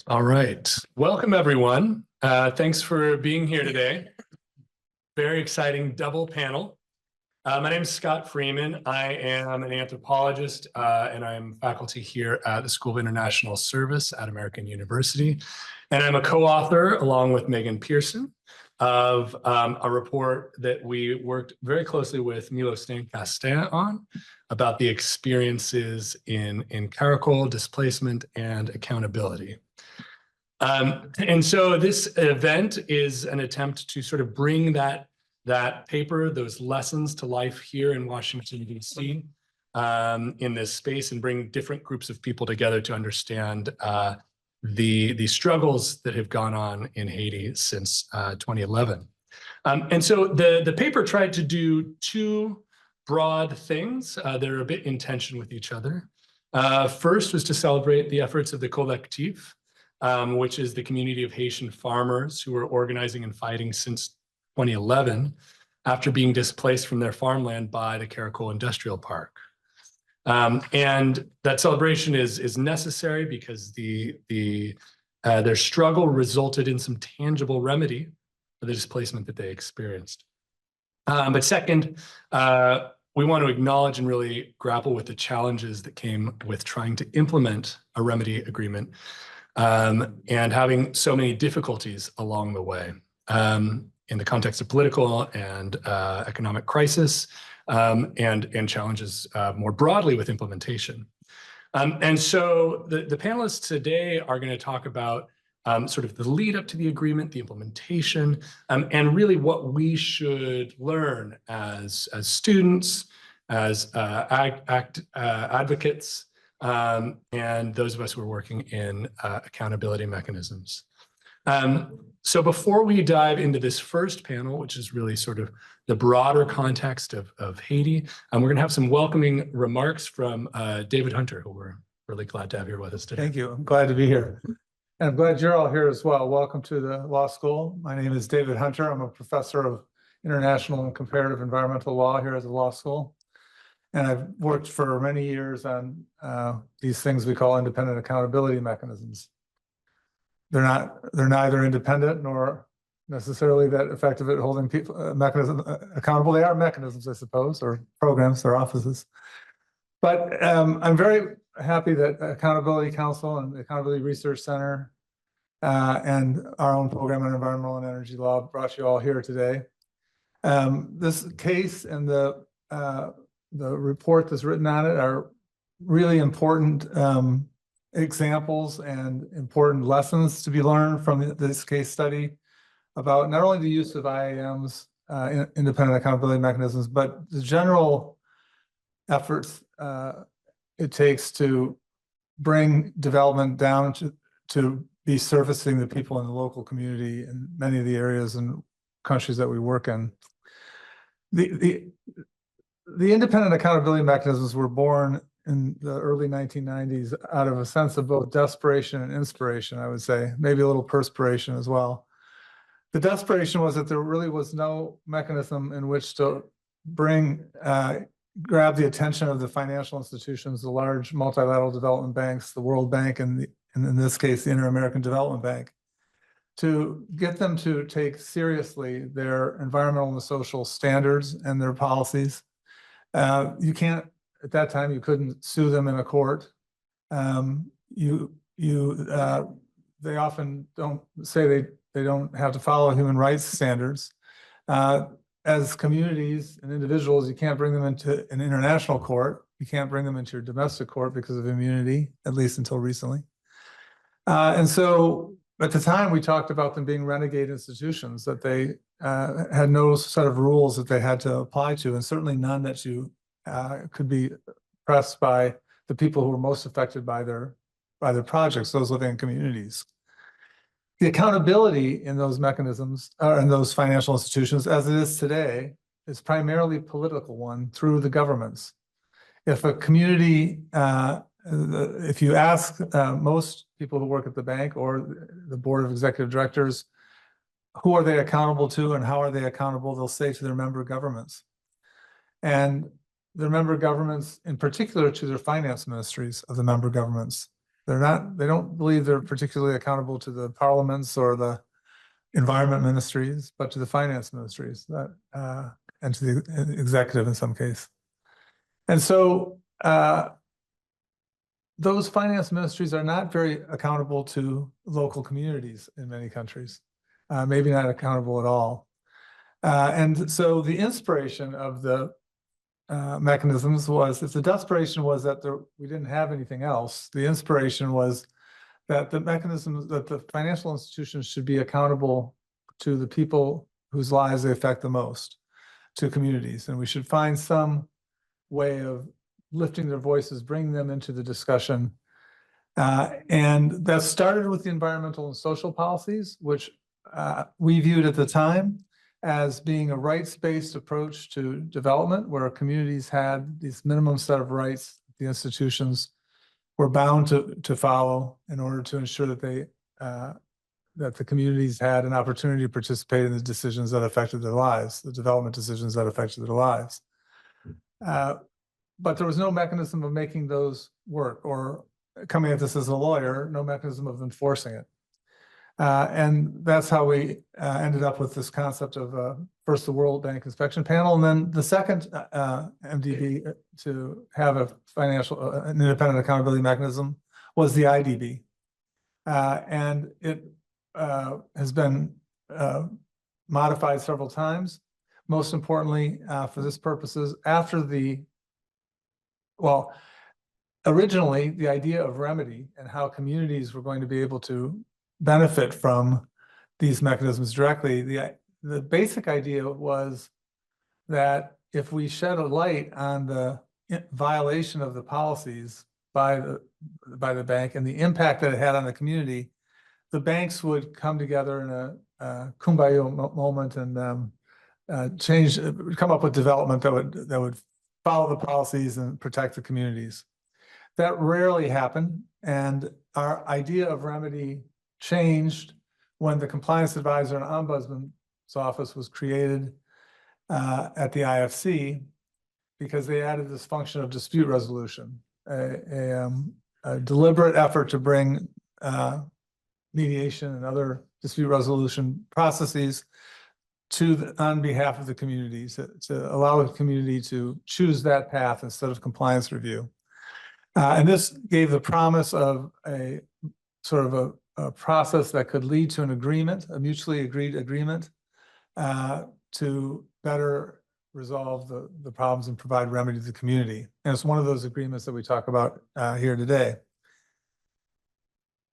All right. Welcome, everyone. Thanks for being here today. Very exciting double panel. My name is Scott Freeman. I am an anthropologist, and I'm faculty here at the School of International Service at American University. And I'm a co-author, along with Megan Pearson, of a report that we worked very closely with Milo Stankastea on about the experiences in Caracol, displacement, and accountability. And so this event is an attempt to sort of bring that paper, those lessons to life here in Washington, D.C., in this space, and bring different groups of people together to understand the struggles that have gone on in Haiti since 2011. And so the paper tried to do two broad things that are a bit in tension with each other. First was to celebrate the efforts of the collectif, which is the community of Haitian farmers who were organizing and fighting since 2011 after being displaced from their farmland by the Caracol Industrial Park. And that celebration is necessary because their struggle resulted in some tangible remedy for the displacement that they experienced. But second, we want to acknowledge and really grapple with the challenges that came with trying to implement a remedy agreement and having so many difficulties along the way in the context of political and economic crisis and challenges more broadly with implementation. And so the panelists today are going to talk about sort of the lead up to the agreement, the implementation, and really what we should learn as students, as advocates, and those of us who are working in accountability mechanisms. So before we dive into this first panel, which is really sort of the broader context of Haiti, we're going to have some welcoming remarks from David Hunter, who we're really glad to have here with us today. Thank you. I'm glad to be here. And I'm glad you're all here as well. Welcome to the law school. My name is David Hunter. I'm a professor of international and comparative environmental law here at the law school. And I've worked for many years on these things we call independent accountability mechanisms. They're neither independent nor necessarily that effective at holding people accountable. They are mechanisms, I suppose, or programs or offices. But I'm very happy that Accountability Council and the Accountability Research Center and our own program on environmental and energy law brought you all here today. This case and the report that's written on it are really important examples and important lessons to be learned from this case study about not only the use of IAMs, independent accountability mechanisms, but the general efforts it takes to bring development down to be servicing the people in the local community in many of the areas and countries that we work in. The independent accountability mechanisms were born in the early 1990s out of a sense of both desperation and inspiration, I would say, maybe a little perspiration as well. The desperation was that there really was no mechanism in which to grab the attention of the financial institutions, the large multilateral development banks, the World Bank, and in this case, the Inter-American Development Bank, to get them to take seriously their environmental and social standards and their policies. You can't, at that time, you couldn't sue them in a court. They often don't say they don't have to follow human rights standards. As communities and individuals, you can't bring them into an international court. You can't bring them into your domestic court because of immunity, at least until recently. And so at the time, we talked about them being renegade institutions, that they had no set of rules that they had to apply to, and certainly none that you could be pressed by the people who were most affected by their projects, those living in communities. The accountability in those mechanisms, in those financial institutions, as it is today, is primarily a political one through the governments. If a community, if you ask most people who work at the bank or the board of executive directors, who are they accountable to and how are they accountable, they'll say to their member governments. And their member governments, in particular to their finance ministries of the member governments. They don't believe they're particularly accountable to the parliaments or the environment ministries, but to the finance ministries and to the executive in some case. And so those finance ministries are not very accountable to local communities in many countries, maybe not accountable at all. And so the inspiration of the mechanisms was, if the desperation was that we didn't have anything else, the inspiration was that the mechanisms, that the financial institutions should be accountable to the people whose lives they affect the most, to communities. And we should find some way of lifting their voices, bringing them into the discussion. And that started with the environmental and social policies, which we viewed at the time as being a rights-based approach to development, where communities had these minimum set of rights the institutions were bound to follow in order to ensure that that the communities had an opportunity to participate in the decisions that affected their lives, the development decisions that affected their lives. But there was no mechanism of making those work, or coming at this as a lawyer, no mechanism of enforcing it. And that's how we ended up with this concept of first the World Bank Inspection Panel, and then the second MDB to have an independent accountability mechanism was the IDB. And it has been modified several times. Most importantly, for this purposes, originally the idea of remedy and how communities were going to be able to benefit from these mechanisms directly, the basic idea was that if we shed a light on the violation of the policies by the bank and the impact that it had on the community, the banks would come together in a kumbaya moment and come up with development that would follow the policies and protect the communities. That rarely happened, and our idea of remedy changed when the compliance advisor and ombudsman's office was created at the IFC, because they added this function of dispute resolution, a deliberate effort to bring mediation and other dispute resolution processes on behalf of the communities, to allow the community to choose that path instead of compliance review. And this gave the promise of a sort of a process that could lead to an agreement, a mutually agreed agreement, to better resolve the problems and provide remedy to the community. And it's one of those agreements that we talk about here today.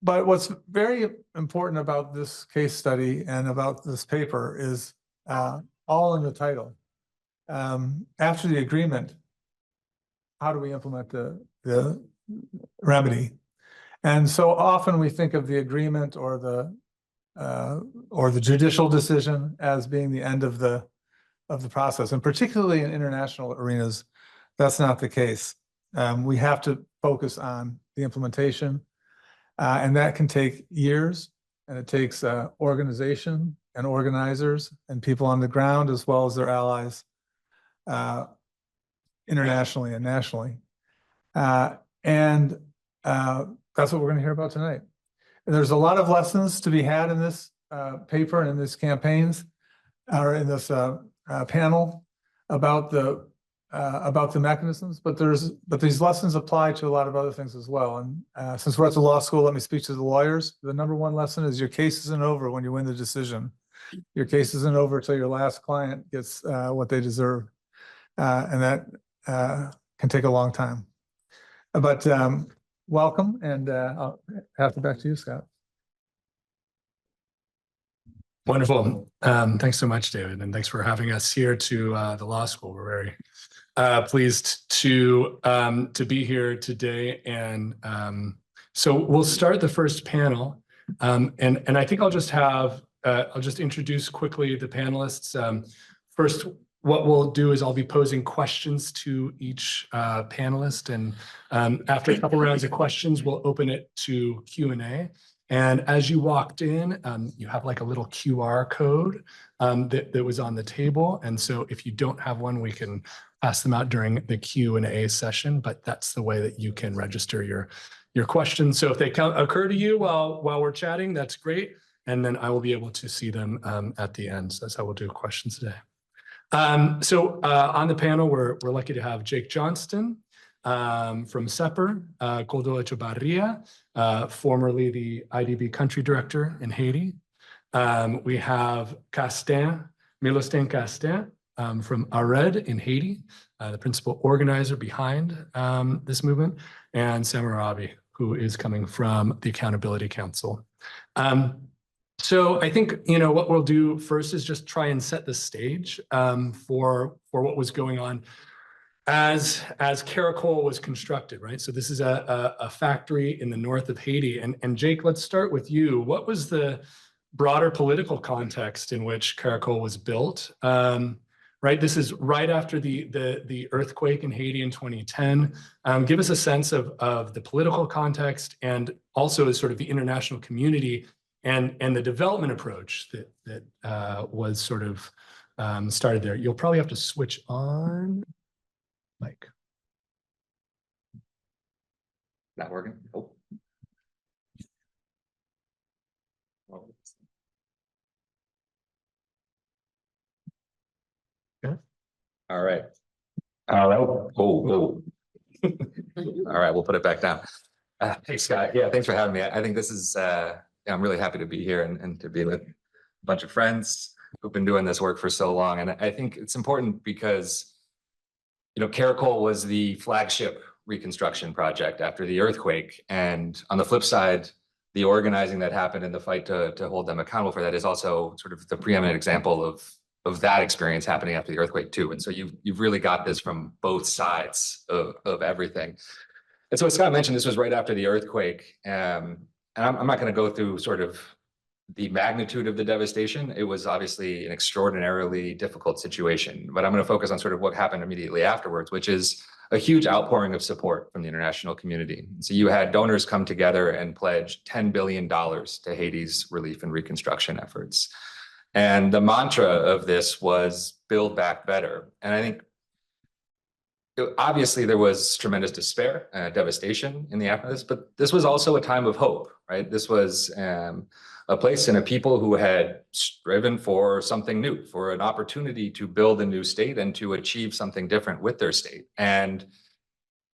But what's very important about this case study and about this paper is all in the title. After the agreement, how do we implement the remedy? And so often we think of the agreement or the judicial decision as being the end of the process, and particularly in international arenas, that's not the case. We have to focus on the implementation, and that can take years, and it takes organization and organizers and people on the ground, as well as their allies internationally and nationally. That's what we're going to hear about tonight. And there's a lot of lessons to be had in this paper and in these campaigns, or in this panel about the mechanisms. But these lessons apply to a lot of other things as well. And since we're at the law school, let me speak to the lawyers. The number one lesson is your case isn't over when you win the decision. Your case isn't over until your last client gets what they deserve, and that can take a long time. But welcome, and I'll pass it back to you, Scott. Wonderful. Thanks so much, David, and thanks for having us here to the law school. We're very pleased to be here today. And so we'll start the first panel, and I think I'll just introduce quickly the panelists. First, what we'll do is I'll be posing questions to each panelist, and after a couple rounds of questions, we'll open it to Q&A. And as you walked in, you have like a little QR code that was on the table. And so if you don't have one, we can pass them out during the Q&A session, but that's the way that you can register your questions. So if they occur to you while we're chatting, that's great. And then I will be able to see them at the end. So that's how we'll do questions today. On the panel, we're lucky to have Jake Johnston from SEPR, Koldo Echevarria, formerly the IDB country director in Haiti. We have Milostin Castin from ARED in Haiti, the principal organizer behind this movement, and Samarabi, who is coming from the Accountability Council. So I think, what we'll do first is just try and set the stage for what was going on as Caracol was constructed, right? So this is a factory in the north of Haiti. And Jake, let's start with you. What was the broader political context in which Caracol was built? Right, this is right after the earthquake in Haiti in 2010. Give us a sense of the political context and also sort of the international community and the development approach that was sort of started there. You'll probably have to switch on mic. Not working. Oh. Okay. All right. Oh. All right, we'll put it back down. Hey, Scott. Yeah, thanks for having me. I think this is, I'm really happy to be here and to be with a bunch of friends who've been doing this work for so long. And I think it's important because, Caracol was the flagship reconstruction project after the earthquake. And on the flip side, the organizing that happened in the fight to hold them accountable for that is also sort of the preeminent example of that experience happening after the earthquake too. And so you've really got this from both sides of everything. And so as Scott mentioned, this was right after the earthquake. And I'm not going to go through sort of the magnitude of the devastation. It was obviously an extraordinarily difficult situation, but I'm going to focus on sort of what happened immediately afterwards, which is a huge outpouring of support from the international community. So you had donors come together and pledge $10 billion to Haiti's relief and reconstruction efforts. And the mantra of this was build back better. And I think obviously there was tremendous despair, devastation in the aftermath of this, but this was also a time of hope, right? This was a place and a people who had striven for something new, for an opportunity to build a new state and to achieve something different with their state. And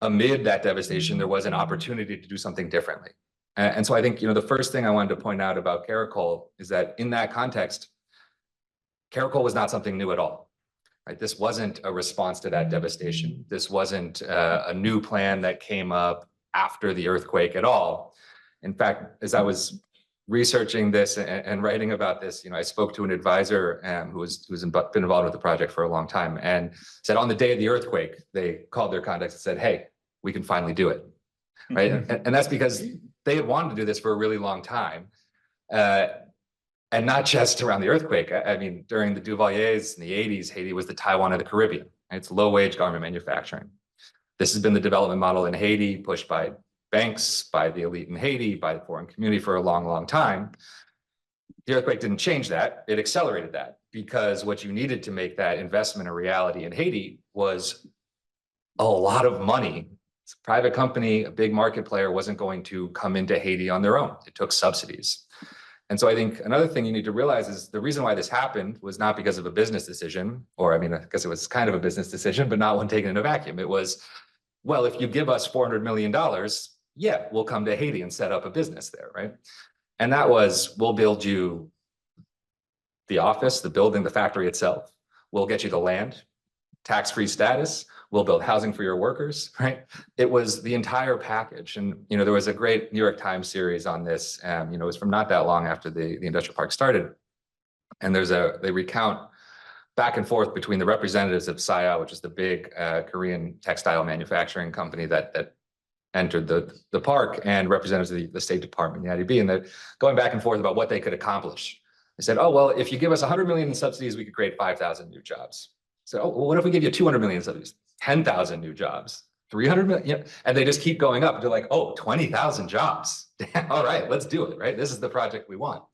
amid that devastation, there was an opportunity to do something differently. And so I think, the first thing I wanted to point out about Caracol is that in that context, Caracol was not something new at all. Right? This wasn't a response to that devastation. This wasn't a new plan that came up after the earthquake at all. In fact, as I was researching this and writing about this, I spoke to an advisor who's been involved with the project for a long time and said on the day of the earthquake, they called their contacts and said, hey, we can finally do it. Right. And that's because they had wanted to do this for a really long time. And not just around the earthquake. I mean, during the Duvaliers in the 80s, Haiti was the Taiwan of the Caribbean. It's low-wage garment manufacturing. This has been the development model in Haiti, pushed by banks, by the elite in Haiti, by the foreign community for a long, long time. The earthquake didn't change that. It accelerated that because what you needed to make that investment a reality in Haiti was a lot of money. It's a private company, a big market player wasn't going to come into Haiti on their own. It took subsidies. And so I think another thing you need to realize is the reason why this happened was not because of a business decision, or I mean, I guess it was kind of a business decision, but not one taken in a vacuum. It was, well, if you give us $400 million, yeah, we'll come to Haiti and set up a business there, right? And that was, we'll build you the office, the building, the factory itself. We'll get you the land, tax-free status. We'll build housing for your workers, right? It was the entire package. And, there was a great New York Times series on this. It was from not that long after the industrial park started. And they recount back and forth between the representatives of Saya, which is the big Korean textile manufacturing company that entered the park, and representatives of the State Department, the IDB, and they're going back and forth about what they could accomplish. They said, oh, well, if you give us 100 million in subsidies, we could create 5,000 new jobs. So, oh, well, what if we give you 200 million in subsidies? 10,000 new jobs, 300 million, yeah. And they just keep going up. They're like, oh, 20,000 jobs. All right, let's do it, right? This is the project we want.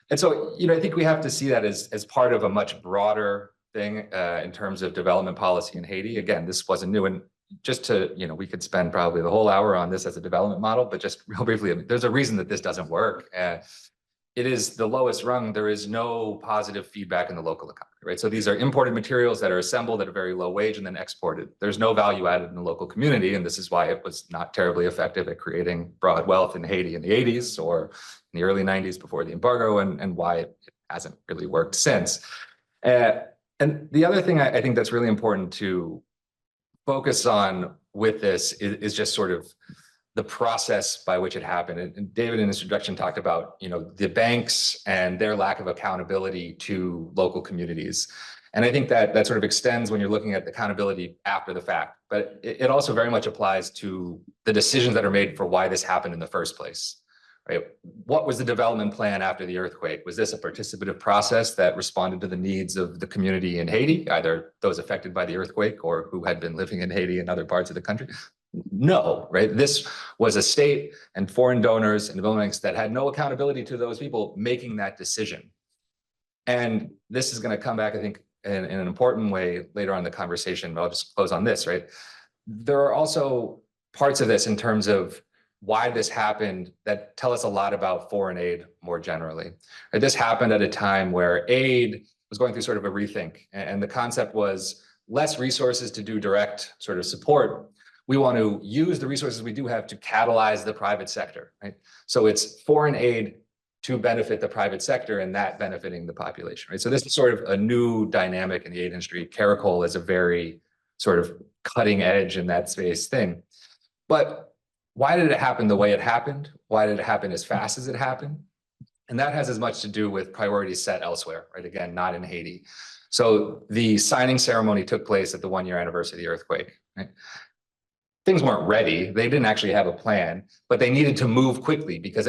And so, I think we have to see that as part of a much broader thing in terms of development policy in Haiti. Again, this wasn't new. And just to, we could spend probably the whole hour on this as a development model, but just real briefly, there's a reason that this doesn't work. It is the lowest rung. There is no positive feedback in the local economy, right? So these are imported materials that are assembled at a very low wage and then exported. There's no value added in the local community, and this is why it was not terribly effective at creating broad wealth in Haiti in the 80s or in the early 90s before the embargo, and why it hasn't really worked since. And the other thing I think that's really important to focus on with this is just sort of the process by which it happened. And David in his introduction talked about, the banks and their lack of accountability to local communities. And I think that sort of extends when you're looking at accountability after the fact, but it also very much applies to the decisions that are made for why this happened in the first place, right? What was the development plan after the earthquake? Was this a participative process that responded to the needs of the community in Haiti, either those affected by the earthquake or who had been living in Haiti and other parts of the country? No, right? This was a state and foreign donors and development banks that had no accountability to those people making that decision. And this is going to come back, I think, in an important way later on in the conversation, but I'll just close on this, right? There are also parts of this in terms of why this happened that tell us a lot about foreign aid more generally. Right? This happened at a time where aid was going through sort of a rethink, and the concept was less resources to do direct sort of support. We want to use the resources we do have to catalyze the private sector, right? So it's foreign aid to benefit the private sector and that benefiting the population, right? So this is sort of a new dynamic in the aid industry. Caracol is a very sort of cutting edge in that space thing. But why did it happen the way it happened? Why did it happen as fast as it happened? And that has as much to do with priorities set elsewhere, right? Again, not in Haiti. So the signing ceremony took place at the 1-year anniversary of the earthquake, right? Things weren't ready. They didn't actually have a plan, but they needed to move quickly because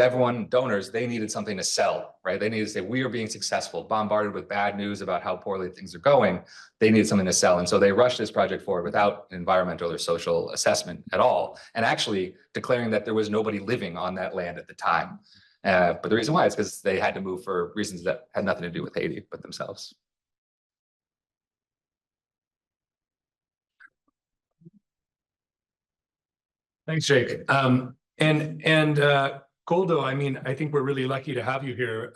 donors, they needed something to sell, right? They needed to say, we are being successful, bombarded with bad news about how poorly things are going. They needed something to sell. And so they rushed this project forward without an environmental or social assessment at all, and actually declaring that there was nobody living on that land at the time. But the reason why is because they had to move for reasons that had nothing to do with Haiti, but themselves. Thanks, Jake. Goldo, I mean, I think we're really lucky to have you here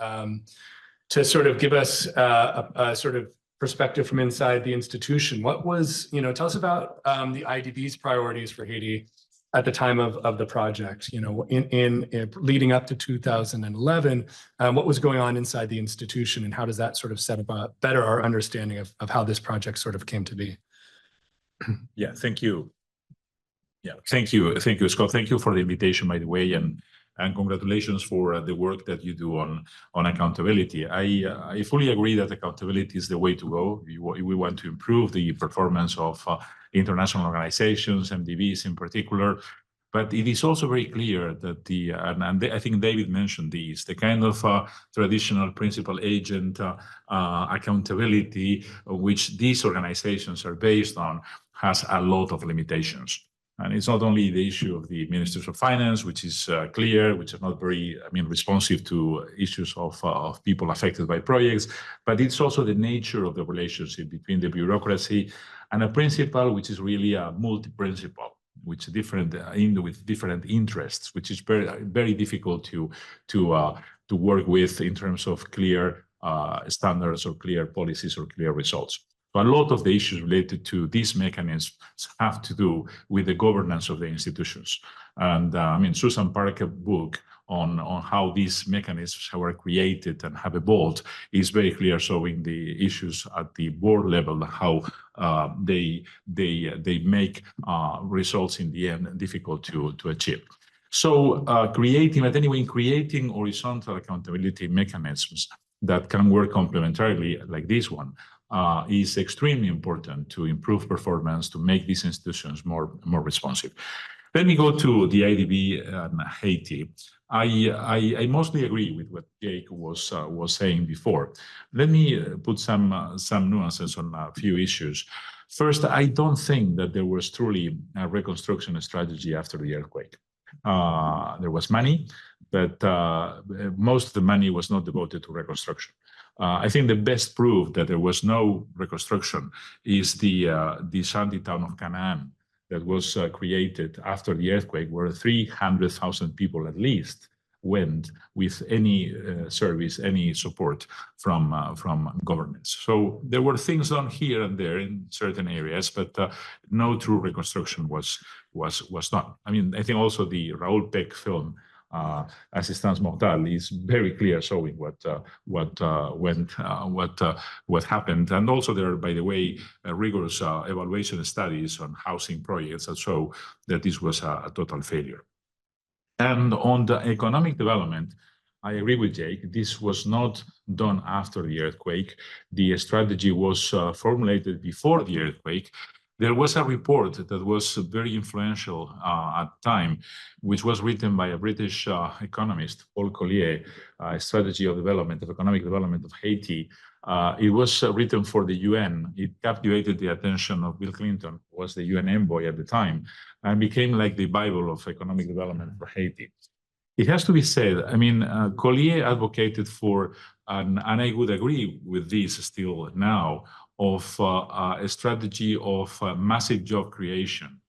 to sort of give us a sort of perspective from inside the institution. What was, tell us about the IDB's priorities for Haiti at the time of the project, in leading up to 2011, what was going on inside the institution and how does that sort of set up better our understanding of how this project sort of came to be? Yeah, thank you. Yeah, thank you, Scott. Thank you for the invitation, by the way, and congratulations for the work that you do on accountability. I fully agree that accountability is the way to go. We want to improve the performance of international organizations, MDBs in particular. But it is also very clear that I think David mentioned these, the kind of traditional principal agent accountability which these organizations are based on has a lot of limitations. And it's not only the issue of the ministers of finance, which is clear, which are not very, responsive to issues of people affected by projects, but it's also the nature of the relationship between the bureaucracy and a principal, which is really a multi-principal, which is different with different interests, which is very, very difficult to work with in terms of clear standards or clear policies or clear results. So a lot of the issues related to these mechanisms have to do with the governance of the institutions. And Susan Parker's book on how these mechanisms were created and have evolved is very clear, showing the issues at the board level, how they make results in the end difficult to achieve. So creating horizontal accountability mechanisms that can work complementarily like this one is extremely important to improve performance, to make these institutions more responsive. Let me go to the IDB and Haiti. I mostly agree with what Jake was saying before. Let me put some nuances on a few issues. First, I don't think that there was truly a reconstruction strategy after the earthquake. There was money, but most of the money was not devoted to reconstruction. I think the best proof that there was no reconstruction is the shanty town of Canaan that was created after the earthquake, where 300,000 people at least went with any service, any support from governments. So there were things done here and there in certain areas, but no true reconstruction was done. I mean, I think also the Raoul Peck film, Assistance Mortale, is very clear, showing what happened. And also there are, by the way, rigorous evaluation studies on housing projects that show that this was a total failure. And on the economic development, I agree with Jake. This was not done after the earthquake. The strategy was formulated before the earthquake. There was a report that was very influential at the time, which was written by a British economist, Paul Collier, Strategy of Development, of Economic Development of Haiti. It was written for the UN. It captivated the attention of Bill Clinton, who was the UN envoy at the time, and became like the Bible of economic development for Haiti. It has to be said, I mean, Collier advocated for, and I would agree with this still now, of a strategy of massive job creation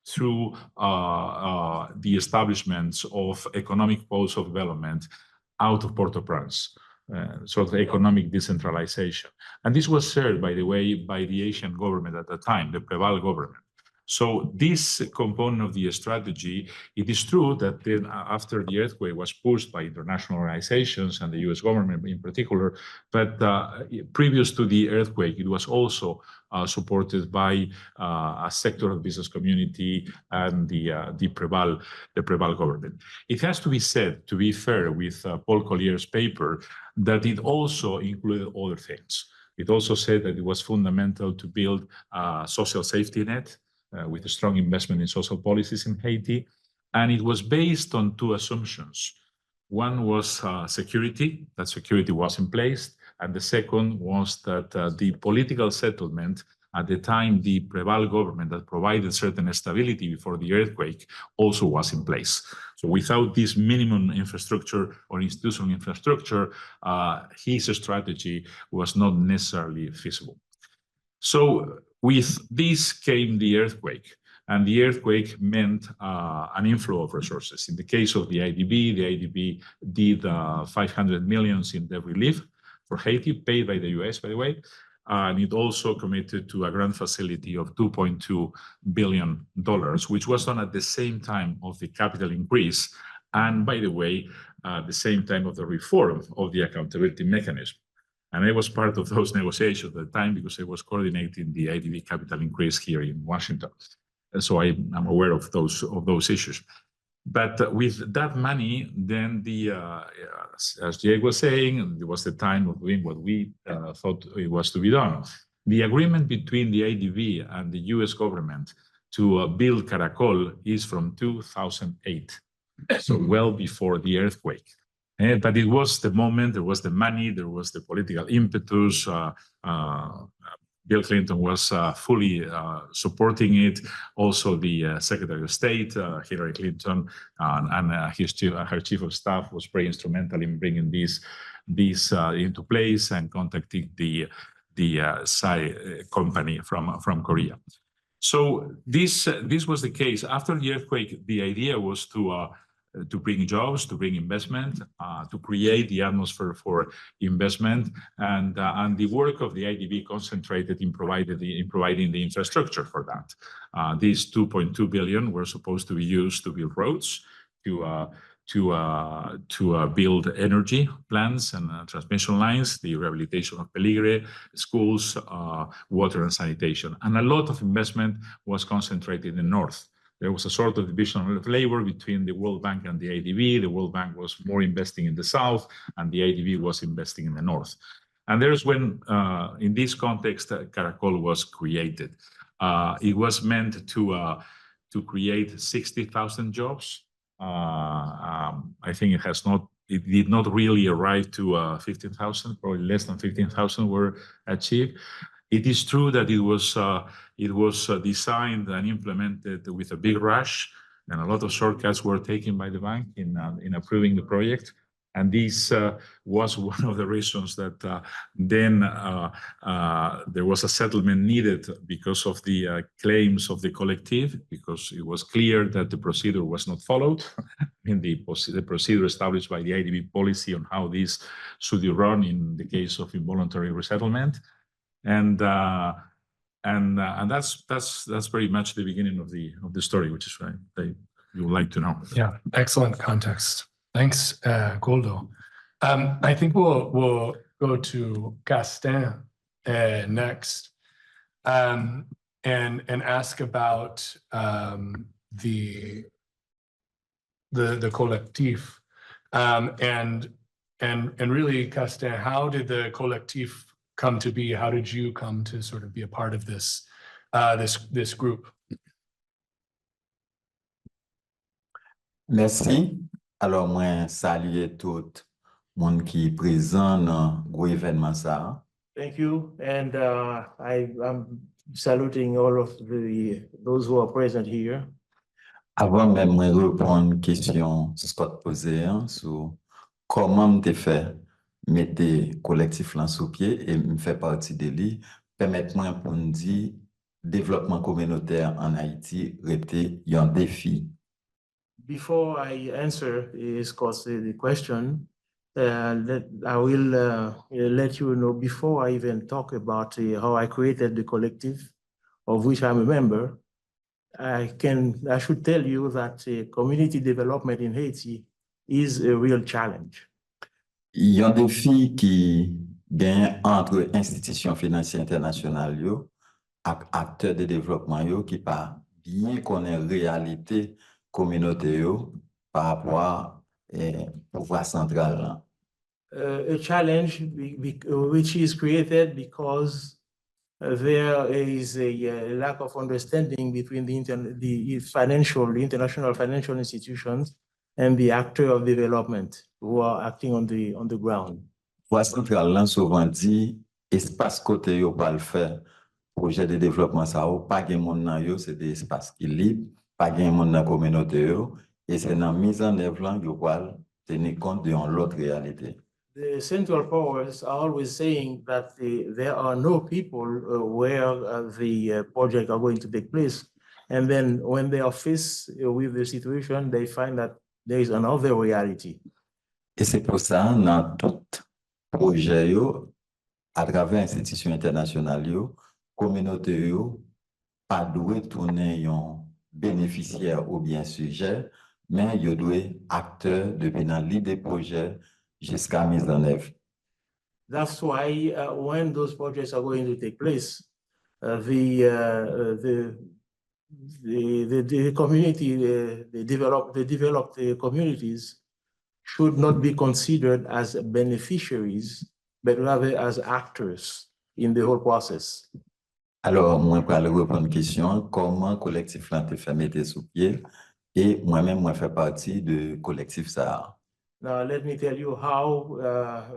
through the establishments of economic poles of development out of Port-au-Prince. Sort of economic decentralization. And this was shared, by the way, by the Haitian government at the time, the Preval government. So this component of the strategy, it is true that then after the earthquake was pushed by international organizations and the US government in particular, but previous to the earthquake, it was also supported by a sector of business community and the Preval government. It has to be said, to be fair with Paul Collier's paper, that it also included other things. It also said that it was fundamental to build a social safety net with a strong investment in social policies in Haiti. And it was based on two assumptions. One was security, that security was in place. And the second was that the political settlement, at the time, the Preval government that provided certain stability before the earthquake also was in place. So without this minimum infrastructure or institutional infrastructure, his strategy was not necessarily feasible. So with this came the earthquake, and the earthquake meant an inflow of resources. In the case of the IDB did 500 million in debt relief for Haiti, paid by the US, by the way. And it also committed to a grant facility of $2.2 billion, which was done at the same time of the capital increase. And by the way, the same time of the reform of the accountability mechanism. And I was part of those negotiations at the time because I was coordinating the IDB capital increase here in Washington. And so I'm aware of those issues. But with that money, then as Jake was saying, it was the time of doing what we thought it was to be done. The agreement between the IDB and the US government to build Caracol is from 2008, so well before the earthquake. But it was the moment, there was the money, there was the political impetus. Bill Clinton was fully supporting it. Also, the Secretary of State, Hillary Clinton, and her chief of staff was very instrumental in bringing this into place and contacting the Psy company from Korea. So this was the case. After the earthquake, the idea was to bring jobs, to bring investment, to create the atmosphere for investment, and the work of the IDB concentrated in providing the infrastructure for that. These 2.2 billion were supposed to be used to build roads, to build energy plants and transmission lines, the rehabilitation of peligre, schools, water and sanitation, and a lot of investment was concentrated in the north. There was a sort of division of labor between the World Bank and the IDB. The World Bank was more investing in the south, and the IDB was investing in the north. And there's when, in this context, Caracol was created. It was meant to create 60,000 jobs. I think it did not really arrive to 15,000, probably less than 15,000 were achieved. It is true that it was designed and implemented with a big rush, and a lot of shortcuts were taken by the bank in approving the project. And this was one of the reasons that then there was a settlement needed because of the claims of the collective, because it was clear that the procedure was not followed in the procedure established by the IDB policy on how this should be run in the case of involuntary resettlement. And that's very much the beginning of the story, which is right. You would like to know. Yeah, excellent context. Thanks, Goldo. I think we'll go to Gaston next, and ask about the collectif, and really, Gaston, how did the collectif come to be? How did you come to sort of be a part of this this group? Merci. Alors, moi, saluer tout le monde qui est présent dans le événement ça. Thank you, and I'm saluting all of those who are present here. Avant même de répondre aux questions que Scott posait sur comment te fait mettre collectif là sur pied et me faire partie de lui, permettez-moi pour nous dire développement communautaire en Haïti était un défi. Before I answer Scott's the question, I will let you know, before I even talk about how I created the collective, of which I'm a member, I should tell you that community development in Haiti is a real challenge. Il y a un défi qui gagne entre institutions financières internationales et acteurs de développement qui pas bien connaître réalité communauté par rapport au pouvoir central. A challenge which is created because there is a lack of understanding between the international financial institutions and the actors of development who are acting on the ground. Pouvoir central souvent dit espace côté yo pas le faire projet de développement ça ou pas gen monde nan yo, c'est des espaces qui libre, pas gen monde dans communauté yo, et c'est dans mise en œuvre là yo va tenir compte de l'autre réalité. The central powers are always saying that there are no people where the project are going to take place. And then when they are faced with the situation, they find that there is another reality. Et c'est pour ça, dans tout projet, à travers institutions internationales, communauté, pas doué tourner un bénéficiaire ou bien sujet, mais il doit être acteur depuis l'idée des projets jusqu'à mise en œuvre. That's why when those projects are going to take place, the community, the developed communities should not be considered as beneficiaries, but rather as actors in the whole process. Alors, moi, pour aller répondre à une question, comment collectif là te fait mettre sous pied, et moi-même, moi, fais partie de collectif ça. Now, let me tell you how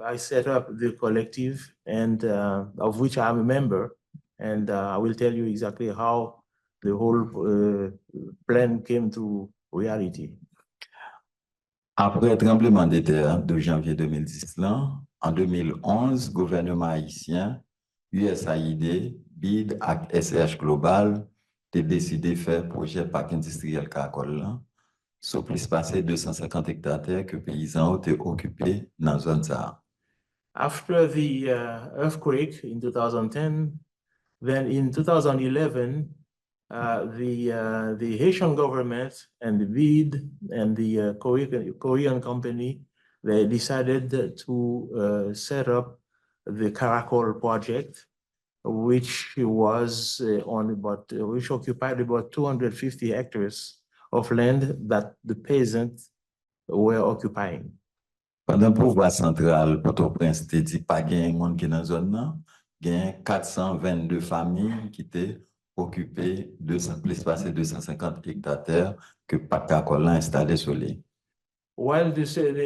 I set up the collective, and of which I'm a member, and I will tell you exactly how the whole plan came to reality. Après le tremblement de terre de janvier 2010, là, en 2011, gouvernement haïtien, USAID, BID et SCH Global ont décidé de faire projet parc industriel Caracol là, sur plus passé 250 hectares que paysans ont occupés dans la zone ça. After the earthquake in 2010, then in 2011, the Haitian government and the BID and the Korean company, they decided to set up the Caracol project, which was which occupied about 250 hectares of land that the peasants were occupying. Pendant le pouvoir central, Port-au-Prince te dit pas gen monde qui dans la zone, gen 422 familles qui étaient occupées plus passé 250 hectares que Caracol a installé sur les. While the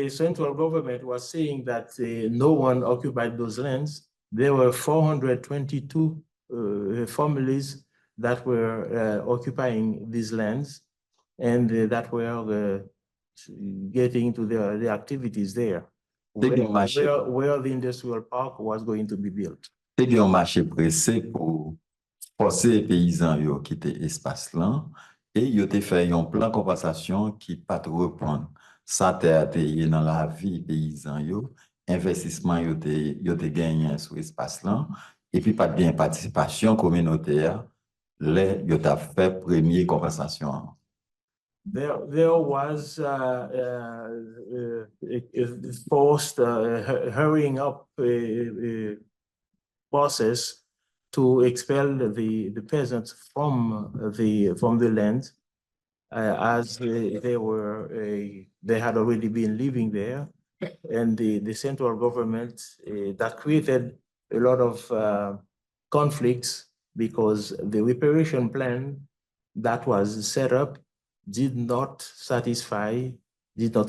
central government was saying that no one occupied those lands, there were 422 families that were occupying these lands and that were getting to their activities there. where the industrial park was going to be built. Te gen yon marché pressé pour forcer les paysans yo quitter espace là et yo te fait un plan compensation qui pas trop reprendre ça te dans la vie paysan yo investissement yo te gagné sur espace là et puis pas de participation communautaire les yo t'a fait premier compensation. There was a forced hurrying up process to expel the peasants from the land, as they had already been living there, and the central government that created a lot of conflicts because the reparation plan that was set up did not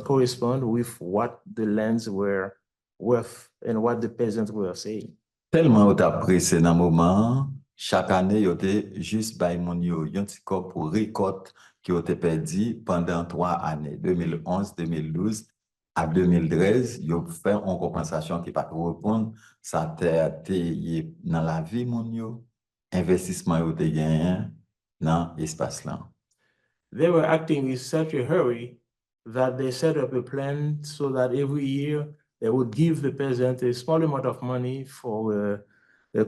correspond with what the lands were worth and what the peasants were saying. Tellement au t'a pressé dans moment, chaque année, yo te juste bay moun yo yon ti kop pour récolte qui yo te perdu pendant 3 années, 2011, 2012 à 2013, yo fait une compensation qui pas répondre, ça te dans la vie moun yo, investissement yo te gagné dans espace là. They were acting with such a hurry that they set up a plan so that every year they would give the peasant a small amount of money for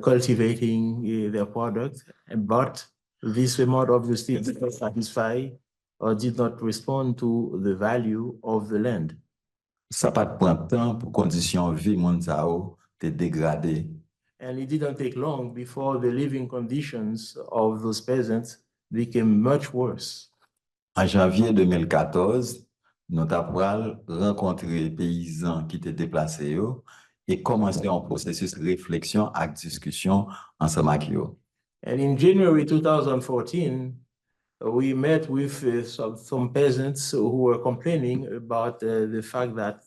cultivating their product, but this amount obviously did not satisfy or did not respond to the value of the land. Ça pas de prendre temps pour condition vie moun sa yo te dégradé. And it didn't take long before the living conditions of those peasants became much worse. En janvier 2014, nous avons rencontré paysans qui étaient déplacés yo, et commencé un processus de réflexion et discussion ensemble avec eux. And in January 2014, we met with some peasants who were complaining about the fact that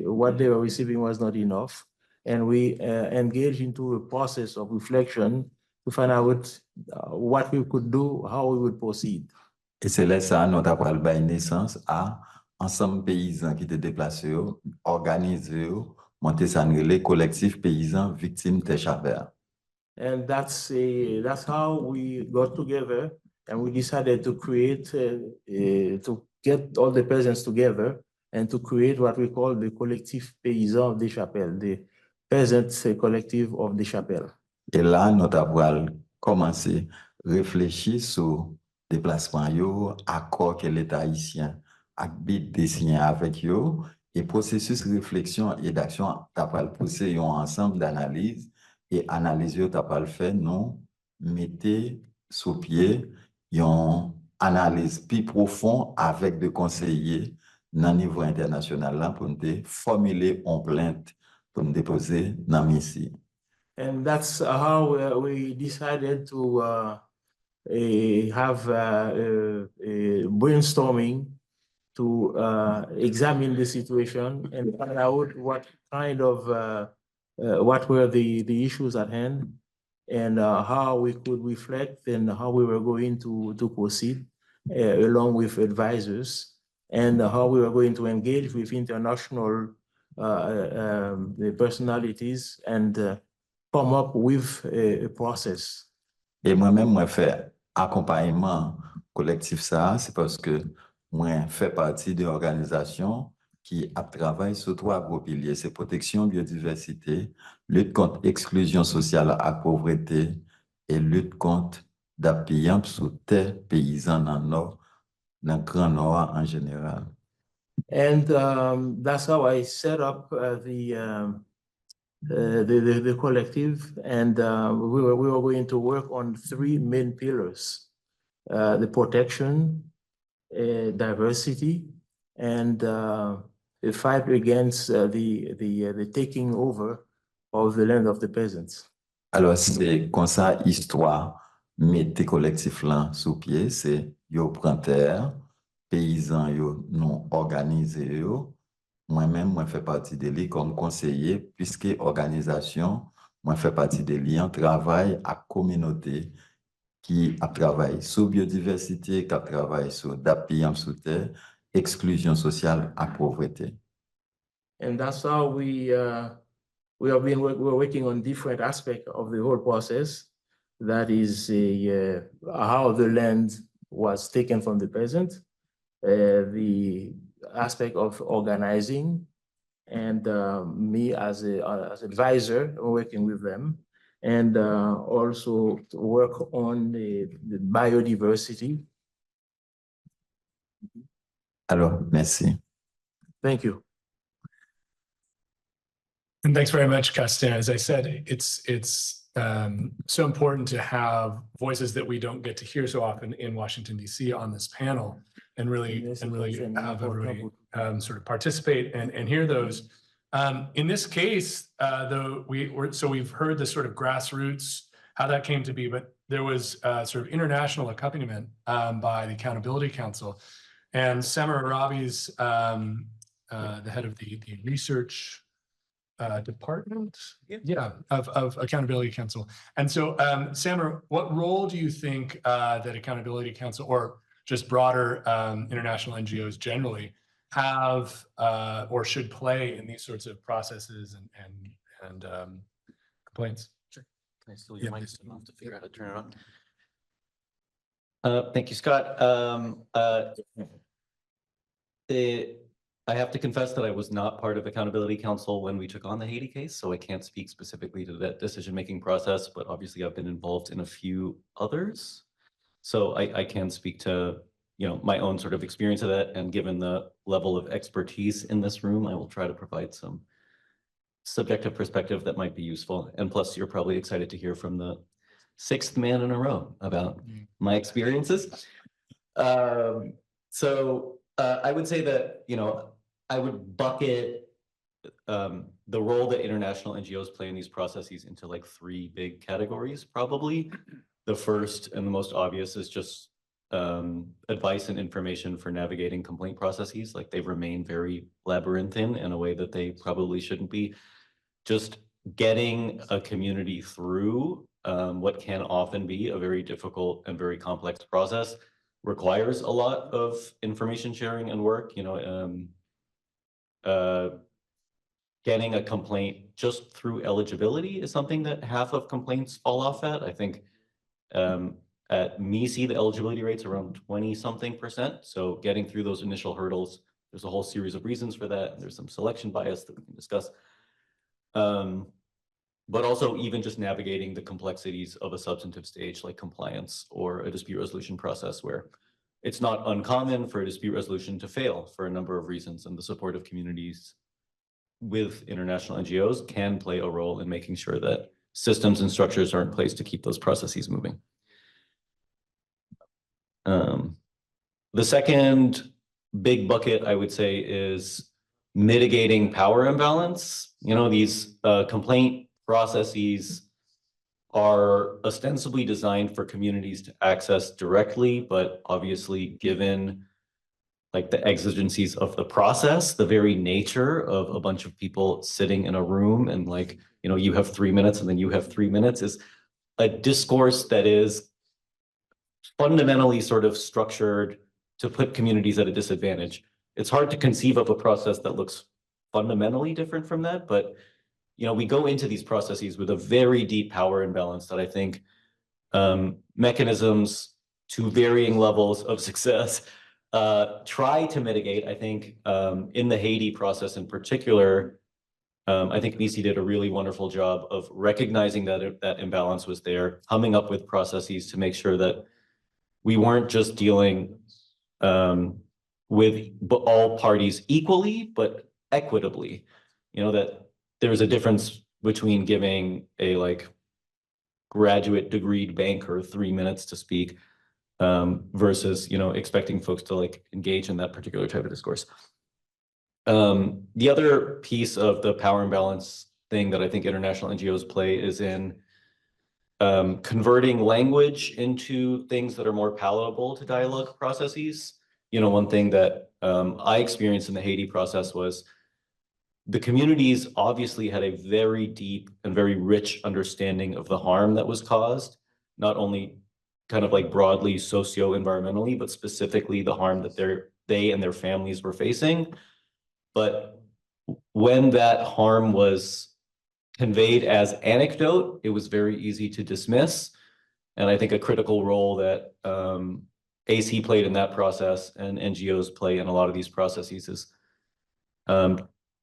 what they were receiving was not enough. And we engaged into a process of reflection to find out what we could do, how we would proceed. Et c'est là ça nous avons donné naissance à ensemble paysans qui étaient déplacés, organisés, monter ça les collectifs paysans victimes de Chabert. And that's how we got together and we decided to create, to get all the peasants together and to create what we call the collectif paysan des Chapelles, the peasants collective of the Chapelle. Et là, nous avons commencé à réfléchir sur déplacement yo, accord que l'État haïtien a désigné avec yo, et processus de réflexion et d'action t'as pas pousser un ensemble d'analyses et analyse yo t'as pas le fait non mettez sous pied une analyse plus profonde avec des conseillers dans niveau international là pour nous formuler une plainte pour nous déposer dans ici. And that's how we decided to have a brainstorming to examine the situation and find out what kind of what were the issues at hand and how we could reflect and how we were going to proceed along with advisors and how we were going to engage with international personalities and come up with a process. Et moi-même, moi, fait accompagnement collectif ça, c'est parce que moi, fais partie d'une organisation qui travaille sur 3 gros piliers. C'est protection, biodiversité, lutte contre exclusion sociale et pauvreté et lutte contre d'appuyant sur terre paysans dans le Nord, dans le Grand Nord en général. And that's how I set up the collective, and we were going to work on 3 main pillars: the protection, diversity, and the fight against the taking over of the land of the peasants. Alors, c'est comme ça, histoire, mettez collectif là sous pied, c'est yo prend terre, paysans yo non organisé yo. Moi-même, moi fais partie de lui comme conseiller, puisque organisation, moi fais partie de lui en travail à communauté qui a travaillé sur biodiversité, qui a travaillé sur d'appui sur terre, exclusion sociale et pauvreté. And that's how we're working on different aspects of the whole process. That is how the land was taken from the peasant, the aspect of organizing, and me as an advisor working with them, and also to work on the biodiversity. Alors, merci. Thank you. And thanks very much, Castin. As I said, it's so important to have voices that we don't get to hear so often in Washington, D.C. on this panel, and really have everybody sort of participate and hear those. In this case, though, we've heard the sort of grassroots, how that came to be, but there was sort of international accompaniment by the Accountability Council. And Samar Arabi's the head of the research department, of Accountability Council. And so, Samar, what role do you think that Accountability Council, or just broader international NGOs generally, have or should play in these sorts of processes and complaints? Sure. Can I steal your mic? I'll have to figure out how to turn it on. Thank you, Scott. I have to confess that I was not part of Accountability Council when we took on the Haiti case, so I can't speak specifically to that decision-making process, but obviously I've been involved in a few others. So I can speak to, my own sort of experience of that, and given the level of expertise in this room, I will try to provide some subjective perspective that might be useful. And plus, you're probably excited to hear from the sixth man in a row about my experiences. So I would say that, I would bucket the role that international NGOs play in these processes into like three big categories, probably. The first and the most obvious is just advice and information for navigating complaint processes. Like, they remain very labyrinthine in a way that they probably shouldn't be. Just getting a community through what can often be a very difficult and very complex process requires a lot of information sharing and work. Getting a complaint just through eligibility is something that half of complaints fall off at. I think at MECE, the eligibility rate's around 20-something%. So getting through those initial hurdles, there's a whole series of reasons for that. There's some selection bias that we can discuss. But also even just navigating the complexities of a substantive stage like compliance or a dispute resolution process, where it's not uncommon for a dispute resolution to fail for a number of reasons, and the support of communities with international NGOs can play a role in making sure that systems and structures are in place to keep those processes moving. The second big bucket, I would say, is mitigating power imbalance. These complaint processes are ostensibly designed for communities to access directly, but obviously, given like the exigencies of the process, the very nature of a bunch of people sitting in a room and like, you have 3 minutes and then you have 3 minutes, is a discourse that is fundamentally sort of structured to put communities at a disadvantage. It's hard to conceive of a process that looks fundamentally different from that, but we go into these processes with a very deep power imbalance that I think mechanisms to varying levels of success try to mitigate. I think in the Haiti process in particular, I think MECE did a really wonderful job of recognizing that that imbalance was there, coming up with processes to make sure that we weren't just dealing with all parties equally, but equitably. That there's a difference between giving a like graduate degreed banker 3 minutes to speak versus, expecting folks to like engage in that particular type of discourse. The other piece of the power imbalance thing that I think international NGOs play is in converting language into things that are more palatable to dialogue processes. One thing that I experienced in the Haiti process was the communities obviously had a very deep and very rich understanding of the harm that was caused, not only kind of like broadly socio-environmentally, but specifically the harm that they and their families were facing. But when that harm was conveyed as anecdote, it was very easy to dismiss. And I think a critical role that AC played in that process and NGOs play in a lot of these processes is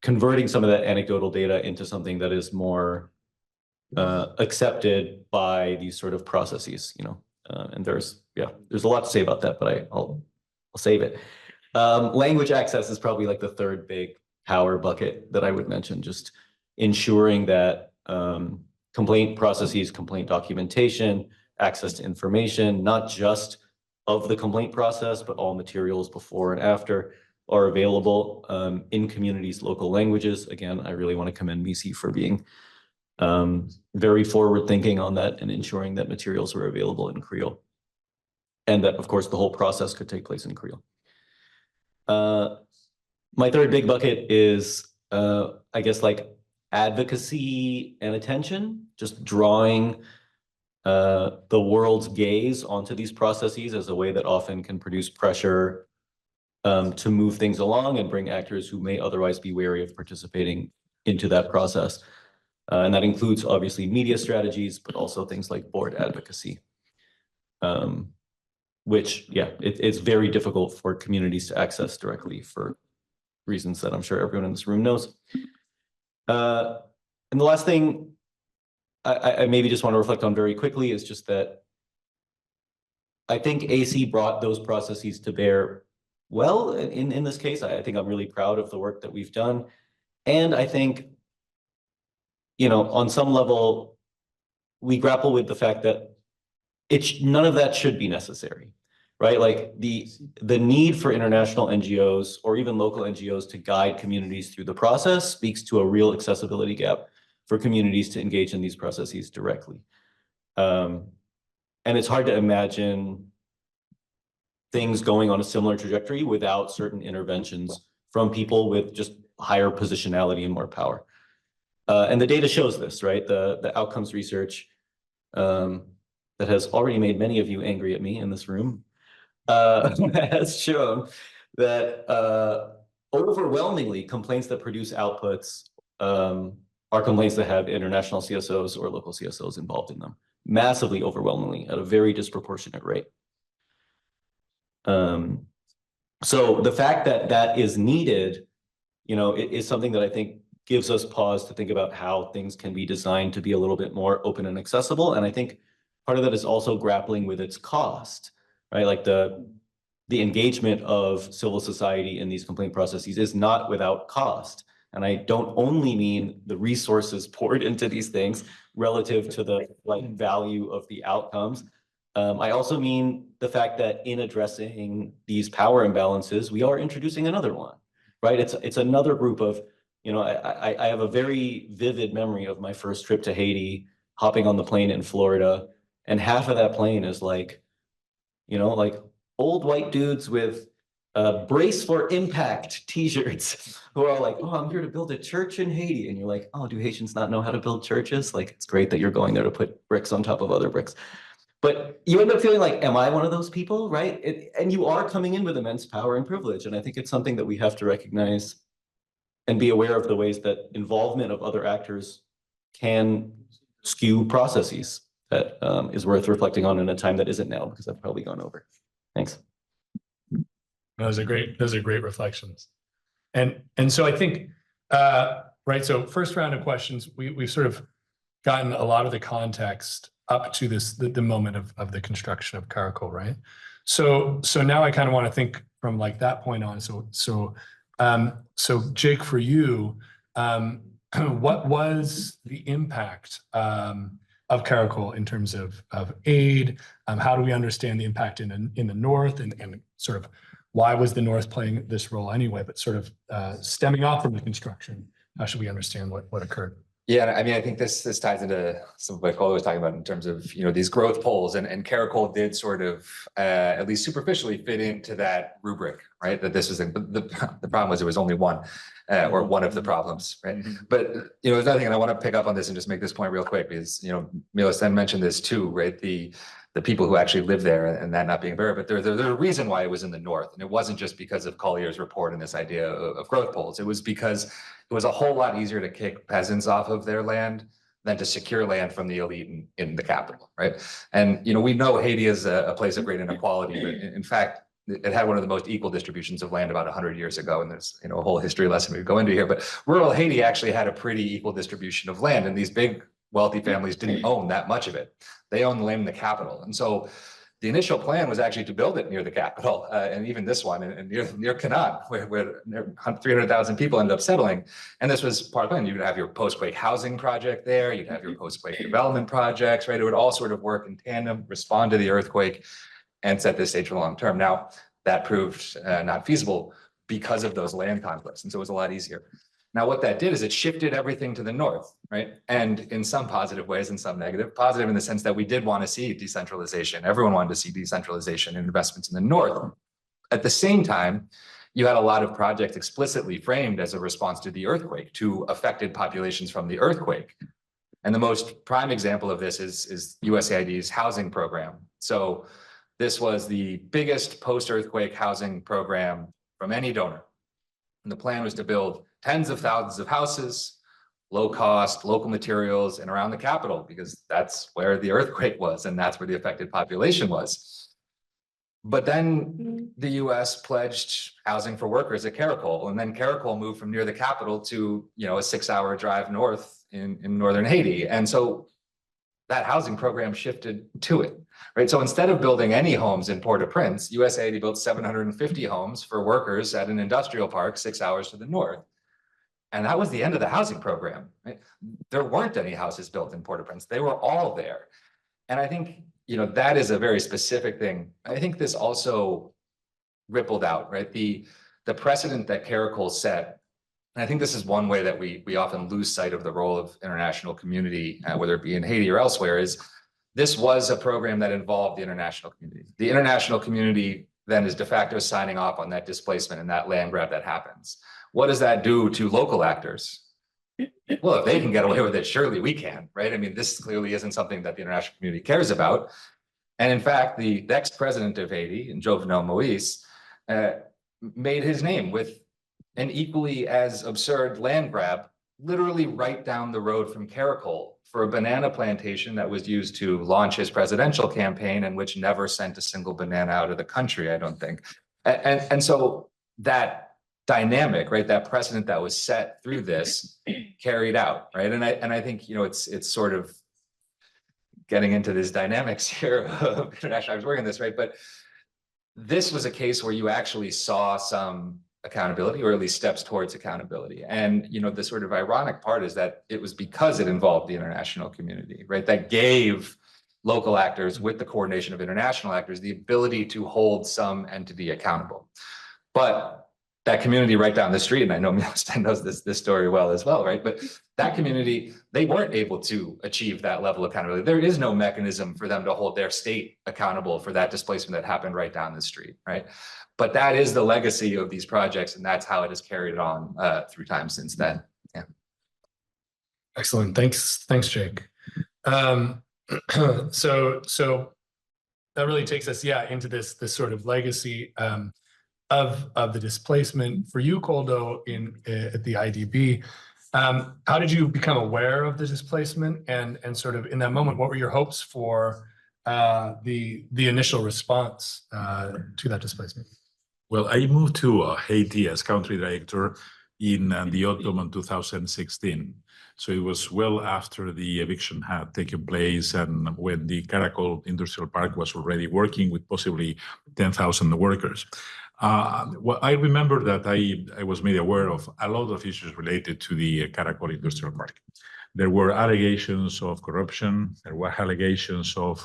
converting some of that anecdotal data into something that is more accepted by these sort of processes, you know. And there's a lot to say about that, but I'll save it. Language access is probably like the third big power bucket that I would mention, just ensuring that complaint processes, complaint documentation, access to information, not just of the complaint process, but all materials before and after are available in communities' local languages. Again, I really want to commend MISI for being very forward thinking on that and ensuring that materials are available in Creole. And that, of course, the whole process could take place in Creole. My third big bucket is, I guess, like advocacy and attention, just drawing the world's gaze onto these processes as a way that often can produce pressure to move things along and bring actors who may otherwise be wary of participating into that process. And that includes obviously media strategies, but also things like board advocacy, which, it's very difficult for communities to access directly for reasons that I'm sure everyone in this room knows. And the last thing I maybe just want to reflect on very quickly is just that I think AC brought those processes to bear well in this case. I think I'm really proud of the work that we've done. And I think, you know, on some level, we grapple with the fact that none of that should be necessary, right? Like the need for international NGOs or even local NGOs to guide communities through the process speaks to a real accessibility gap for communities to engage in these processes directly. And it's hard to imagine things going on a similar trajectory without certain interventions from people with just higher positionality and more power. And the data shows this, right? The outcomes research that has already made many of you angry at me in this room has shown that overwhelmingly complaints that produce outputs are complaints that have international CSOs or local CSOs involved in them, massively overwhelmingly at a very disproportionate rate. So the fact that that is needed, you know, is something that I think gives us pause to think about how things can be designed to be a little bit more open and accessible. And I think part of that is also grappling with its cost, right? Like the engagement of civil society in these complaint processes is not without cost. And I don't only mean the resources poured into these things relative to the value of the outcomes. I also mean the fact that in addressing these power imbalances, we are introducing another one, right? It's another group of, you know, I have a very vivid memory of my first trip to Haiti, hopping on the plane in Florida, and half of that plane is like, you know, like old white dudes with brace for impact t-shirts who are all like, oh, I'm here to build a church in Haiti. And you're like, oh, do Haitians not know how to build churches? Like, it's great that you're going there to put bricks on top of other bricks. But you end up feeling like, am I one of those people, right? And you are coming in with immense power and privilege. And I think it's something that we have to recognize and be aware of the ways that involvement of other actors can skew processes that is worth reflecting on in a time that isn't now, because I've probably gone over. Thanks. Those are great reflections. And so I think, right, so first round of questions, we've sort of gotten a lot of the context up to the moment of the construction of Caracol, right? So now I kind of want to think from like that point on. So Jake, for you, what was the impact of Caracol in terms of aid? How do we understand the impact in the North and sort of why was the North playing this role anyway? But sort of stemming off from the construction, how should we understand what occurred? Yeah, I mean, I think this ties into some of what Cole was talking about in terms of, you know, these growth polls, and Caracol did sort of, at least superficially, fit into that rubric, right? That this was the problem was it was only one, or one of the problems, right? But you know, there's another thing, and I want to pick up on this and just make this point real quick, because you know, Milos then mentioned this too, right? the people who actually live there and that not being fair. But there's a reason why it was in the north. And it wasn't just because of Collier's report and this idea of growth poles. It was because it was a whole lot easier to kick peasants off of their land than to secure land from the elite in the capital, right? And, we know Haiti is a place of great inequality, but in fact, it had one of the most equal distributions of land about 100 years ago. And there's, a whole history lesson we could go into here, but rural Haiti actually had a pretty equal distribution of land. And these big wealthy families didn't own that much of it. They owned the land in the capital. And so the initial plan was actually to build it near the capital. And even this one and near Canaan, where 300,000 people ended up settling. And this was part of the plan. You would have your post-quake housing project there. You'd have your post-quake development projects, right? It would all sort of work in tandem, respond to the earthquake, and set this stage for the long term. Now, that proved not feasible because of those land conflicts. And so it was a lot easier. Now, what that did is it shifted everything to the north, right? And in some positive ways and some negative. Positive in the sense that we did want to see decentralization. Everyone wanted to see decentralization and investments in the north. At the same time, you had a lot of projects explicitly framed as a response to the earthquake, to affected populations from the earthquake. And the most prime example of this is USAID's housing program. So this was the biggest post-earthquake housing program from any donor. And the plan was to build tens of thousands of houses, low cost, local materials, and around the capital, because that's where the earthquake was and that's where the affected population was. But then the US pledged housing for workers at Caracol, and then Caracol moved from near the capital to, a 6-hour drive north in northern Haiti. And so that housing program shifted to it, right? So instead of building any homes in Port-au-Prince, USAID built 750 homes for workers at an industrial park 6 hours to the north. And that was the end of the housing program, right? There weren't any houses built in Port-au-Prince. They were all there. And I think, that is a very specific thing. I think this also rippled out, right? The precedent that Caracol set, and I think this is one way that we often lose sight of the role of international community, whether it be in Haiti or elsewhere, is this was a program that involved the international community. The international community then is de facto signing off on that displacement and that land grab that happens. What does that do to local actors? Well, if they can get away with it, surely we can, right? I mean, this clearly isn't something that the international community cares about. And in fact, the next president of Haiti, Jovenel Moïse, made his name with an equally as absurd land grab, literally right down the road from Caracol, for a banana plantation that was used to launch his presidential campaign, and which never sent a single banana out of the country, I don't think. And so that dynamic, right, that precedent that was set through this carried out, right? And I think, it's sort of getting into these dynamics here of international, I was working on this, right? But this was a case where you actually saw some accountability, or at least steps towards accountability. And, the sort of ironic part is that it was because it involved the international community, right, that gave local actors, with the coordination of international actors, the ability to hold some entity accountable. But that community right down the street, and I know Milstein knows this story well as well, right? But that community, they weren't able to achieve that level of accountability. There is no mechanism for them to hold their state accountable for that displacement that happened right down the street, right? But that is the legacy of these projects, and that's how it has carried on through time since then. Yeah. Excellent. Thanks, Jake. So that really takes us, into this sort of legacy of the displacement for you, Koldo, at the IDB. How did you become aware of the displacement, and sort of in that moment, what were your hopes for the initial response to that displacement? Well, I moved to Haiti as country director in the autumn of 2016. So it was well after the eviction had taken place, and when the Caracol Industrial Park was already working with possibly 10,000 workers. Well, I remember that I was made aware of a lot of issues related to the Caracol Industrial Park. There were allegations of corruption. There were allegations of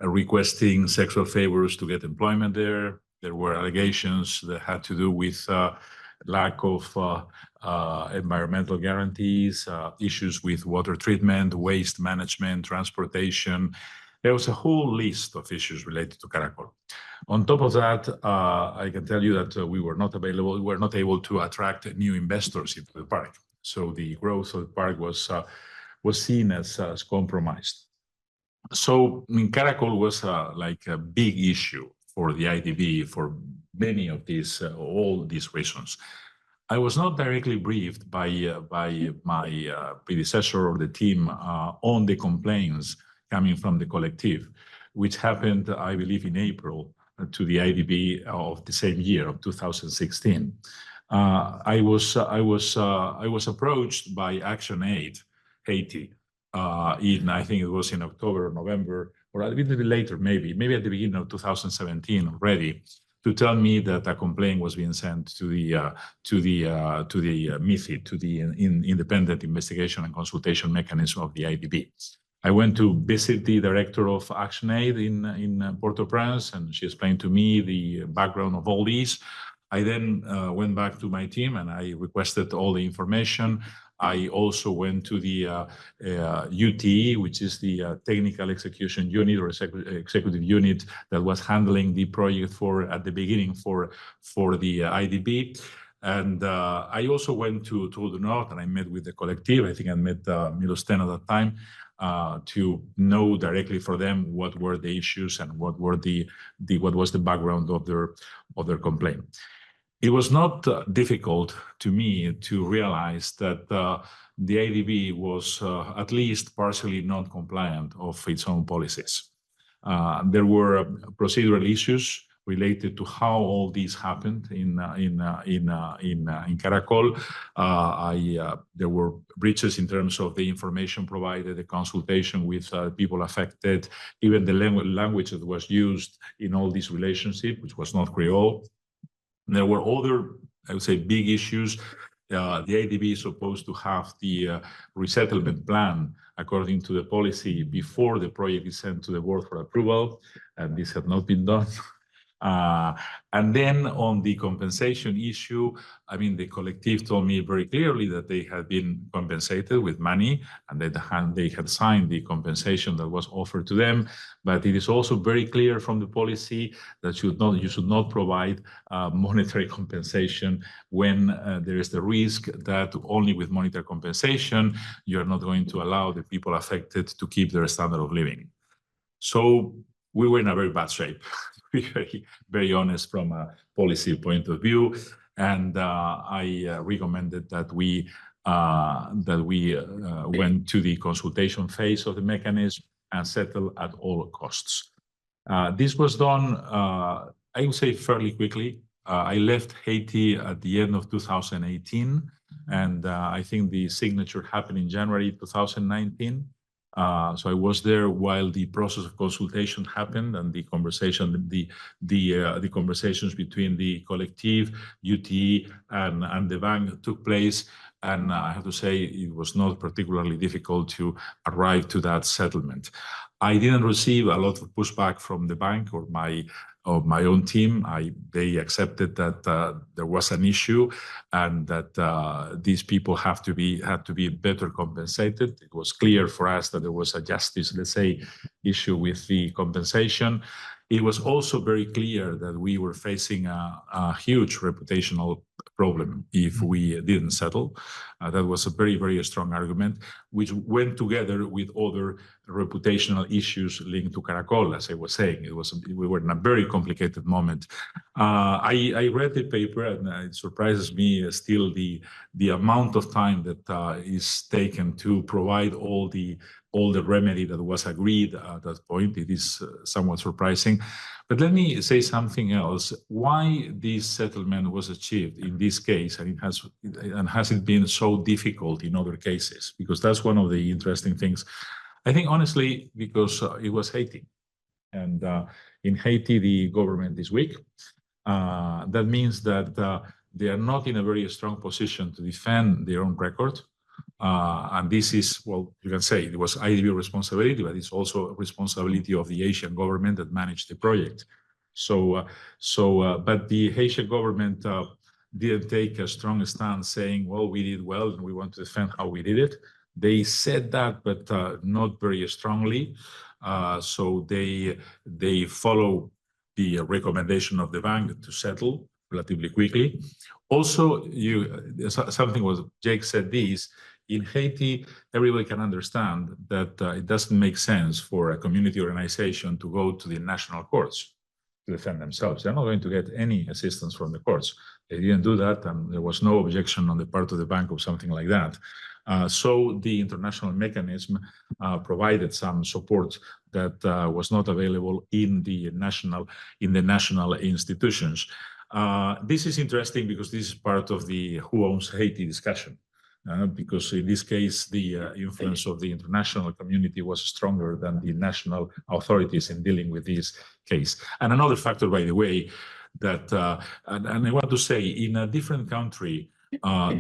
requesting sexual favors to get employment there. There were allegations that had to do with lack of environmental guarantees, issues with water treatment, waste management, transportation. There was a whole list of issues related to Caracol. On top of that, I can tell you that we were not able to attract new investors into the park. So the growth of the park was seen as compromised. So, I mean, Caracol was like a big issue for the IDB for many of these, all these reasons. I was not directly briefed by my predecessor or the team on the complaints coming from the collective, which happened, I believe, in April to the IDB of the same year of 2016. I was approached by ActionAid Haiti I think it was in October or November, or a little bit later, maybe at the beginning of 2017 already, to tell me that a complaint was being sent to the MIFID, to the Independent Investigation and Consultation Mechanism of the IDB. I went to visit the director of ActionAid in Port-au-Prince, and she explained to me the background of all these. I then went back to my team and I requested all the information. I also went to the UTE, which is the Technical Execution Unit or Executive Unit that was handling the project at the beginning for the IDB. And I also went to the North and I met with the collective. I think I met Milosten at that time to know directly for them what were the issues and what was the background of their complaint. It was not difficult to me to realize that the IDB was at least partially non-compliant of its own policies. There were procedural issues related to how all this happened in Caracol. There were breaches in terms of the information provided, the consultation with people affected, even the language that was used in all this relationship, which was not Creole. There were other, I would say, big issues. The IDB is supposed to have the resettlement plan according to the policy before the project is sent to the board for approval, and this had not been done. And then on the compensation issue, I mean, the collective told me very clearly that they had been compensated with money and that they had signed the compensation that was offered to them. But it is also very clear from the policy that you should not provide monetary compensation when there is the risk that only with monetary compensation, you are not going to allow the people affected to keep their standard of living. So we were in a very bad shape, to be very honest from a policy point of view. And I recommended that we went to the consultation phase of the mechanism and settle at all costs. This was done, I would say, fairly quickly. I left Haiti at the end of 2018, and I think the signature happened in January 2019. So I was there while the process of consultation happened and the conversation, the conversations between the collective, UTE, and the bank took place. And I have to say, it was not particularly difficult to arrive to that settlement. I didn't receive a lot of pushback from the bank or my own team. They accepted that there was an issue and that these people had to be better compensated. It was clear for us that there was a justice, let's say, issue with the compensation. It was also very clear that we were facing a huge reputational problem if we didn't settle. That was a very, very strong argument, which went together with other reputational issues linked to Caracol. As I was saying, we were in a very complicated moment. I read the paper, and it surprises me still the amount of time that is taken to provide all the remedy that was agreed at that point. It is somewhat surprising. But let me say something else. Why this settlement was achieved in this case, and has it been so difficult in other cases? Because that's one of the interesting things. I think honestly, because it was Haiti. And in Haiti, the government is weak. That means that they are not in a very strong position to defend their own record. And this is, well, you can say it was IDB responsibility, but it's also a responsibility of the Haitian government that managed the project. But the Haitian government didn't take a strong stance saying, well, we did well and we want to defend how we did it. They said that, but not very strongly. So they follow the recommendation of the bank to settle relatively quickly. Also, something was, Jake said this, In Haiti, everybody can understand that it doesn't make sense for a community organization to go to the national courts to defend themselves. They're not going to get any assistance from the courts. They didn't do that, and there was no objection on the part of the bank of something like that. So the international mechanism provided some support that was not available in the national institutions. This is interesting because this is part of the who owns Haiti discussion. Because in this case, the influence of the international community was stronger than the national authorities in dealing with this case. And another factor, by the way, that, and I want to say, in a different country,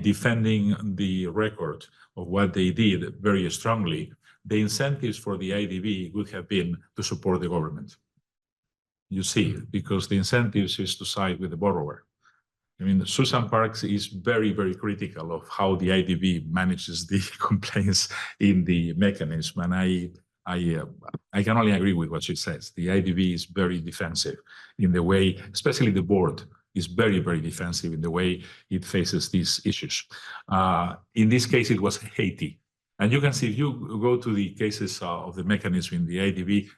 defending the record of what they did very strongly, the incentives for the IDB would have been to support the government. You see, because the incentives is to side with the borrower. I mean, Susan Parks is very, very critical of how the IDB manages the complaints in the mechanism, and I can only agree with what she says. The IDB is very defensive in the way, especially the board is very, very defensive in the way it faces these issues. In this case, it was Haiti, and you can see if you go to the cases of the mechanism in the IDB.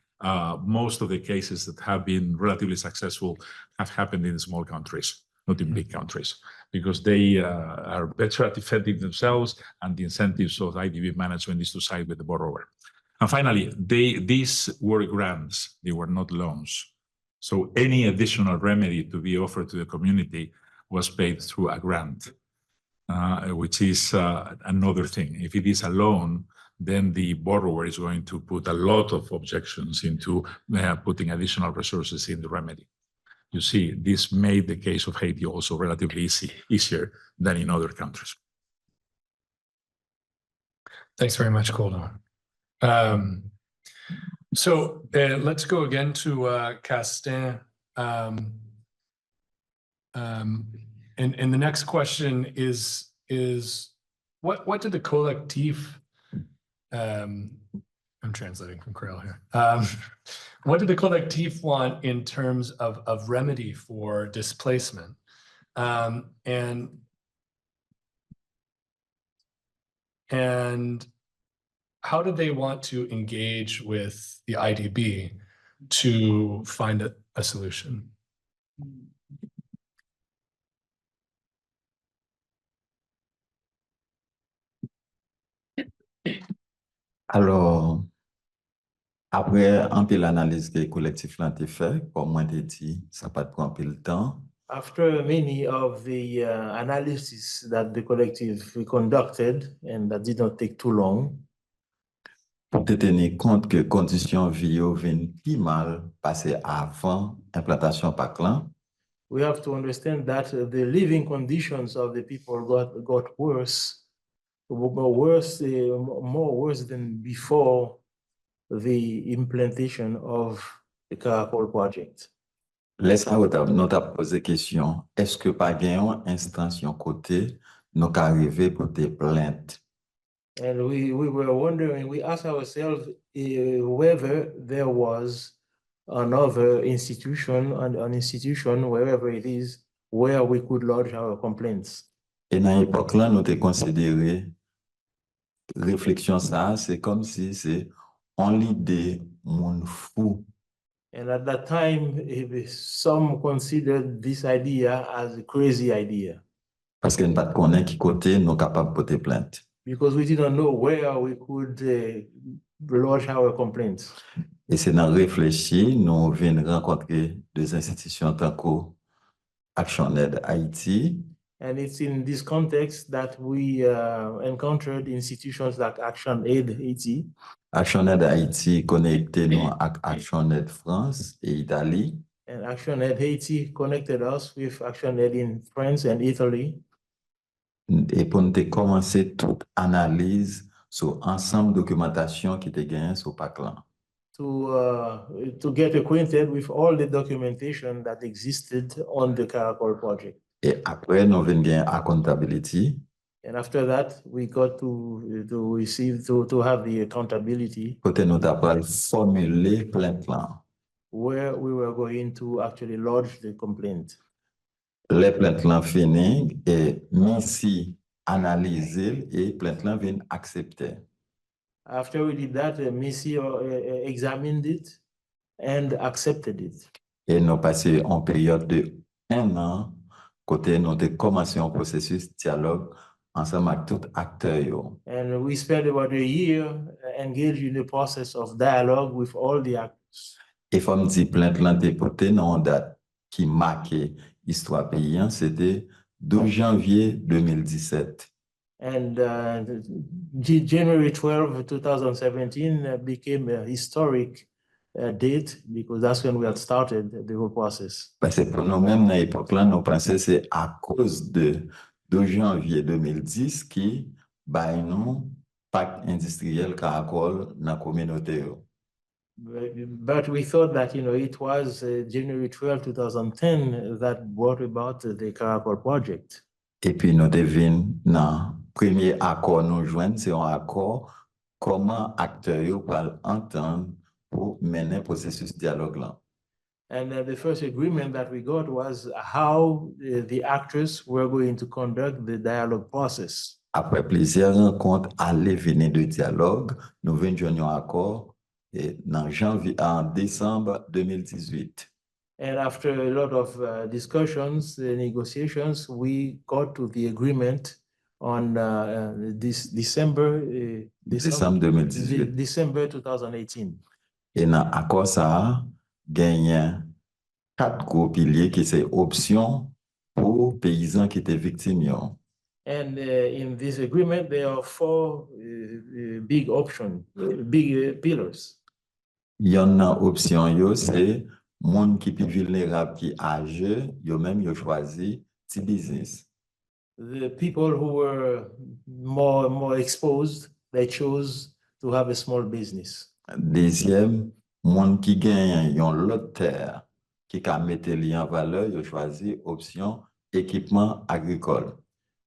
Most of the cases that have been relatively successful have happened in small countries, not in big countries, because they are better at defending themselves, and the incentives of IDB management is to side with the borrower. And finally, these were grants, they were not loans. So any additional remedy to be offered to the community was paid through a grant, which is another thing. If it is a loan, then the borrower is going to put a lot of objections into putting additional resources in the remedy. You see, this made the case of Haiti also relatively easier than in other countries. Thanks very much, Coldo. So let's go again to Castin. And the next question is what did the collectif, I'm translating from Caracol here. What did the collectif want in terms of remedy for displacement? And how did they want to engage with the IDB to find a solution? Alors, après un peu l'analyse que le collectif l'a fait, comme moi t'ai dit, ça pas prendre un peu le temps. After many of the analysis that the collective conducted, and that did not take too long, Pour te tenir compte que conditions vie viennent plus mal passer avant implantation PACLAN, we have to understand that the living conditions of the people got worse, more worse than before the implementation of the Caracol project. laisse-moi nous t'a posé question, est-ce que pas gagnant instance yon côté nous arrivé pour te plainte? And we were wondering, we asked ourselves whether there was another institution, an institution, wherever it is, where we could lodge our complaints. Et dans l'époque là, nous te considéré réflexion ça, c'est comme si c'est on l'idée moun fou. And at that time, some considered this idea as a crazy idea. Parce que nous pas connaît qui côté nous capable porter plainte. Because we didn't know where we could lodge our complaints. Et c'est dans réfléchir, nous venons rencontrer deux institutions tant que Action Aid Haïti. And it's in this context that we encountered institutions like Action Aid Haiti. Action Aid Haïti connecté nous avec Action Aid France et Italie. And Action Aid Haiti connected us with Action Aid in France and Italy. Et pour nous commencer toute analyse sur ensemble documentation qui était gagnée sur PACLAN. To get acquainted with all the documentation that existed on the Caracol project. Et après, nous venons gagner accountability. And after that, we got to have the accountability. Côté nous avons formulé plainte là. Where we were going to actually lodge the complaint. Les plaintes là finies et Missy analyser et plainte là vient accepter. After we did that, Missy examined it and accepted it. Et nous passé en période de 1 an, côté nous avons commencé un processus dialogue ensemble avec tous acteurs. Yo. And we spent about a year engaged in the process of dialogue with all the actors. Et faut me dire plainte là déporté dans une date qui marquait l'histoire paysan, c'était 12 janvier 2017. And January 12, 2017 became a historic date because that's when we had started the whole process. Parce que pour nous-mêmes, dans l'époque là, nous pensions que c'est à cause de 12 janvier 2010 qui bah, nous pacte industriel Caracol dans la communauté. But we thought that, it was January 12, 2010 that brought about the Caracol project. Et puis nous devons dans le premier accord nous joindre, c'est un accord comment acteurs peuvent entendre pour mener le processus de dialogue là. And the first agreement that we got was how the actors were going to conduct the dialogue process. Après plusieurs rencontres aller-venir de dialogue, nous venons joindre un accord en décembre 2018. And after a lot of discussions, negotiations, we got to the agreement on this December 2018. December 2018. Et dans l'accord, ça gagné 4 gros piliers qui sont options pour paysans qui étaient victimes. And in this agreement, there are 4 big options, big pillars. Il y en a option, c'est monde qui est vulnérable, qui est âgé, yo même yo choisi petit business. The people who were more exposed, they chose to have a small business. Deuxième, monde qui gagne yon lot terre, qui ka mette li en valeur, yo choisi option équipement agricole.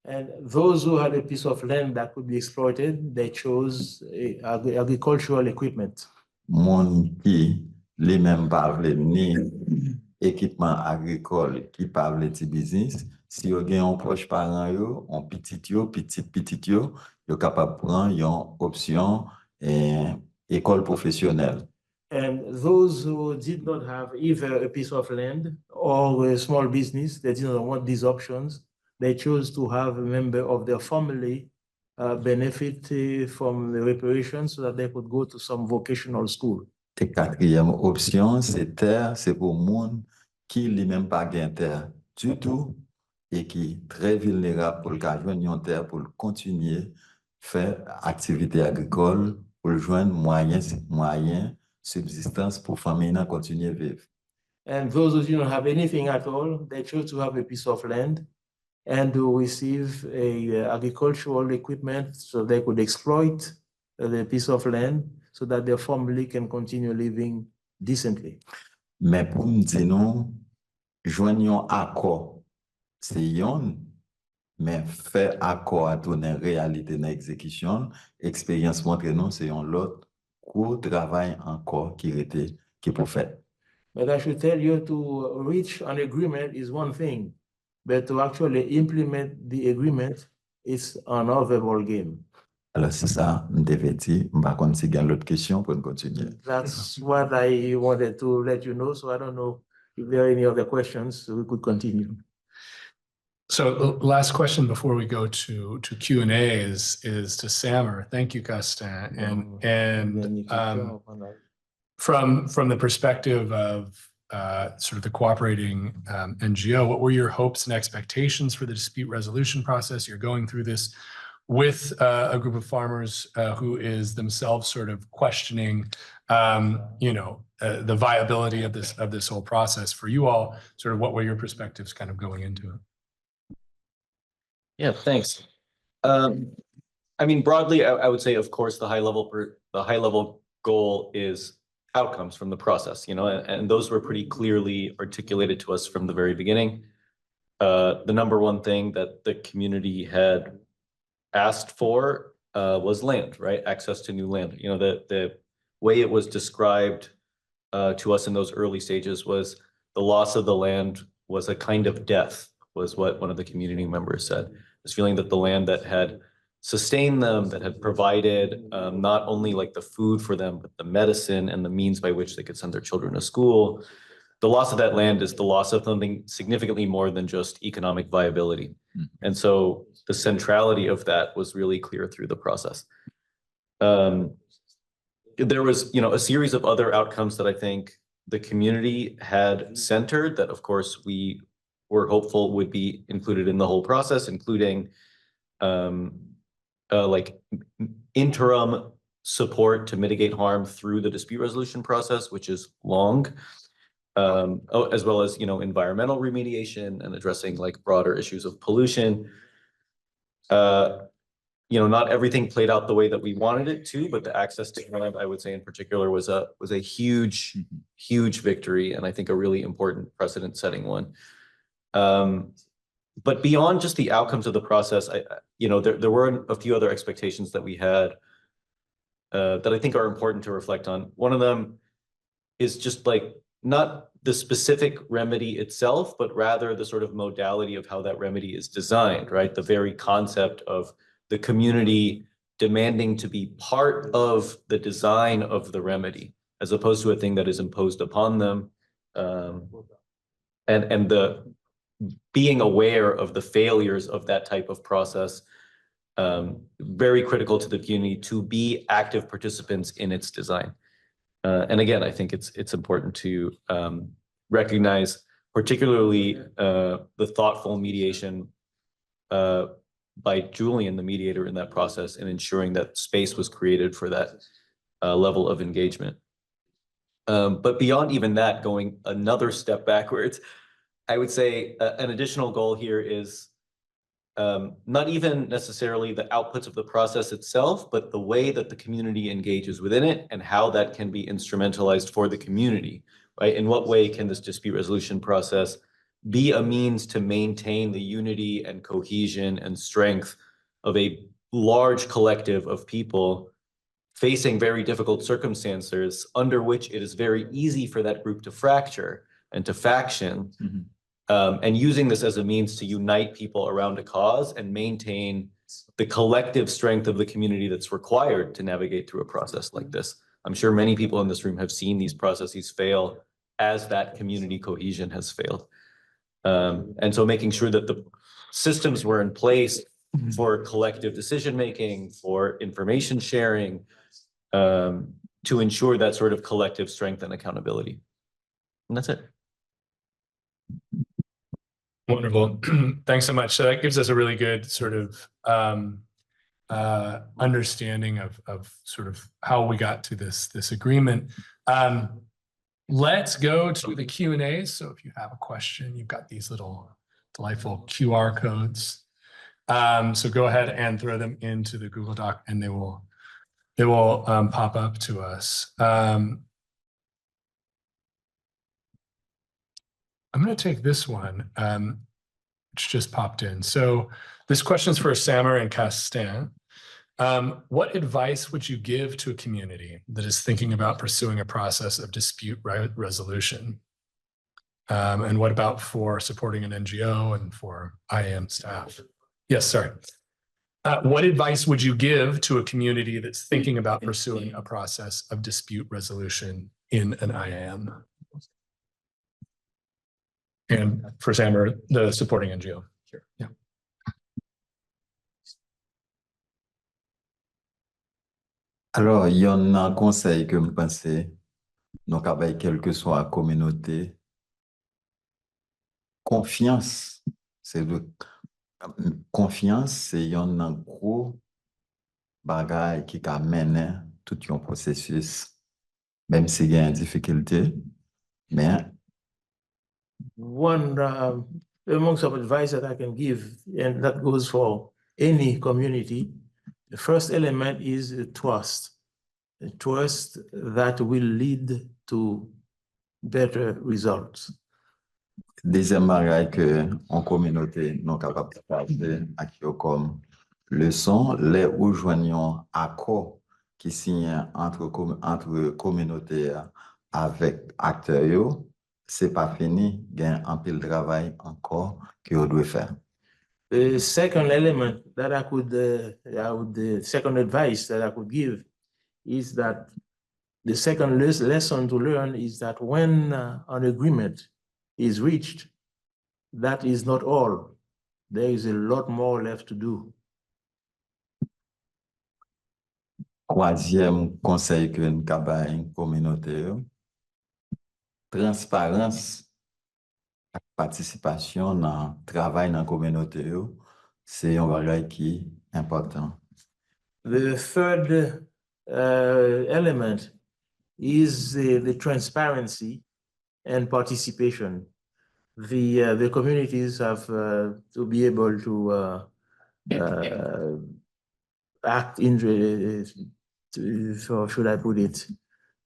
And those who had a piece of land that could be exploited, they chose agricultural equipment. Monde qui les mêmes pas ni équipement agricole qui pas petit business, si yo gen un proche parent yo, un petit yo capable prendre yon option école professionnelle. And those who did not have either a piece of land or a small business, they didn't want these options. They chose to have a member of their family benefit from the reparations so that they could go to some vocational school. Et quatrième option, c'est terre, c'est pour monde qui lui-même pas gain terre du tout et qui est très vulnérable pour le cas joindre une terre pour continuer faire activité agricole pour joindre moyen subsistance pour famille continuer à vivre. And those who didn't have anything at all, they chose to have a piece of land and to receive agricultural equipment so they could exploit the piece of land so that their family can continue living decently. Mais pour me dire non, joignons accord, c'est yon, mais faire accord à tourner réalité dans l'exécution, expérience montre non, c'est un l'autre gros travail encore qui pour faire. But I should tell you, to reach an agreement is one thing, but to actually implement the agreement is another ball game. Alors, c'est ça, je devais dire. Je ne sais pas si il y a d'autres questions pour continuer. That's what I wanted to let you know. So I don't know if there are any other questions, so we could continue. So the last question before we go to Q&A is to Samer. Thank you, Gaston. And from the perspective of sort of the cooperating NGO, what were your hopes and expectations for the dispute resolution process? You're going through this with a group of farmers who is themselves sort of questioning, the viability of this whole process. For you all, sort of what were your perspectives kind of going into it? Yeah, thanks. I mean, broadly, I would say, of course, the high level goal is outcomes from the process, and those were pretty clearly articulated to us from the very beginning. The number one thing that the community had asked for was land, right? Access to new land. The way it was described to us in those early stages was the loss of the land was a kind of death, was what one of the community members said. this feeling that the land that had sustained them, that had provided not only like the food for them, but the medicine and the means by which they could send their children to school. The loss of that land is the loss of something significantly more than just economic viability. And so the centrality of that was really clear through the process. There was, a series of other outcomes that I think the community had centered that, of course, we were hopeful would be included in the whole process, including like interim support to mitigate harm through the dispute resolution process, which is long, as well as, environmental remediation and addressing like broader issues of pollution. Not everything played out the way that we wanted it to, but the access to land, I would say in particular, was a huge, huge victory, and I think a really important precedent-setting one. But beyond just the outcomes of the process, there were a few other expectations that we had that I think are important to reflect on. One of them is just like not the specific remedy itself, but rather the sort of modality of how that remedy is designed, right? The very concept of the community demanding to be part of the design of the remedy, as opposed to a thing that is imposed upon them. And the being aware of the failures of that type of process, very critical to the community to be active participants in its design. And again, I think it's important to recognize particularly the thoughtful mediation by Julian, the mediator in that process, and ensuring that space was created for that level of engagement. But beyond even that, going another step backwards, I would say an additional goal here is not even necessarily the outputs of the process itself, but the way that the community engages within it and how that can be instrumentalized for the community, right? In what way can this dispute resolution process be a means to maintain the unity and cohesion and strength of a large collective of people facing very difficult circumstances under which it is very easy for that group to fracture and to faction, and using this as a means to unite people around a cause and maintain the collective strength of the community that's required to navigate through a process like this. I'm sure many people in this room have seen these processes fail as that community cohesion has failed. And so making sure that the systems were in place for collective decision-making, for information sharing, to ensure that sort of collective strength and accountability. And that's it. Wonderful. Thanks so much. So that gives us a really good sort of understanding of sort of how we got to this agreement. Let's go to the Q&A. So if you have a question, you've got these little delightful QR codes. So go ahead and throw them into the Google Doc, and they will pop up to us. I'm going to take this one, which just popped in. So this question is for Samer and Castin. What advice would you give to a community that is thinking about pursuing a process of dispute resolution? And what about for supporting an NGO and for IAM staff? Yes, sorry. What advice would you give to a community that's thinking about pursuing a process of dispute resolution in an IAM? And for Samer, the supporting NGO. Sure. Yeah. Alors, il y a un conseil que je pense, donc avec quelle que soit la communauté, confiance, c'est un gros bagage qui amène tout un processus, même s'il y a une difficulté, mais One among some advice that I can give, and that goes for any community, the first element is trust. The trust that will lead to better results. deuxième bagage que en communauté nous capable de faire comme leçon, les où joignons accord qui signe entre communauté avec acteurs, c'est pas fini, il y a un peu de travail encore que on doit faire. The second element that second advice that I could give is that the second lesson to learn is that when an agreement is reached, that is not all. There is a lot more left to do. Troisième conseil que nous avons communauté, transparence et participation dans le travail dans la communauté, c'est un bagage qui est important. The third element is the transparency and participation. The communities have to be able to act in, so should I put it?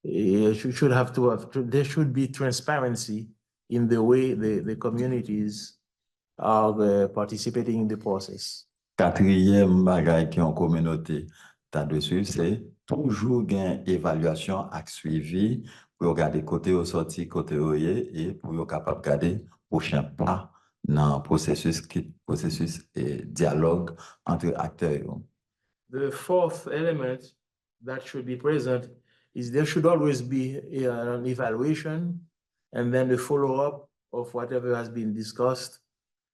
There should be transparency in the way the communities are participating in the process. Quatrième bagage qui en communauté t'as de suivre, c'est toujours une évaluation et suivi pour regarder côté au sorti, côté au et pour être capable de regarder prochain pas dans processus et dialogue entre acteurs. The fourth element that should be present is there should always be an evaluation and then the follow-up of whatever has been discussed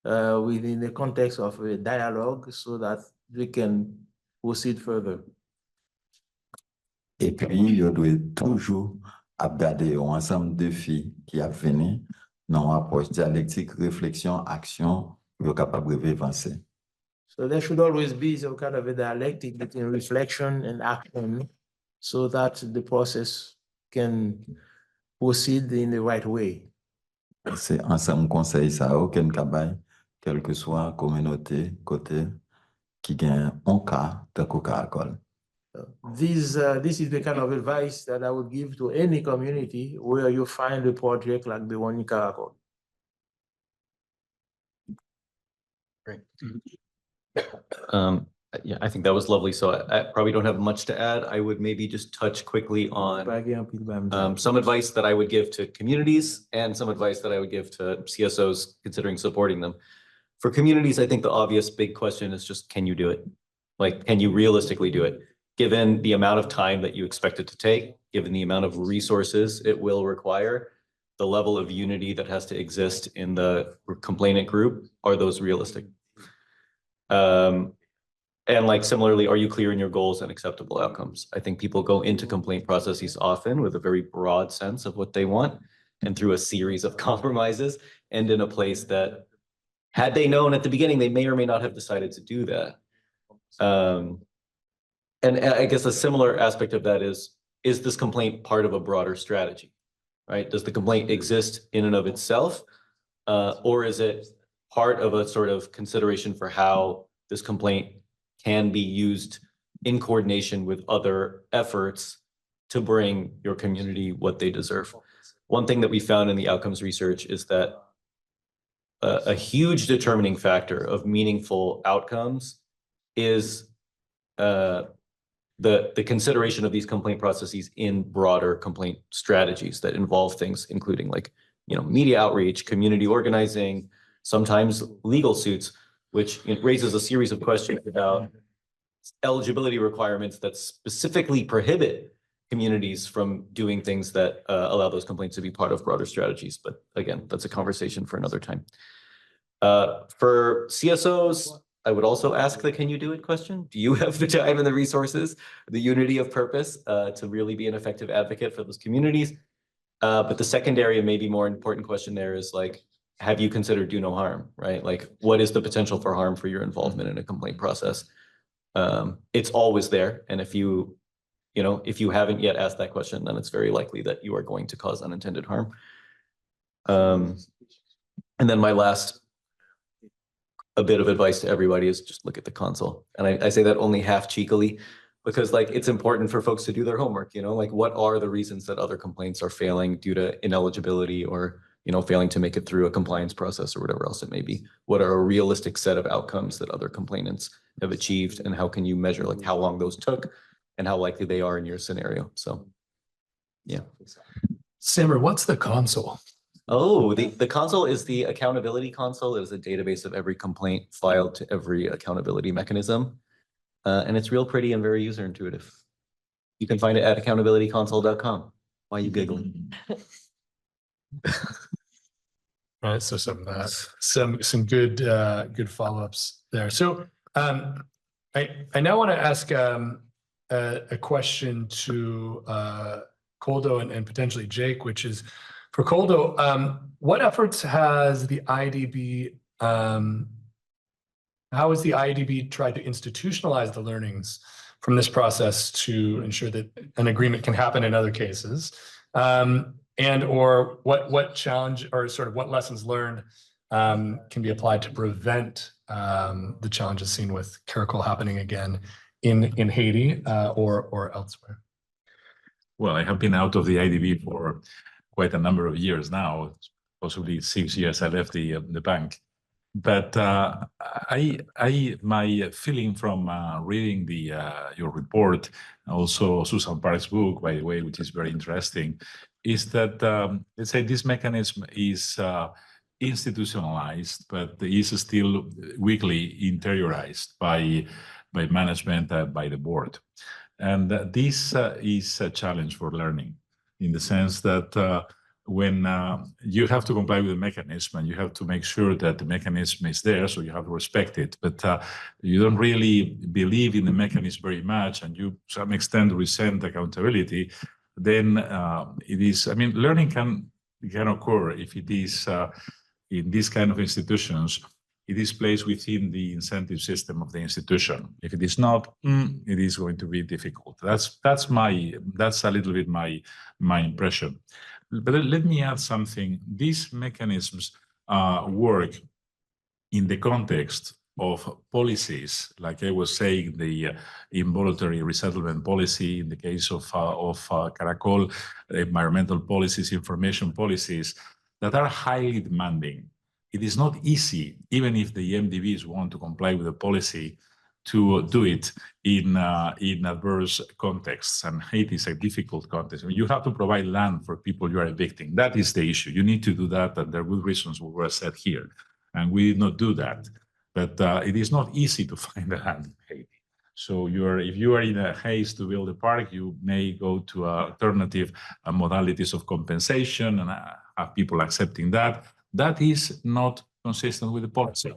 within the context of a dialogue so that we can proceed further. Et puis, il doit toujours regarder un ensemble de défis qui a venu dans l'approche dialectique, réflexion, action, pour être capable de avancer. So there should always be some kind of a dialectic between reflection and action so that the process can proceed in the right way. C'est ensemble conseil ça aucun cabane quelle que soit la communauté côté qui gagne un cas de Caracol. This is the kind of advice that I would give to any community where you find a project like the one in Caracol. Great. Yeah, I think that was lovely. So I probably don't have much to add. I would maybe just touch quickly on some advice that I would give to communities and some advice that I would give to CSOs considering supporting them. For communities, I think the obvious big question is just, can you do it? Like, can you realistically do it? Given the amount of time that you expect it to take, given the amount of resources it will require, the level of unity that has to exist in the complainant group, are those realistic? And like similarly, are you clear in your goals and acceptable outcomes? I think people go into complaint processes often with a very broad sense of what they want, and through a series of compromises end in a place that, had they known at the beginning, they may or may not have decided to do that. And I guess a similar aspect of that is this complaint part of a broader strategy, right? Does the complaint exist in and of itself? Or is it part of a sort of consideration for how this complaint can be used in coordination with other efforts to bring your community what they deserve? One thing that we found in the outcomes research is that a huge determining factor of meaningful outcomes is the consideration of these complaint processes in broader complaint strategies that involve things including like, media outreach, community organizing, sometimes legal suits, which raises a series of questions about eligibility requirements that specifically prohibit communities from doing things that allow those complaints to be part of broader strategies. But again, that's a conversation for another time. For CSOs, I would also ask the can you do it question. Do you have the time and the resources, the unity of purpose to really be an effective advocate for those communities? But the secondary and maybe more important question there is like, have you considered do no harm, right? Like, what is the potential for harm for your involvement in a complaint process? It's always there. And if you haven't yet asked that question, then it's very likely that you are going to cause unintended harm. And then my last a bit of advice to everybody is just look at the console. And I say that only half cheekily because like it's important for folks to do their homework, like what are the reasons that other complaints are failing due to ineligibility or failing to make it through a compliance process or whatever else it may be. What are a realistic set of outcomes that other complainants have achieved, and how can you measure like how long those took and how likely they are in your scenario? So, yeah. Simmer, what's the console? Oh, the console is the accountability console. It is a database of every complaint filed to every accountability mechanism. And it's real pretty and very user intuitive. You can find it at accountabilityconsole.com. Why are you giggling? Right, so some good follow-ups there. So I now want to ask a question to Koldo and potentially Jake, which is for Koldo, what efforts has the IDB how has the IDB tried to institutionalize the learnings from this process to ensure that an agreement can happen in other cases? And or what challenge or sort of what lessons learned can be applied to prevent the challenges seen with Caracol happening again in Haiti or elsewhere? Well, I have been out of the IDB for quite a number of years now, possibly 6 years I left the bank. But my feeling from reading your report, also Susan Park's book, by the way, which is very interesting, is that let's say this mechanism is institutionalized, but is still weakly interiorized by management, by the board. And this is a challenge for learning, in the sense that when you have to comply with the mechanism and you have to make sure that the mechanism is there, so you have to respect it, but you don't really believe in the mechanism very much, and you, to some extent, resent accountability, then it is, I mean, learning can occur if it is in these kind of institutions, it is placed within the incentive system of the institution. If it is not, it is going to be difficult. That's a little bit my impression. But let me add something. These mechanisms work in the context of policies, like I was saying, the involuntary resettlement policy, in the case of Caracol, environmental policies, information policies that are highly demanding. It is not easy, even if the MDBs want to comply with the policy, to do it in adverse contexts, and Haiti is a difficult context. I mean, you have to provide land for people you are evicting. That is the issue. You need to do that, and there are good reasons we were said here, and we did not do that. But it is not easy to find the land in Haiti. So if you are in a haste to build a park, you may go to alternative modalities of compensation and have people accepting that. That is not consistent with the policy.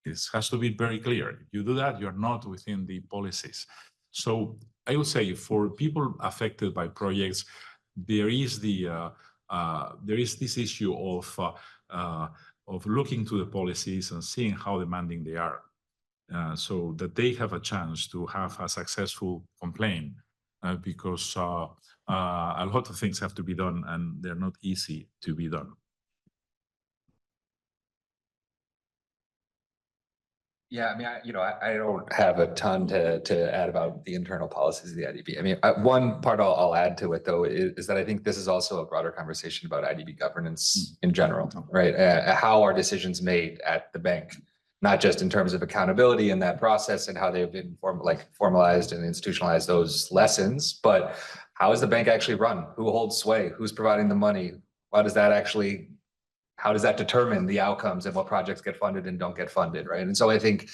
It has to be very clear. If you do that, you're not within the policies. So I would say for people affected by projects, there is this issue of looking to the policies and seeing how demanding they are, so that they have a chance to have a successful complaint, because a lot of things have to be done and they're not easy to be done. Yeah, I mean, I don't have a ton to add about the internal policies of the IDB. I mean, one part I'll add to it, though, is that I think this is also a broader conversation about IDB governance in general, right? How are decisions made at the bank, not just in terms of accountability in that process and how they've been formalized and institutionalized those lessons, but how is the bank actually run? Who holds sway? Who's providing the money? How does that determine the outcomes and what projects get funded and don't get funded, right? And so I think,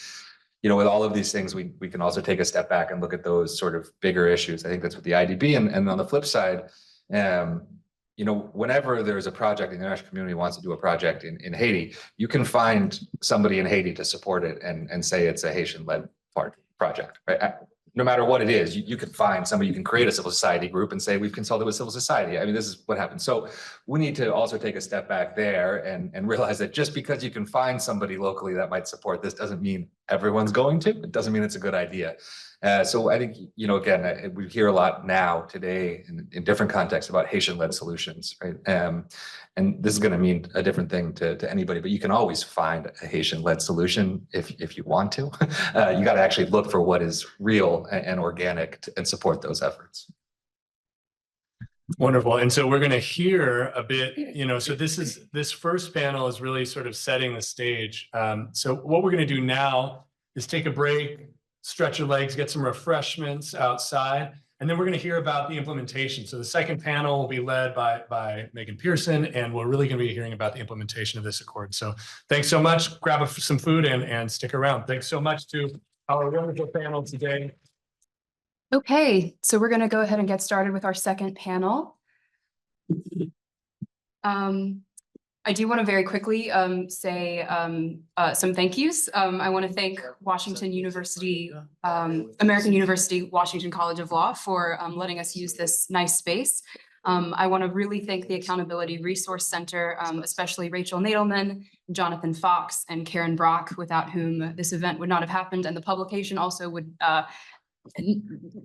with all of these things, we can also take a step back and look at those sort of bigger issues. I think that's what the IDB, and on the flip side, whenever there's a project, the international community wants to do a project in Haiti, you can find somebody in Haiti to support it and say it's a Haitian-led project, right? No matter what it is, you can find somebody, you can create a civil society group and say, we've consulted with civil society. I mean, this is what happens. So we need to also take a step back there and realize that just because you can find somebody locally that might support this doesn't mean everyone's going to. It doesn't mean it's a good idea. So I think, again, we hear a lot now today in different contexts about Haitian-led solutions, right? And this is going to mean a different thing to anybody, but you can always find a Haitian-led solution if you want to. You got to actually look for what is real and organic and support those efforts. Wonderful. And so we're going to hear a bit, so this first panel is really sort of setting the stage. So what we're going to do now is take a break, stretch your legs, get some refreshments outside. And then we're going to hear about the implementation. So the second panel will be led by Megan Pearson, and we're really going to be hearing about the implementation of this accord. So thanks so much. Grab some food and stick around. Thanks so much to our wonderful panel today. Okay, so we're going to go ahead and get started with our second panel. I do want to very quickly say some thank yous. I want to thank Washington University, American University, Washington College of Law for letting us use this nice space. I want to really thank the Accountability Resource Center, especially Rachel Nadelman, Jonathan Fox, and Karen Brock, without whom this event would not have happened, and the publication also would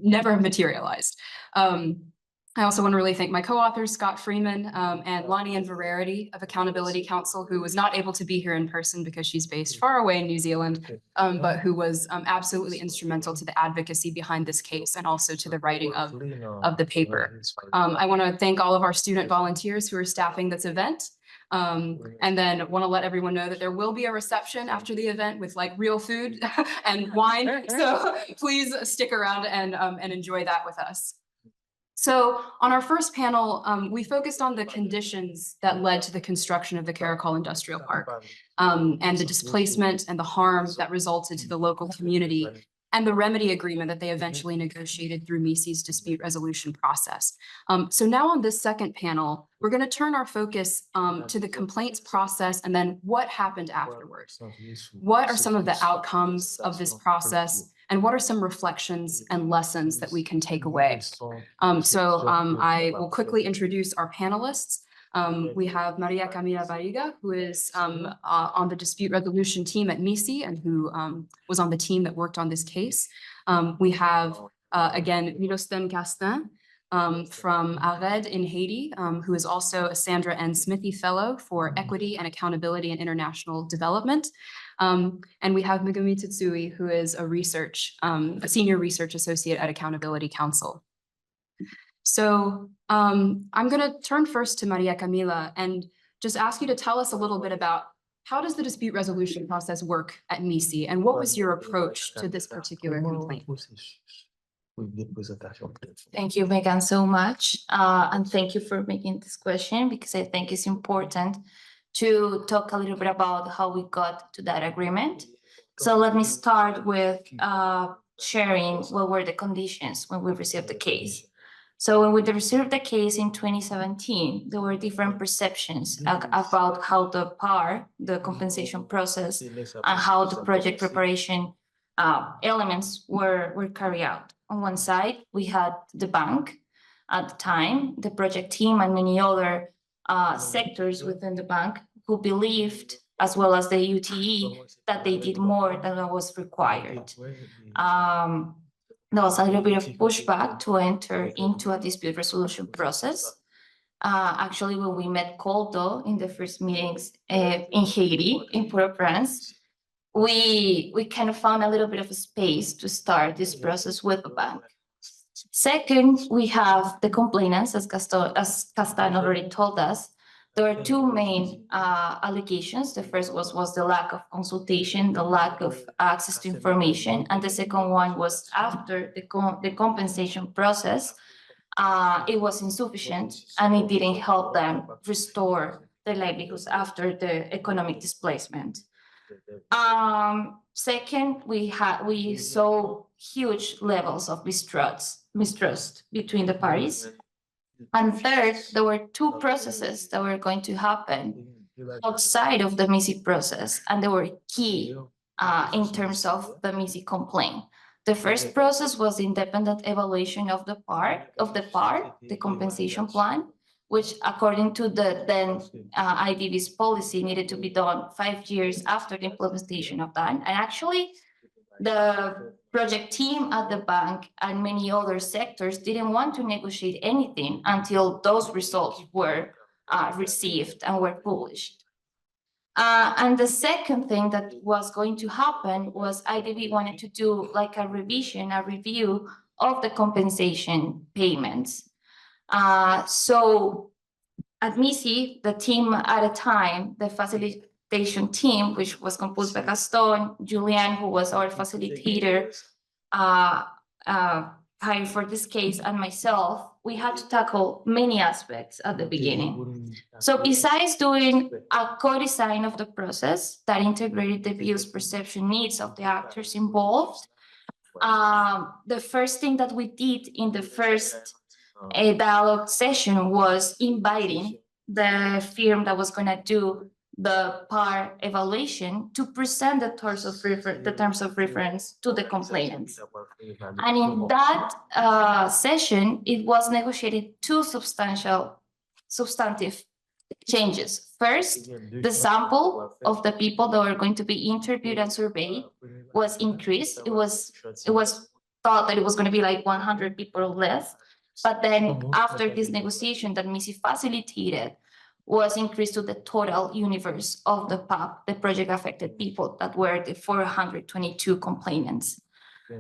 never have materialized. I also want to really thank my co-authors, Scott Freeman and Lonnie and Verarity of Accountability Counsel, who was not able to be here in person because she's based far away in New Zealand, but who was absolutely instrumental to the advocacy behind this case and also to the writing of the paper. I want to thank all of our student volunteers who are staffing this event. And then want to let everyone know that there will be a reception after the event with like real food and wine. So please stick around and enjoy that with us. So on our first panel, we focused on the conditions that led to the construction of the Caracol Industrial Park and the displacement and the harm that resulted to the local community and the remedy agreement that they eventually negotiated through MICI's dispute resolution process. So now on this second panel, we're going to turn our focus to the complaints process and then what happened afterwards. What are some of the outcomes of this process? And what are some reflections and lessons that we can take away? I will quickly introduce our panelists. We have Maria Camila Barriga, who is on the dispute resolution team at MICI and who was on the team that worked on this case. We have, again, Milosten Castin from ARED in Haiti, who is also a Sandra N. Smithy Fellow for Equity and Accountability and International Development. And we have Megumi Tsutsui, who is a senior research associate at Accountability Counsel. So I'm going to turn first to Maria Camila and just ask you to tell us a little bit about how does the dispute resolution process work at MICI and what was your approach to this particular complaint? Thank you, Megan, so much. And thank you for making this question because I think it's important to talk a little bit about how we got to that agreement. So let me start with sharing what were the conditions when we received the case. So when we received the case in 2017, there were different perceptions about how the compensation process, and how the project preparation elements were carried out. On one side, we had the bank at the time, the project team, and many other sectors within the bank who believed, as well as the UTE, that they did more than what was required. There was a little bit of pushback to enter into a dispute resolution process. Actually, when we met Coldo in the first meetings in Haiti, in Port-au-Prince, we kind of found a little bit of a space to start this process with the bank. Second, we have the complainants, as Castan already told us. There are two main allegations. The first was the lack of consultation, the lack of access to information, and the second one was after the compensation process, it was insufficient and it didn't help them restore their livelihoods after the economic displacement. Second, we saw huge levels of mistrust between the parties. And third, there were two processes that were going to happen outside of the MICI process, and they were key in terms of the MICI complaint. The first process was the independent evaluation of the the compensation plan, which according to the then IDB's policy needed to be done 5 years after the implementation of that. And actually, the project team at the bank and many other sectors didn't want to negotiate anything until those results were received and were published. And the second thing that was going to happen was IDB wanted to do like a review of the compensation payments. So at MICI, the team at a time, the facilitation team, which was composed by Gaston, Julian, who was our facilitator, hired for this case and myself, we had to tackle many aspects at the beginning. So besides doing a co-design of the process that integrated the views, perception, needs of the actors involved, the first thing that we did in the first dialogue session was inviting the firm that was going to do the PAR evaluation to present the terms of reference to the complainants. And in that session, it was negotiated two substantive changes. First, the sample of the people that were going to be interviewed and surveyed was increased. It was thought that it was going to be like 100 people or less. But then after this negotiation that Missy facilitated, was increased to the total universe of the PAP, the project affected people, that were the 422 complainants.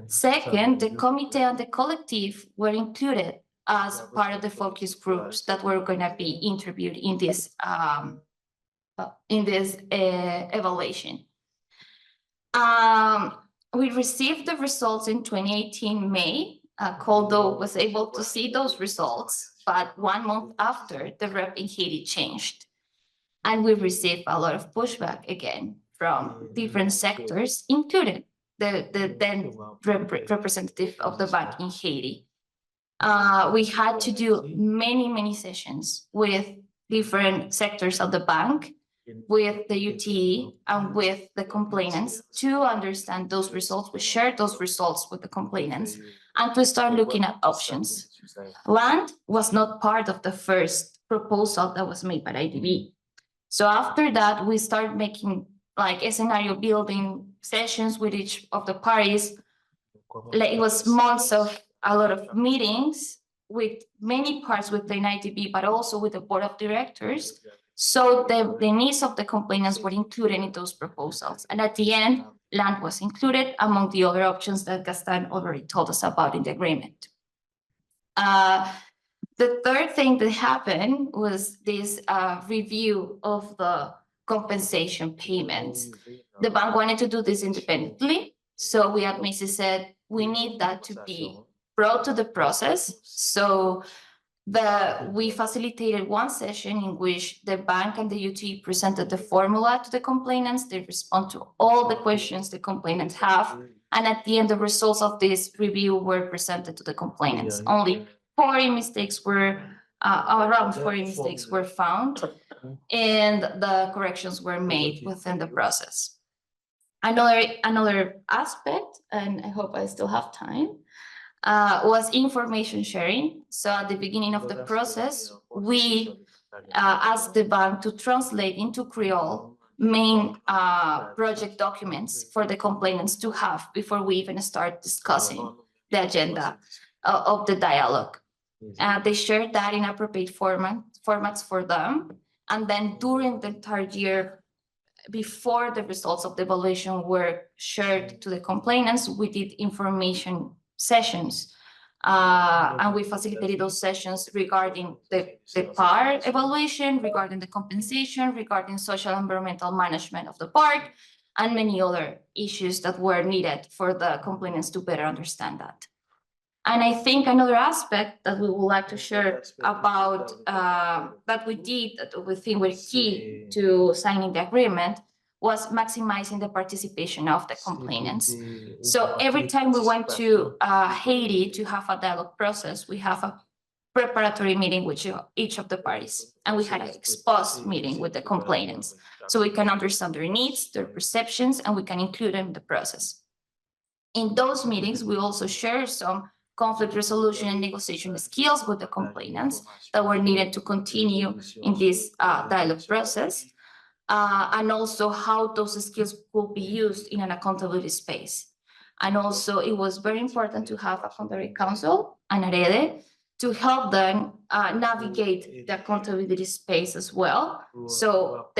Second, the committee and the collective were included as part of the focus groups that were going to be interviewed in this evaluation. We received the results in 2018 May. Coldo was able to see those results, but 1 month after, the rep in Haiti changed. And we received a lot of pushback again from different sectors, including the then representative of the bank in Haiti. We had to do many sessions with different sectors of the bank, with the UTE and with the complainants to understand those results. We shared those results with the complainants and to start looking at options. Land was not part of the first proposal that was made by IDB. So after that, we started making like a scenario building sessions with each of the parties. Like it was months of a lot of meetings with many parts within IDB, but also with the board of directors. So the needs of the complainants were included in those proposals. And at the end, land was included among the other options that Gaston already told us about in the agreement. The third thing that happened was this review of the compensation payments. The bank wanted to do this independently. So we at Macy said, we need that to be brought to the process. So we facilitated one session in which the bank and the UTE presented the formula to the complainants. They respond to all the questions the complainants have. And at the end, the results of this review were presented to the complainants. Only 40 mistakes were, around 40 mistakes were found, and the corrections were made within the process. Another aspect, and I hope I still have time, was information sharing. So at the beginning of the process, we asked the bank to translate into Creole main project documents for the complainants to have before we even start discussing the agenda of the dialogue. They shared that in appropriate formats for them. And then during the entire year, before the results of the evaluation were shared to the complainants, we did information sessions. And we facilitated those sessions regarding the PAR evaluation, regarding the compensation, regarding social and environmental management of the park, and many other issues that were needed for the complainants to better understand that. And I think another aspect that we would like to share about that we did, that we think were key to signing the agreement, was maximizing the participation of the complainants. So every time we went to Haiti to have a dialogue process, we have a preparatory meeting with each of the parties. And we had an ex-post meeting with the complainants. So we can understand their needs, their perceptions, and we can include them in the process. In those meetings, we also share some conflict resolution and negotiation skills with the complainants that were needed to continue in this dialogue process. And also how those skills will be used in an accountability space. And also it was very important to have accountability counsel and AREDE to help them navigate the accountability space as well. So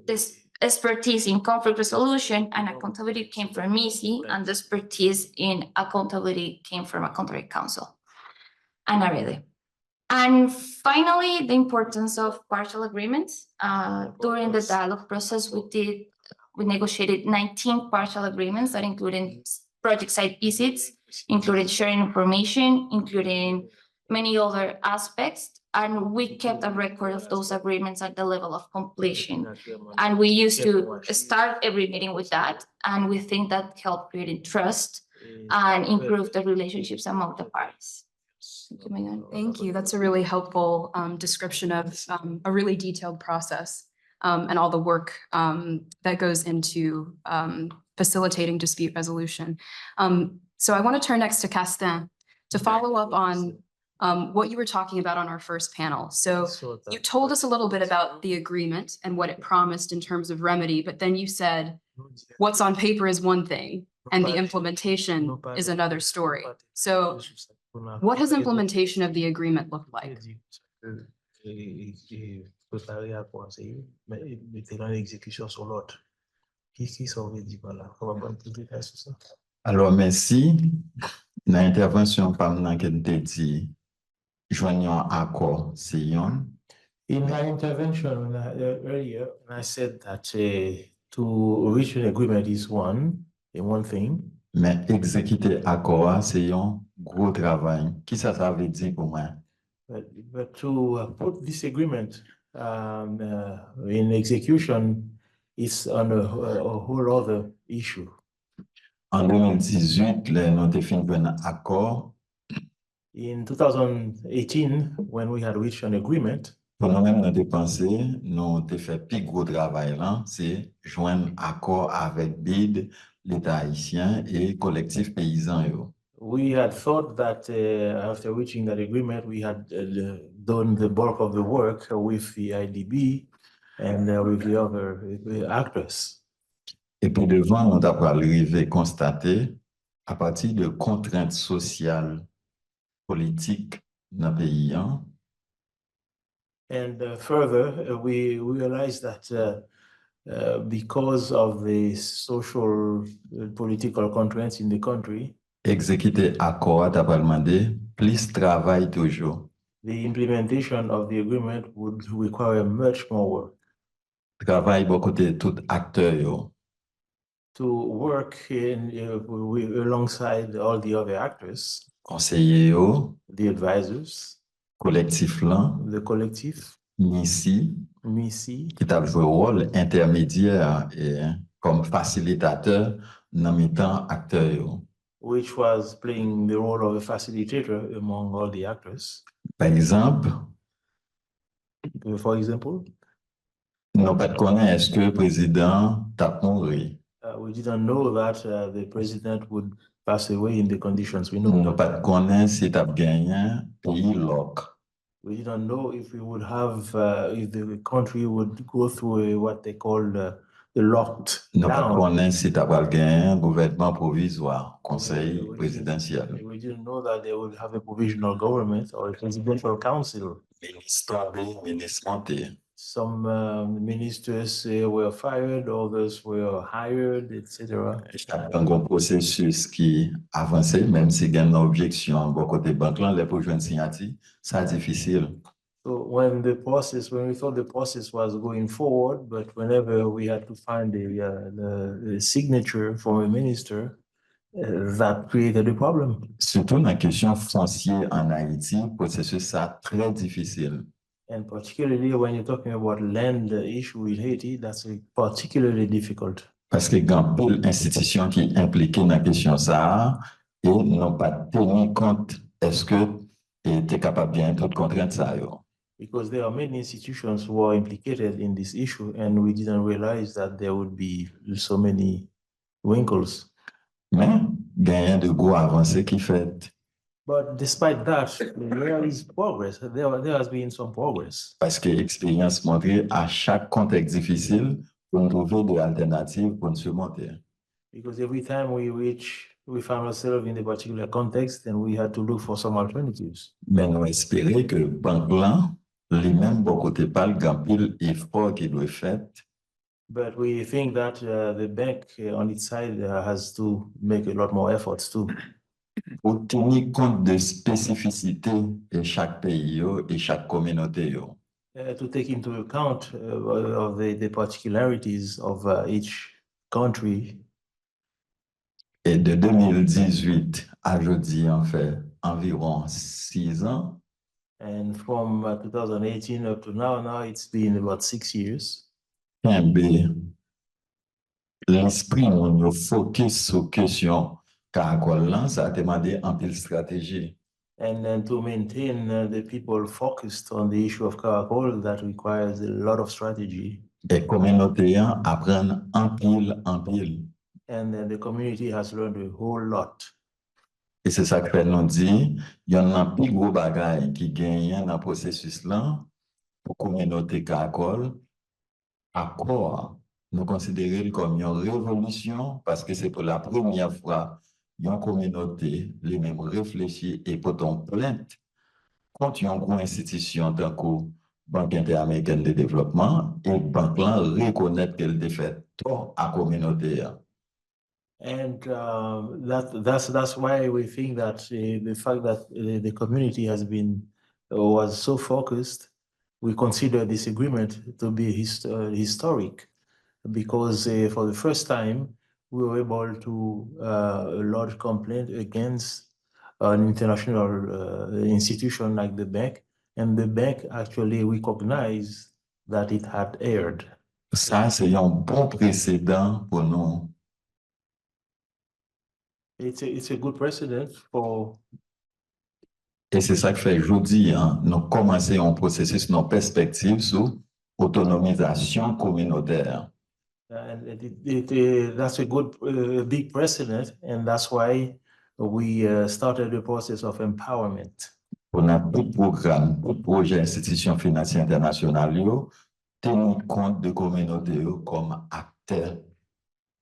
this expertise in conflict resolution and accountability came from Missy, and the expertise in accountability came from accountability counsel and AREDE. And finally, the importance of partial agreements. During the dialogue process, we negotiated 19 partial agreements that included project site visits, including sharing information, including many other aspects. And we kept a record of those agreements at the level of completion. And we used to start every meeting with that. And we think that helped create trust and improve the relationships among the parties. Thank you. That's a really helpful description of a really detailed process and all the work that goes into facilitating dispute resolution. So I want to turn next to Castin to follow up on what you were talking about on our first panel. So you told us a little bit about the agreement and what it promised in terms of remedy, but then you said what's on paper is one thing and the implementation is another story. So what has implementation of the agreement looked like? Alors, merci. Dans l'intervention, par que nous te dit, joignons accord, c'est yon. In my intervention earlier, I said that to reach an agreement is one thing. Mais exécuter accord, c'est un gros travail. Qui ça veut dire pour moi? But to put this agreement in execution is on a whole other issue. En 2018, nous avons fait un accord. In 2018, when we had reached an agreement, pour nous-mêmes, nous avons pensé, nous avons fait plus gros travail là, c'est joindre accord avec BID, l'État haïtien et collectif paysan. We had thought that after reaching that agreement, we had done the bulk of the work with the IDB and with the other actors. Et puis devant, on doit arriver constater à partir de contraintes sociales, politiques dans le pays. And further, we realized that because of the social, political constraints in the country, exécuter accord t'a pas demandé plus travail toujours. The implementation of the agreement would require much more work. Travail beaucoup de tout acteurs yo. To work alongside all the other actors, conseillers yo, the advisors, collectif là, the collectif, MISI, qui t'a joué rôle intermédiaire et comme facilitateur dans mi-temps acteurs yo. Which was playing the role of a facilitator among all the actors. Par exemple, for example, nous pas connaître est-ce que le président t'a mouru. We didn't know that the president would pass away in the conditions we know. Nous pas connaître si t'a gagné pays loc. We didn't know if we would have if the country would go through what they call the locked nous down. pas connaître si t'a gagné un gouvernement provisoire, conseil présidentiel. We didn't know that they would have a provisional government or a presidential council. Some ministers were fired, others were hired, etc. Un processus qui avançait, même si il y a une objection, beaucoup de banques là, les pour joindre signature, c'est difficile. So when we thought the process was going forward, but whenever we had to find the signature from a minister, that created a problem. Surtout dans la question foncière en Haïti, le processus ça très difficile. And particularly when you're talking about land issue in Haiti, that's particularly difficult. Parce que il y a une institution qui est impliquée dans la question ça et n'ont pas tenu compte est-ce que tu es capable de bien toute contrainte ça yo. Because there are many institutions who are implicated in this issue and we didn't realize that there would be so many wrinkles. Mais il y a de gros avancées qui fait. But despite that, there is progress. There has been some progress. Parce que l'expérience montre à chaque contexte difficile, on trouve des alternatives pour surmonter. Because every time we found ourselves in a particular context, then we had to look for some alternatives. Mais nous espérons que banque là, les mêmes beaucoup de pas le gampil effort qui doit fait. But we think that the bank on its side has to make a lot more efforts too. Pour tenir compte de spécificités de chaque pays et chaque communauté. To take into account of the particularities of each country. Et de 2018 à jeudi, en fait, environ 6 ans. And from 2018 up to now it's been about 6 years. L'esprit, on focus sur question Caracol là, ça a demandé un pile stratégie. And then to maintain the people focused on the issue of Caracol, that requires a lot of strategy. Et communauté apprennent en pile. And then the community has learned a whole lot. Et c'est ça que fait nous dire, il y en a un plus gros bagage qui gagne dans le processus là pour communauté Caracol. Accord, nous considérons comme une révolution parce que c'est pour la première fois une communauté les mêmes réfléchir et pourtant plainte contre une grande institution tant que Banque interaméricaine de développement et banque là reconnaître qu'elle a fait tort à la communauté. And that's why we think that the fact that the community was so focused, we consider this agreement to be historic, because for the first time we were able to lodge a complaint against an international institution like the bank, and the bank actually recognized that it had erred. Ça, c'est un bon précédent pour nous. It's a good precedent for. Et c'est ça que fait aujourd'hui, nous commençons un processus, nos perspectives sur autonomisation communautaire. That's a good, big precedent, and that's why we started the process of empowerment. On a tout programme, tout projet institution financière internationale, tenir compte de communauté comme acteur.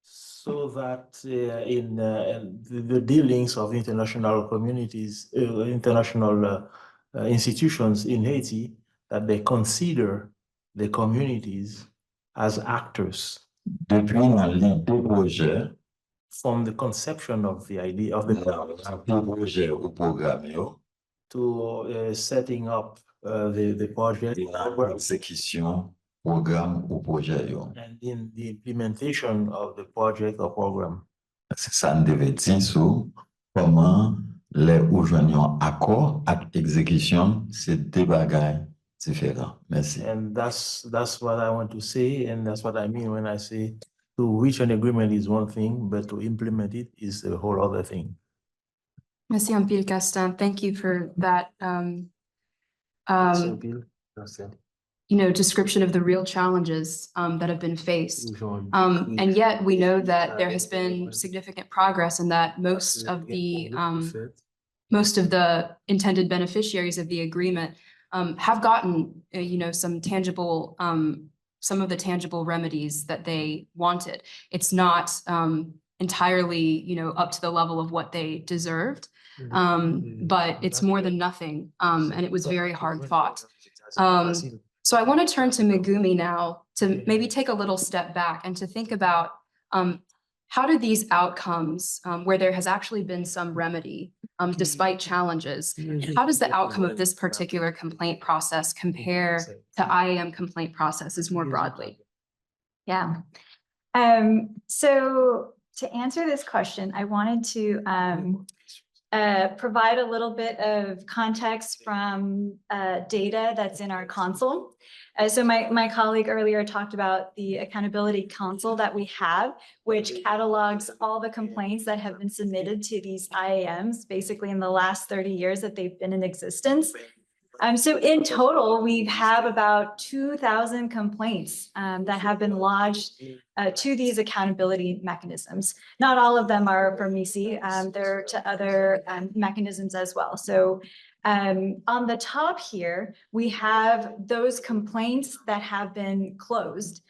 So that in the dealings of international communities, international institutions in Haiti, that they consider the communities as actors. Depuis l'idée projet, from the conception of the idea of the projet au programme, to setting up the project exécution programme ou projet. and in the implementation of the project or program. C'est ça nous devait dire sur comment les aujourd'hui accord avec exécution, c'est deux bagages différents. Merci. And that's what I want to say, and that's what I mean when I say to reach an agreement is one thing, but to implement it is a whole other thing. Merci un pile, Gaston. Thank you for that, description of the real challenges that have been faced. And yet we know that there has been significant progress and that most of the intended beneficiaries of the agreement have gotten, some of the tangible remedies that they wanted. It's not entirely, up to the level of what they deserved, but it's more than nothing, and it was very hard fought. So I want to turn to Megumi now to maybe take a little step back and to think about how do these outcomes, where there has actually been some remedy, despite challenges, how does the outcome of this particular complaint process compare to IAM complaint processes more broadly? Yeah. So to answer this question, I wanted to provide a little bit of context from data that's in our Counsel. So my colleague earlier talked about the Accountability Council that we have, which catalogs all the complaints that have been submitted to these IAMs, basically in the last 30 years that they've been in existence. So in total, we have about 2,000 complaints that have been lodged to these accountability mechanisms. Not all of them are from MISI, they're to other mechanisms as well. So on the top here, we have those complaints that have been closed.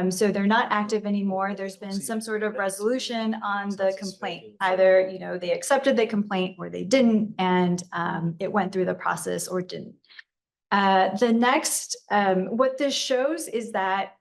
So they're not active anymore. There's been some sort of resolution on the complaint. Either, they accepted the complaint or they didn't, and it went through the process or didn't. The next, what this shows is that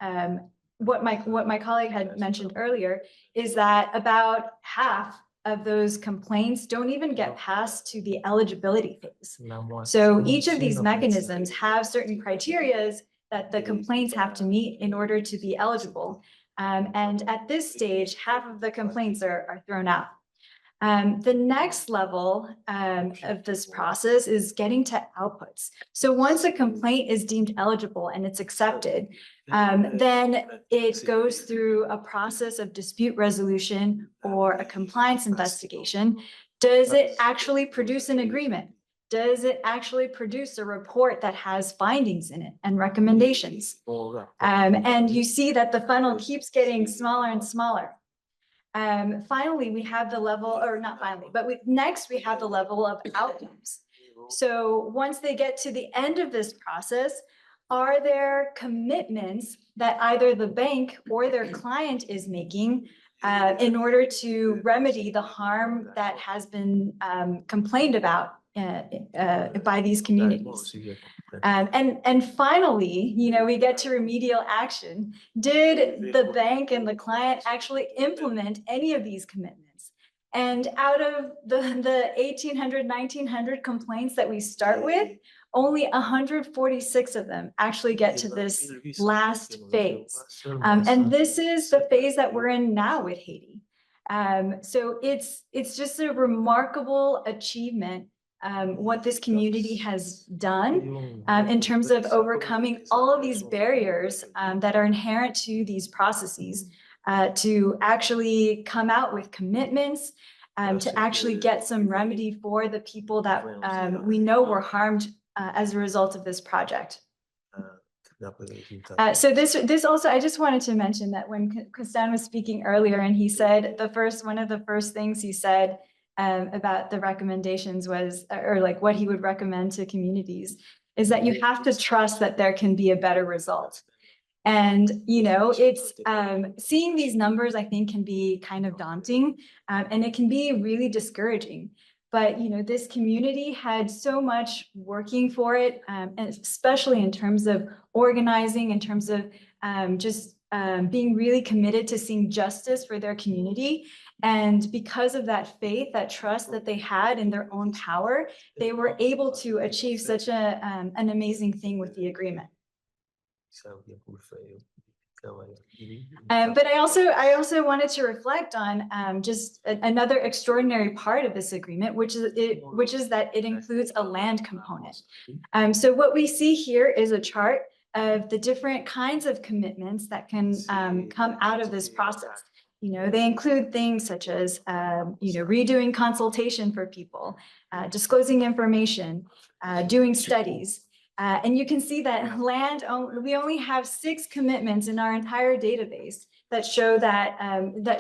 what my colleague had mentioned earlier is that about half of those complaints don't even get past to the eligibility phase. So each of these mechanisms have certain criterias that the complaints have to meet in order to be eligible. And at this stage, half of the complaints are thrown out. The next level of this process is getting to outputs. So once a complaint is deemed eligible and it's accepted, then it goes through a process of dispute resolution or a compliance investigation. Does it actually produce an agreement? Does it actually produce a report that has findings in it and recommendations? And you see that the funnel keeps getting smaller and smaller. Finally, we have the level, or not finally, but next we have the level of outcomes. So once they get to the end of this process, are there commitments that either the bank or their client is making in order to remedy the harm that has been complained about by these communities? And finally, we get to remedial action. Did the bank and the client actually implement any of these commitments? And out of the 1,800, 1,900 complaints that we start with, only 146 of them actually get to this last phase. And this is the phase that we're in now with Haiti. So it's just a remarkable achievement what this community has done in terms of overcoming all of these barriers that are inherent to these processes, to actually come out with commitments, to actually get some remedy for the people that we know were harmed as a result of this project. So this also, I just wanted to mention that when Counsel was speaking earlier, and he said one of the first things he said about the recommendations was, or like what he would recommend to communities, is that you have to trust that there can be a better result. And, it's seeing these numbers, I think, can be kind of daunting, and it can be really discouraging. But, this community had so much working for it, and especially in terms of organizing, in terms of just being really committed to seeing justice for their community. And because of that faith, that trust that they had in their own power, they were able to achieve such an amazing thing with the agreement. But I also wanted to reflect on just another extraordinary part of this agreement, which is that it includes a land component. So what we see here is a chart of the different kinds of commitments that can come out of this process. They include things such as, redoing consultation for people, disclosing information, doing studies. And you can see that we only have 6 commitments in our entire database that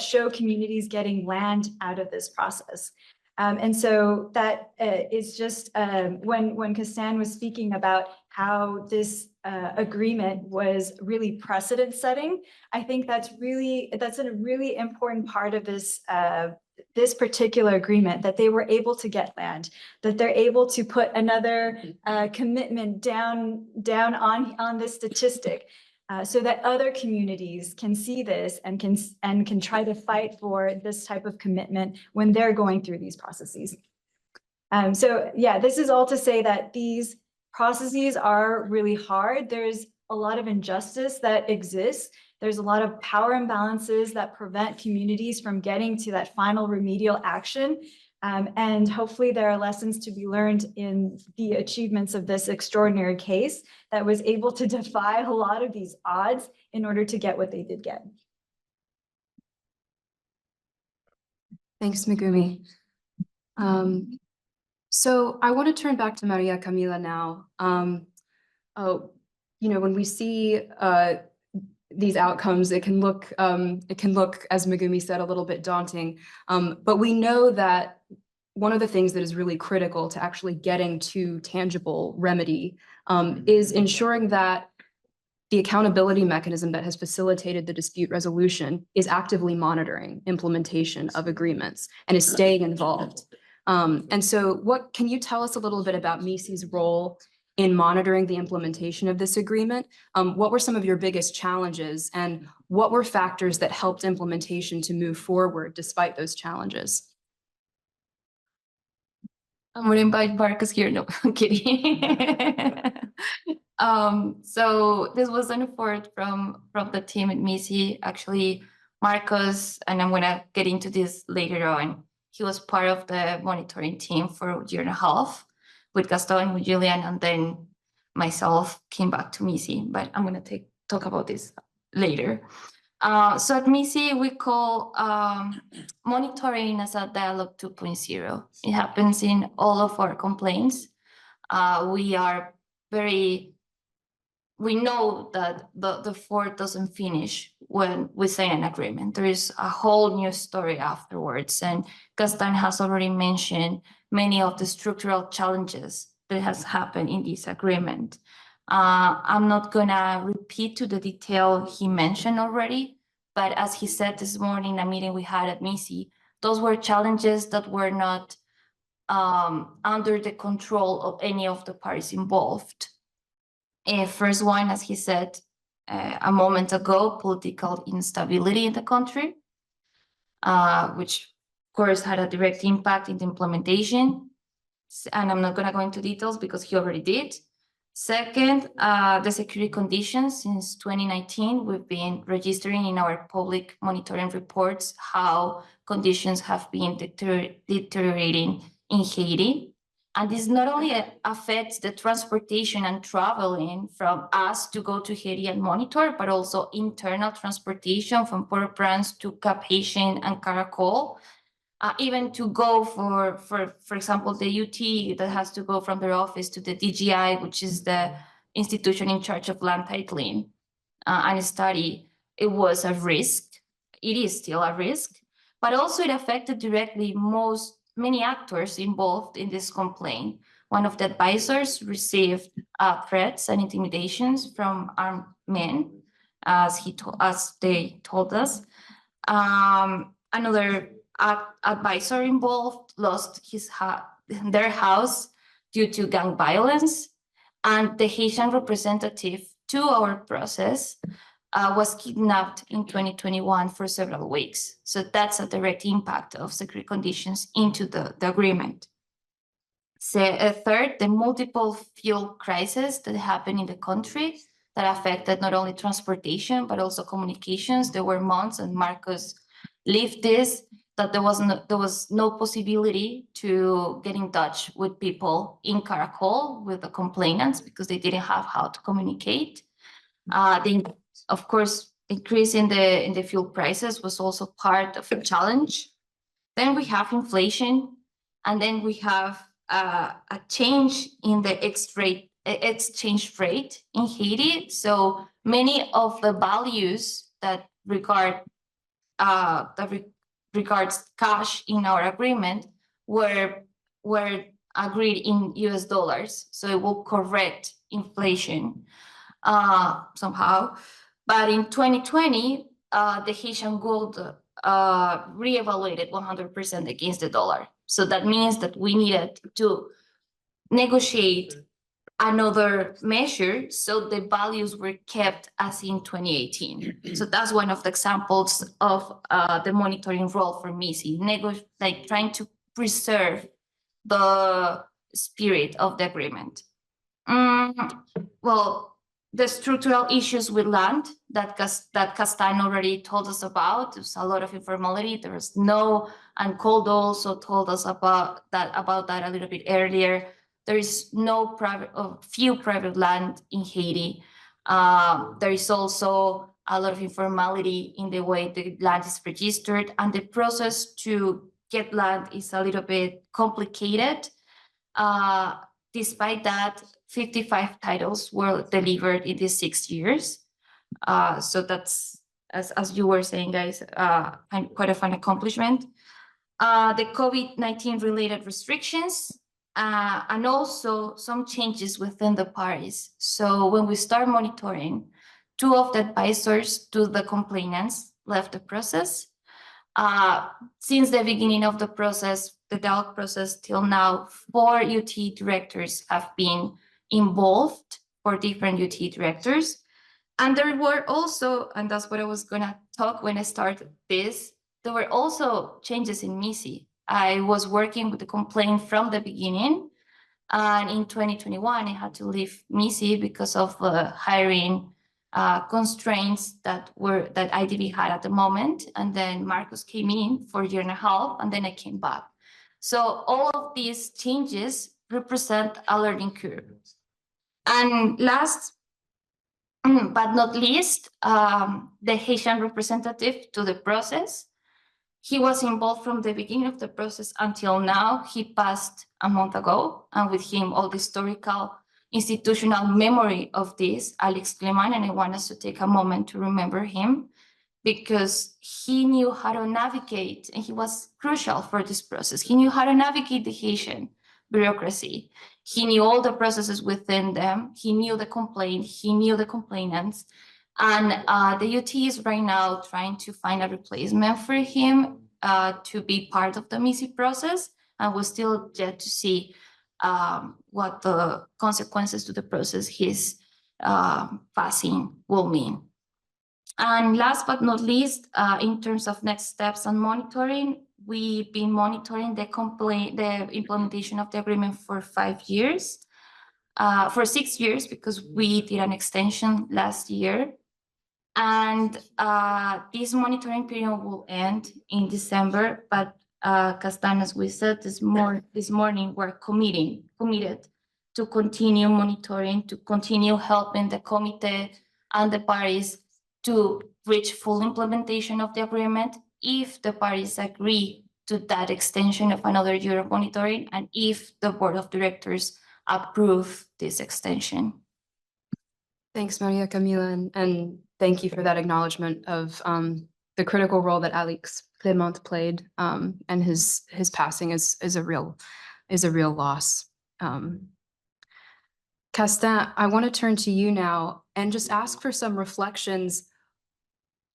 show communities getting land out of this process. And so that is just when Counsel was speaking about how this agreement was really precedent setting, I think that's a really important part of this particular agreement, that they were able to get land, that they're able to put another commitment down on this statistic, so that other communities can see this and can try to fight for this type of commitment when they're going through these processes. So yeah, this is all to say that these processes are really hard. There's a lot of injustice that exists. There's a lot of power imbalances that prevent communities from getting to that final remedial action. And hopefully there are lessons to be learned in the achievements of this extraordinary case that was able to defy a lot of these odds in order to get what they did get. Thanks, Megumi. So I want to turn back to Maria Camila now. When we see these outcomes, it can look, as Megumi said, a little bit daunting. But we know that one of the things that is really critical to actually getting to tangible remedy is ensuring that the accountability mechanism that has facilitated the dispute resolution is actively monitoring implementation of agreements and is staying involved. And so what can you tell us a little bit about MICI's role in monitoring the implementation of this agreement? What were some of your biggest challenges, and what were factors that helped implementation to move forward despite those challenges? I'm gonna invite Marcus here. No, I'm kidding. So this was an effort from the team at MICI. Actually, Marcus, and I'm gonna get into this later on, He was part of the monitoring team for a year and a half with Gaston, with Julian, and then myself came back to MISI, but I'm going to talk about this later. So at MISI, we call monitoring as a dialogue 2.0. It happens in all of our complaints. We know that the fort doesn't finish when we sign an agreement. There is a whole new story afterwards. And Gaston has already mentioned many of the structural challenges that has happened in this agreement. I'm not gonna repeat to the detail he mentioned already, but as he said this morning in a meeting we had at MISI, those were challenges that were not under the control of any of the parties involved. First one, as he said a moment ago, political instability in the country, which of course had a direct impact in the implementation. And I'm not going to go into details because he already did. Second, the security conditions. Since 2019, we've been registering in our public monitoring reports how conditions have been deteriorating in Haiti. And this not only affects the transportation and traveling from us to go to Haiti and monitor, but also internal transportation from Port-au-Prince to Cap Haitian and Caracol. Even to go for example, the UT that has to go from their office to the DGI, which is the institution in charge of land titling and study, it was a risk. It is still a risk, but also it affected directly many actors involved in this complaint. One of the advisors received threats and intimidations from armed men, as they told us. Another advisor involved lost their house due to gang violence, and the Haitian representative to our process was kidnapped in 2021 for several weeks. So that's a direct impact of security conditions into the agreement. So third, the multiple fuel crises that happened in the country that affected not only transportation, but also communications. There were months, and Marcos lived this, that there was no possibility to get in touch with people in Caracol, with the complainants, because they didn't have how to communicate. Of course, increase in the fuel prices was also part of a challenge. Then we have inflation, and then we have a change in the exchange rate in Haiti. So many of the values that regards cash in our agreement were agreed in US dollars. So it will correct inflation somehow. But in 2020, the Haitian gold reevaluated 100% against the dollar. So that means that we needed to negotiate another measure so the values were kept as in 2018. So that's one of the examples of the monitoring role for MISI, like trying to preserve the spirit of the agreement. Well, the structural issues with land that Castan already told us about. There's a lot of informality. There was and Cold also told us about that a little bit earlier. There is few private land in Haiti. There is also a lot of informality in the way the land is registered, and the process to get land is a little bit complicated. Despite that, 55 titles were delivered in these 6 years. So that's, as you were saying, guys, quite a fun accomplishment. The COVID-19 related restrictions, and also some changes within the parties. So when we start monitoring, 2 of the advisors to the complainants left the process. Since the beginning of the process, the dialogue process till now, 4 UT directors have been involved, 4 different UT directors. And there were also, and that's what I was gonna talk when I started this, there were also changes in MISI. I was working with the complaint from the beginning, and in 2021, I had to leave MISI because of hiring constraints that IDB had at the moment. And then Marcus came in for a year and a half, and then I came back. So all of these changes represent a learning curve. And last but not least, the Haitian representative to the process. He was involved from the beginning of the process until now. He passed a month ago, and with him, all the historical institutional memory of this, Alex Cleman, and I want us to take a moment to remember him because he knew how to navigate, and he was crucial for this process. He knew how to navigate the Haitian bureaucracy. He knew all the processes within them. He knew the complaint. He knew the complainants. And the UT is right now trying to find a replacement for him to be part of the MISI process. And we're still yet to see what the consequences to the process his passing will mean. And last but not least, in terms of next steps and monitoring, we've been monitoring the implementation of the agreement for 5 years, for 6 years, because we did an extension last year. And this monitoring period will end in December, but Castan, as we said this morning, we're committed to continue monitoring, to continue helping the committee and the parties to reach full implementation of the agreement if the parties agree to that extension of another year of monitoring and if the board of directors approve this extension. Thanks, Maria Camila, and thank you for that acknowledgement of the critical role that Alex Clement played, and his passing is a real loss. Castan, I want to turn to you now and just ask for some reflections.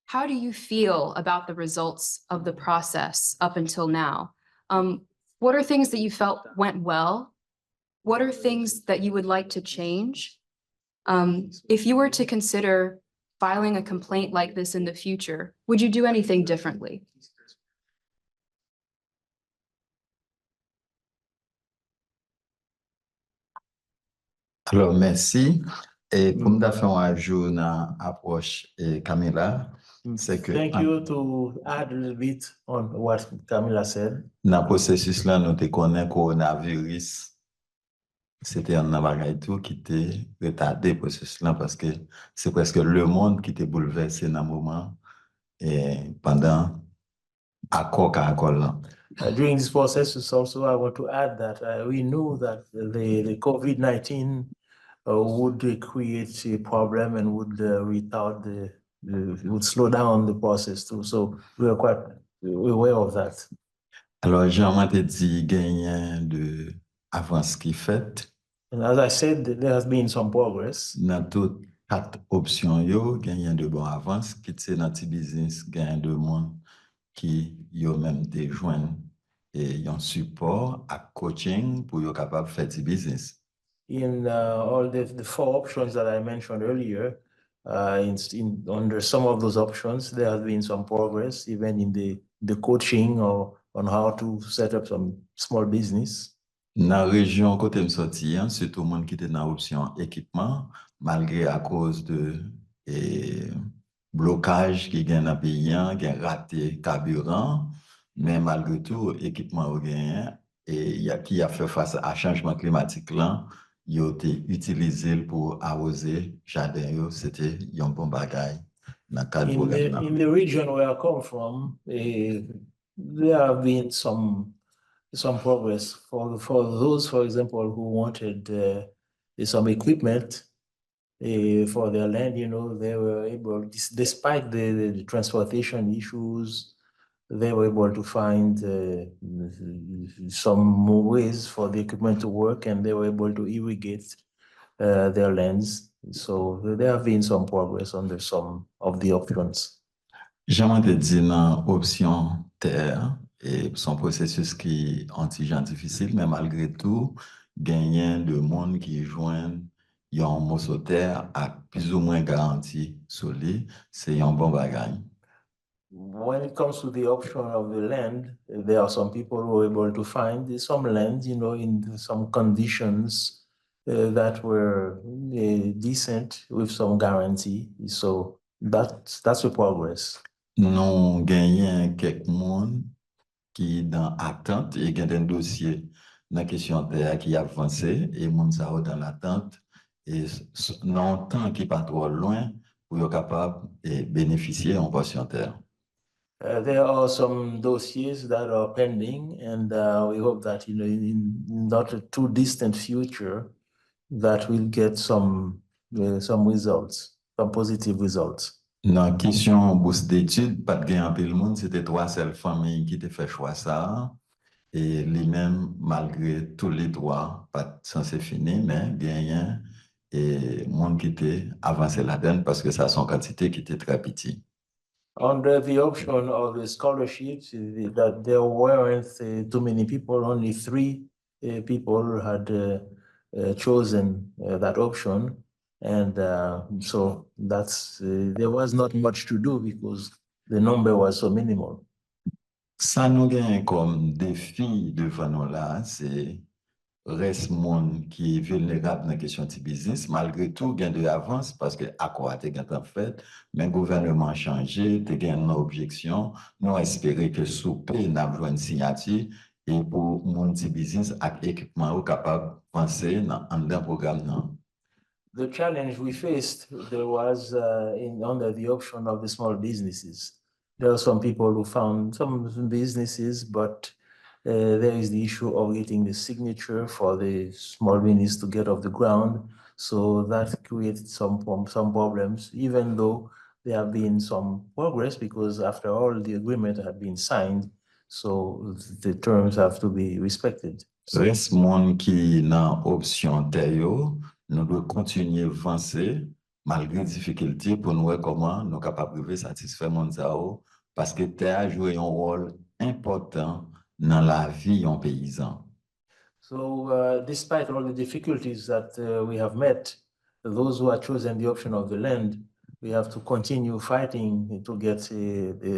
How do you feel about the results of the process up until now? What are things that you felt went well? What are things that you would like to change? If you were to consider filing a complaint like this in the future, would you do anything differently? Alors, merci. Et pour me faire un jour dans l'approche Camila, c'est que Thank you to add a little bit on what Camila said. dans le processus là, nous te connaissons coronavirus. C'était un bagage tout qui était retardé le processus là parce que c'est presque le monde qui était bouleversé dans le moment et pendant accord Caracol là. During this process, also I want to add that we knew that the COVID-19 would create a problem and would retard would slow down the process too. So we were quite aware of that. Alors, Jean-Marc te dit gagnant de avance qui fait. And as I said, there has been some progress. Dans toutes 4 options, gagnant de bon avance, qui c'est dans petit business, gagnant de monde qui yo même te joindre et un support à coaching pour yo capable faire du business. In all the 4 options that I mentioned earlier, under some of those options, there has been some progress, even in the coaching or on how to set up some small business. Dans la région côté me sorti, c'est tout le monde qui était dans l'option équipement, malgré à cause de blocage qui gagne dans le pays, qui a raté carburant, mais malgré tout, équipement au gain et qui a fait face à changement climatique là, il a été utilisé pour arroser jardin, c'était un bon bagage. In the region where I come from, there have been some progress for those, for example, who wanted some equipment for their land. You know, they were able, despite the transportation issues, they were able to find some ways for the equipment to work, and they were able to irrigate their lands. So there have been some progress under some of the options. J'aimerais te dire dans option terre et son processus qui est anti-gens difficile, mais malgré tout, gagnant de monde qui joignent un morceau de terre à plus ou moins garanti sur lui, c'est un bon bagage. When it comes to the option of the land, there are some people who are able to find some land, you know, in some conditions that were decent with some guarantee. So that's a progress. Nous gagnons quelques monde qui dans attente et gagne un dossier dans question terre qui avancé et monde ça dans l'attente et non temps qui pas trop loin pour être capable de bénéficier en portion terre. There are some dossiers that are pending, and we hope that in not a too distant future, that we'll get some results, some positive results. Dans question bourse d'études, pas de gain en pile monde, c'était 3 seules familles qui te fait choix ça. Et lui-même, malgré tous les droits, pas censé finir, mais gagnant et monde qui était avancé là-dedans parce que ça son quantité qui était très petit. Under the option of the scholarships, that there weren't too many people, only 3 people had chosen that option. And so that's there was not much to do because the number was so minimal. Ça nous gagne comme défi devant nous là, c'est reste monde qui est vulnérable dans la question de business. Malgré tout, gain de avance parce que à quoi tu en fait, mais le gouvernement a changé, tu as une objection. Nous espérons que sous paix, nous avons une signature et pour mon petit business avec équipement capable de penser dans un programme. Non. The challenge we faced, there was under the option of the small businesses. There are some people who found some businesses, but there is the issue of getting the signature for the small business to get off the ground. So that created some problems, even though there have been some progress because after all, the agreement had been signed. So the terms have to be respected. Reste monde qui dans option terre, nous devons continuer à avancer malgré difficultés pour nous voir comment nous sommes capables de satisfaire monde parce que terre joue un rôle important dans la vie en paysan. So despite all the difficulties that we have met, those who have chosen the option of the land, we have to continue fighting to get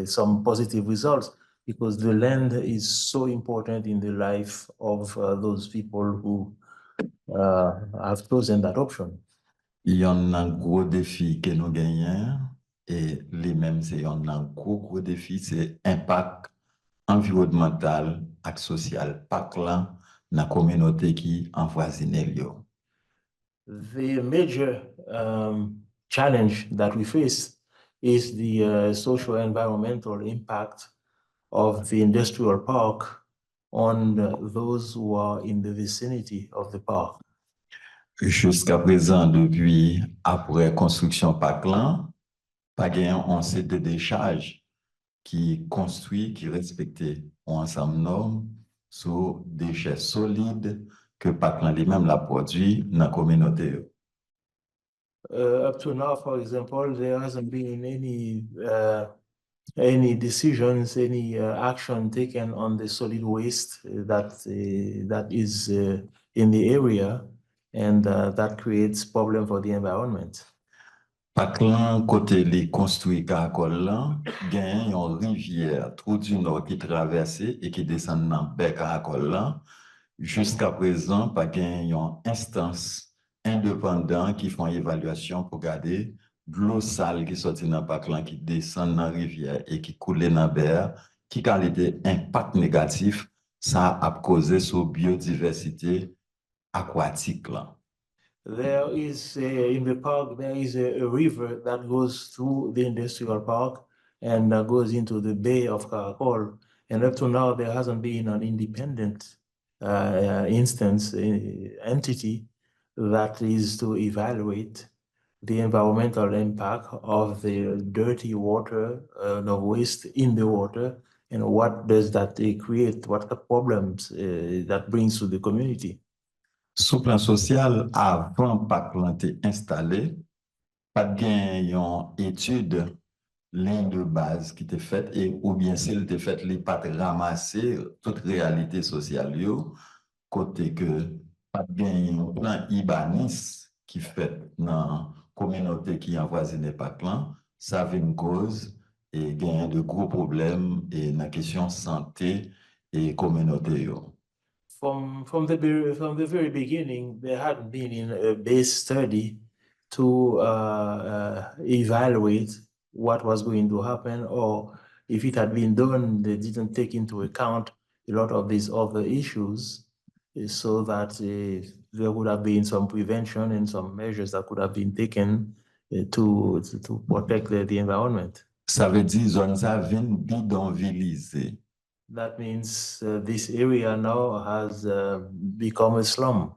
some positive results because the land is so important in the life of those people who have chosen that option. Il y a un gros défi que nous gagnons et les mêmes, c'est un gros défi, c'est l'impact environnemental et social par là dans la communauté qui envoisine. The major challenge that we face is the social environmental impact of the industrial park on those who are in the vicinity of the park. Jusqu'à présent, depuis après construction parc là, pas gain un site de décharge qui construit, qui respecte un ensemble normes sur déchets solides que parc là lui-même la produit dans la communauté. Up to now, for example, there hasn't been any decisions, any action taken on the solid waste that is in the area, and that creates problem for the environment. Parc là, côté les construit Caracol là, gagne une rivière trop du nord qui traverse et qui descend dans baie Caracol là. Jusqu'à présent, pas gagne une instance indépendante qui font évaluation pour garder l'eau sale qui sortit dans parc là, qui descend dans la rivière et qui coule dans la baie, qui qualité impact négatif, ça a causé sur biodiversité aquatique là. There is in the park, there is a river that goes through the industrial park and goes into the Bay of Caracol. And up to now, there hasn't been an independent entity that is to evaluate the environmental impact of the dirty water, the waste in the water, and what does that create, what problems that brings to the community. Sous plan social, avant parc là été installé, pas de gain une étude ligne de base qui était faite et ou bien celle était faite les pas ramasser toute réalité sociale yo côté que pas de gain un plan Ibanis qui fait dans communauté qui envoisine parc là, ça avait une cause et gain de gros problèmes et dans question santé et communauté yo. From the very beginning, there hadn't been a base study to evaluate what was going to happen, or if it had been done, they didn't take into account a lot of these other issues, so that there would have been some prevention and some measures that could have been taken to protect the environment. Ça veut dire zone ça vient bidonvillisée. That means this area now has become a slum.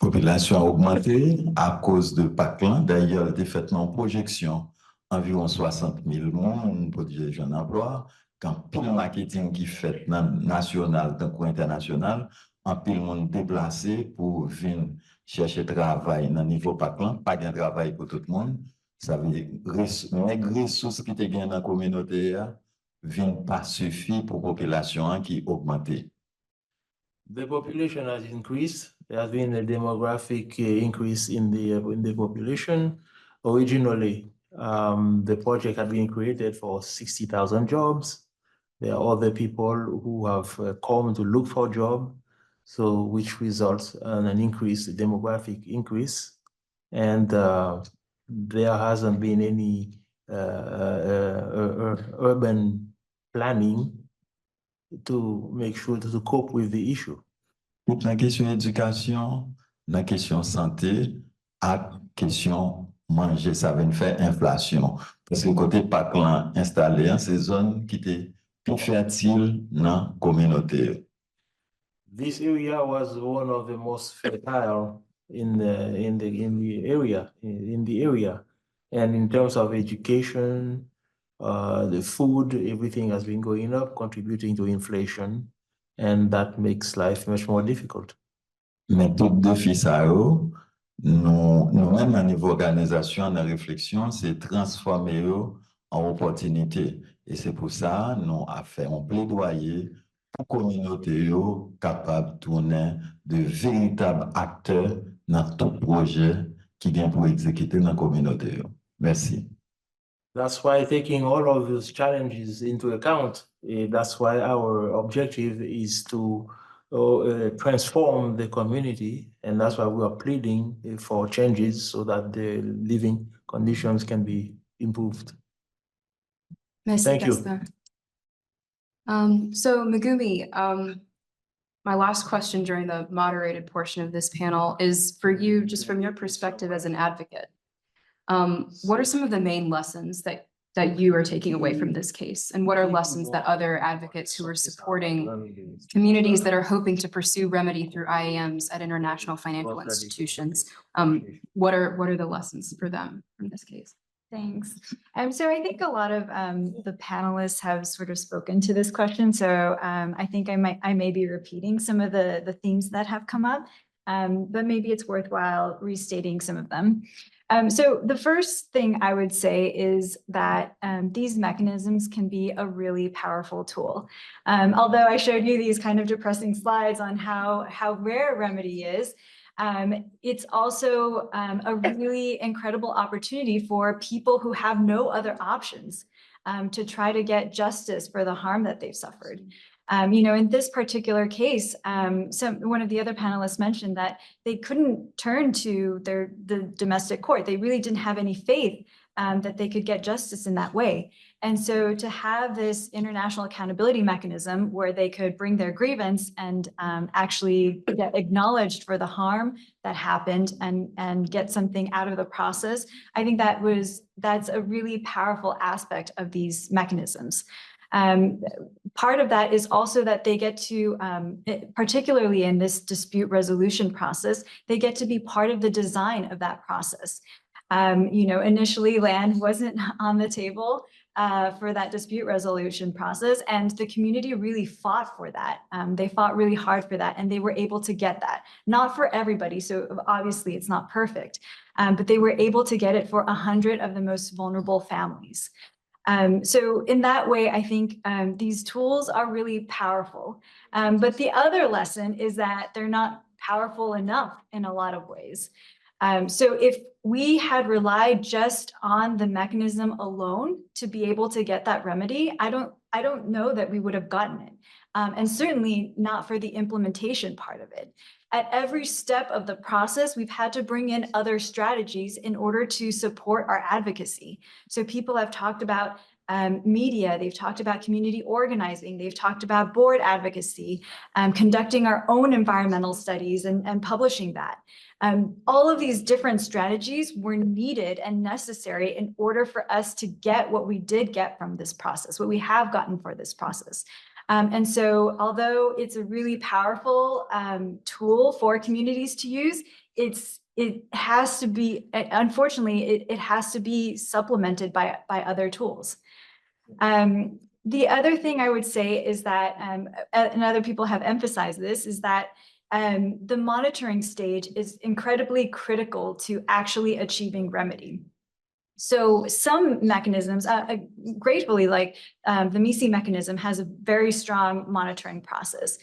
Population a augmenté à cause de PACLAN. D'ailleurs, des faits en projection, environ 60 000 monde pour des jeunes emplois. Quand pile marketing qui fait national, donc international, en pile monde déplacé pour venir chercher travail dans le niveau PACLAN, pas de travail pour tout le monde. Ça veut dire que les ressources qui étaient dans la communauté viennent pas suffire pour la population qui augmente. The population has increased. There has been a demographic increase in the population. Originally, the project had been created for 60,000 jobs. There are other people who have come to look for a job, so which results in an increase, a demographic increase, and there hasn't been any urban planning to make sure to cope with the issue. Dans la question éducation, dans la question santé, à question manger, ça vient faire inflation. Parce que côté PACLAN installé, c'est zone qui était plus fertile dans la communauté. This area was one of the most fertile in the area, and in terms of education, the food, everything has been going up, contributing to inflation, and that makes life much more difficult. Mais tout défi ça, nous-mêmes à niveau organisation, la réflexion, c'est transformer en opportunité. Et c'est pour ça nous avons fait un plaidoyer pour la communauté capable de tourner de véritables acteurs dans tout projet qui vient pour exécuter dans la communauté. Merci. That's why taking all of those challenges into account, that's why our objective is to transform the community, and that's why we are pleading for changes so that the living conditions can be improved. Merci, Thank you. Gaspar. So Megumi, my last question during the moderated portion of this panel is for you, just from your perspective as an advocate. What are some of the main lessons that you are taking away from this case? And what are lessons that other advocates who are supporting communities that are hoping to pursue remedy through IAMs at international financial institutions? What are the lessons for them from this case? Thanks. So I think a lot of the panelists have sort of spoken to this question. So I think I may be repeating some of the themes that have come up, but maybe it's worthwhile restating some of them. So the first thing I would say is that these mechanisms can be a really powerful tool. Although I showed you these kind of depressing slides on how rare remedy is, it's also a really incredible opportunity for people who have no other options to try to get justice for the harm that they've suffered. In this particular case, one of the other panelists mentioned that they couldn't turn to the domestic court. They really didn't have any faith that they could get justice in that way. And so to have this international accountability mechanism where they could bring their grievance and actually get acknowledged for the harm that happened and get something out of the process, I think that's a really powerful aspect of these mechanisms. Part of that is also that they get to, particularly in this dispute resolution process, they get to be part of the design of that process. Initially land wasn't on the table for that dispute resolution process, and the community really fought for that. They fought really hard for that, and they were able to get that. Not for everybody, so obviously it's not perfect, but they were able to get it for 100 of the most vulnerable families. So in that way, I think these tools are really powerful. But the other lesson is that they're not powerful enough in a lot of ways. So if we had relied just on the mechanism alone to be able to get that remedy, I don't know that we would have gotten it. and certainly not for the implementation part of it. At every step of the process, we've had to bring in other strategies in order to support our advocacy. So people have talked about media, they've talked about community organizing, they've talked about board advocacy, conducting our own environmental studies and publishing that. All of these different strategies were needed and necessary in order for us to get what we did get from this process, what we have gotten for this process. And so although it's a really powerful tool for communities to use, it has to be, unfortunately, it has to be supplemented by other tools. The other thing I would say is that, and other people have emphasized this, is that the monitoring stage is incredibly critical to actually achieving remedy. So some mechanisms, gratefully, like the MISI mechanism has a very strong monitoring process.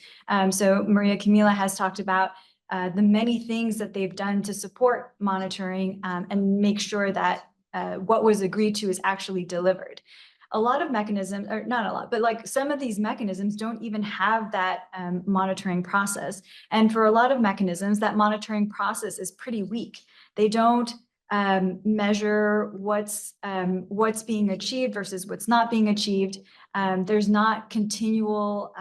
So Maria Camila has talked about the many things that they've done to support monitoring and make sure that what was agreed to is actually delivered. A lot of mechanisms, or not a lot, but like some of these mechanisms don't even have that monitoring process. And for a lot of mechanisms, that monitoring process is pretty weak. They don't measure what's being achieved versus what's not being achieved. There's not continual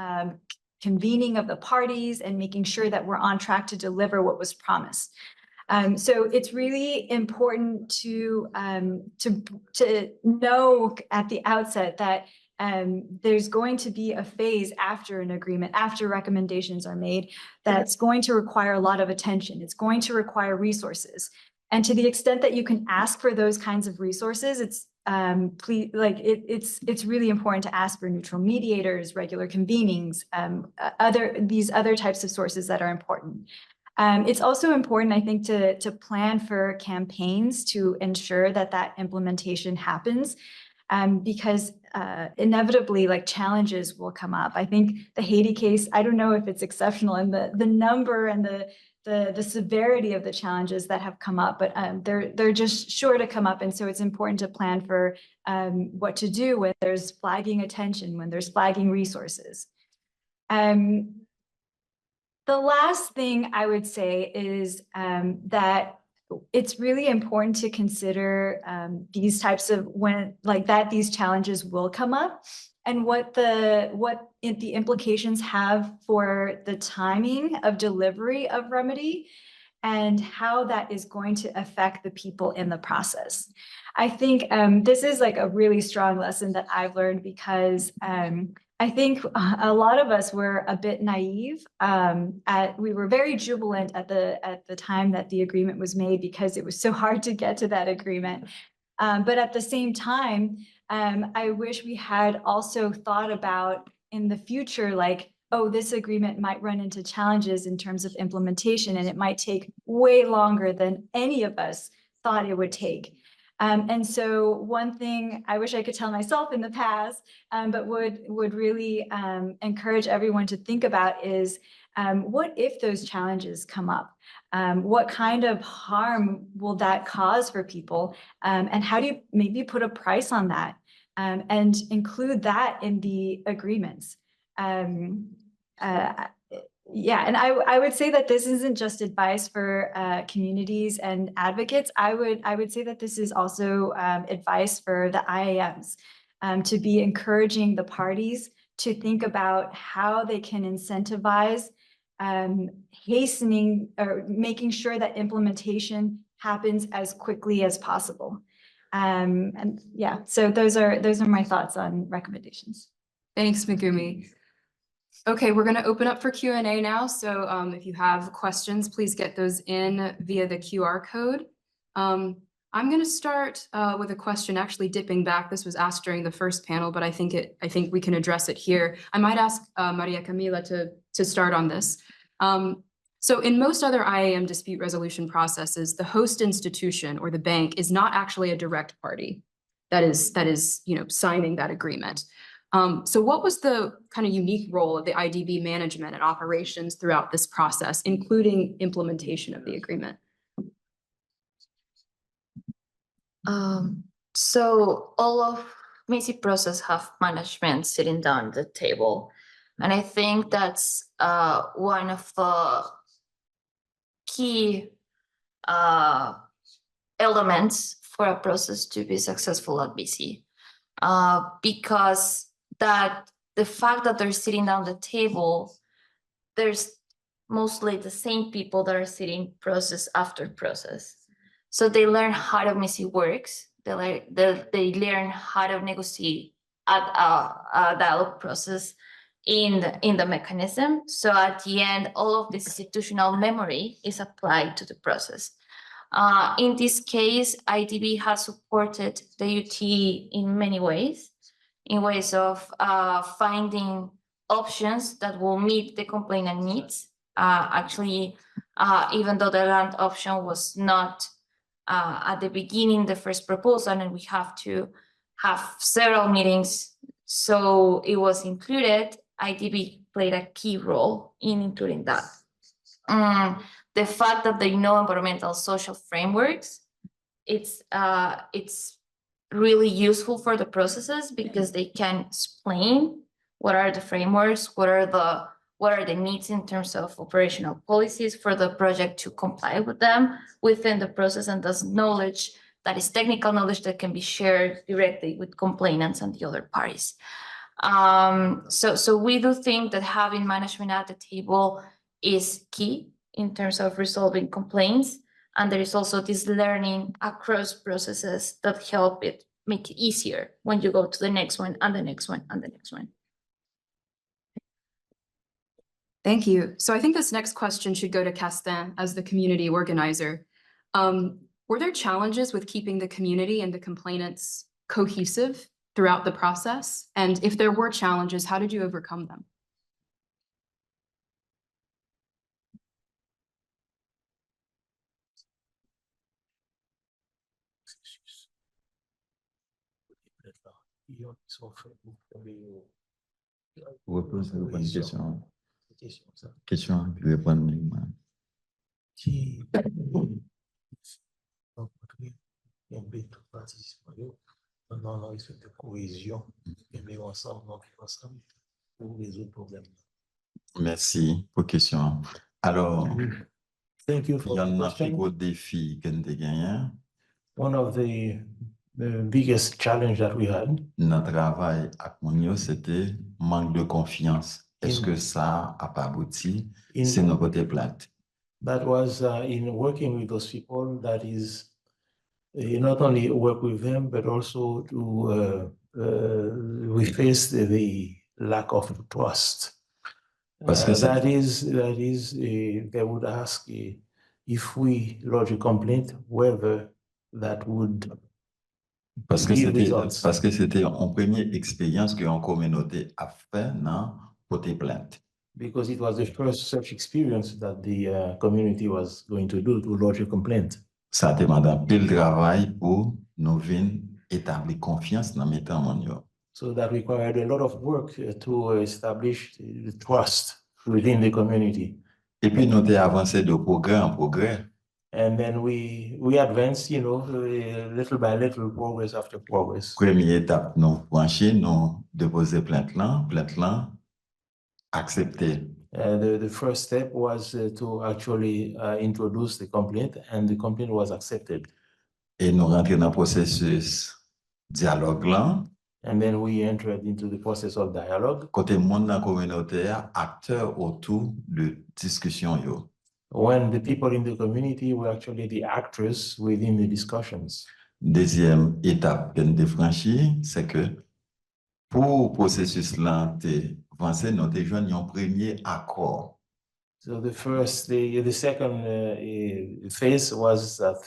convening of the parties and making sure that we're on track to deliver what was promised. So it's really important to know at the outset that there's going to be a phase after an agreement, after recommendations are made, that's going to require a lot of attention. It's going to require resources. And to the extent that you can ask for those kinds of resources, it's it's really important to ask for neutral mediators, regular convenings, these other types of sources that are important. It's also important, I think, to plan for campaigns to ensure that that implementation happens, because inevitably, like, challenges will come up. I think the Haiti case, I don't know if it's exceptional in the number and the severity of the challenges that have come up, but they're just sure to come up. And so it's important to plan for what to do when there's flagging attention, when there's flagging resources. The last thing I would say is that it's really important to consider these types of these challenges will come up, and what the implications have for the timing of delivery of remedy and how that is going to affect the people in the process. I think this is like a really strong lesson that I've learned, because I think a lot of us were a bit naive. We were very jubilant at the time that the agreement was made, because it was so hard to get to that agreement. But at the same time, I wish we had also thought about in the future, like, oh, this agreement might run into challenges in terms of implementation, and it might take way longer than any of us thought it would take. And so one thing I wish I could tell myself in the past, but would really encourage everyone to think about is, what if those challenges come up? What kind of harm will that cause for people? And how do you maybe put a price on that and include that in the agreements? Yeah, and I would say that this isn't just advice for communities and advocates. I would say that this is also advice for the IAMs, to be encouraging the parties to think about how they can incentivize hastening or making sure that implementation happens as quickly as possible. And yeah, so those are my thoughts on recommendations. Thanks, Megumi. Okay, we're going to open up for Q&A now. So if you have questions, please get those in via the QR code. I'm going to start with a question actually dipping back. This was asked during the first panel, but I think we can address it here. I might ask Maria Camila to start on this. So in most other IAM dispute resolution processes, the host institution or the bank is not actually a direct party that is signing that agreement. So what was the kind of unique role of the IDB management and operations throughout this process, including implementation of the agreement? So all of MISI process have management sitting down at the table And I think that's one of the key elements for a process to be successful at BC. Because that the fact that they're sitting down the table, there's mostly the same people that are sitting process after process. So they learn how the MISI works. They learn how to negotiate at a dialogue process in the mechanism. So at the end, all of this institutional memory is applied to the process. In this case, IDB has supported the UT in many ways, in ways of finding options that will meet the complainant needs. Actually, even though the land option was not at the beginning, the first proposal, and we have to have several meetings, so it was included, IDB played a key role in including that. The fact that they know environmental social frameworks, it's really useful for the processes because they can explain what are the frameworks, what are the needs in terms of operational policies for the project to comply with them within the process, and thus knowledge that is technical knowledge that can be shared directly with complainants and the other parties. So we do think that having management at the table is key in terms of resolving complaints. And there is also this learning across processes that help it make it easier when you go to the next one and the next one and the next one. Thank you. So I think this next question should go to Castin as the community organizer. Were there challenges with keeping the community and the complainants cohesive throughout the process? And if there were challenges, how did you overcome them? Repose la bonne question. Question, répondre. Merci pour question. Alors, Thank you il for y a the un question. gros défi que nous avons gagné. One of the biggest challenge that we had Notre travail avec Monio, c'était manque de confiance. Est-ce In- que ça n'a pas abouti? in- C'est nos côtés plaintes. that was in working with those people, that is not only work with them, but also to we face the lack of trust. Parce que That is, they would ask if we lodge a complaint, whether that would Parce que give c'était results. parce que c'était une première expérience que la communauté a fait non côté plainte. Because it was the first such experience that the community was going to do, to lodge a complaint. Ça demande un pile travail pour nous venir établir confiance dans mes temps mondiaux. So that required a lot of work to establish the trust within the community. Et puis nous avons avancé de progrès en progrès. And then we advance, little by little, progress after progress. Première étape, nous franchir, nous déposer plainte là, accepté. The first step was to actually introduce the complaint, and the complaint was accepted. Et nous rentrer dans le processus dialogue là, And then we entered into the process of dialogue. côté monde dans la communauté, acteurs autour de discussion yo. When the people in the community were actually the actors within the discussions. Deuxième étape que nous avons franchie, c'est que pour le processus là, avancer, nous avons joué un premier accord. So the second phase was that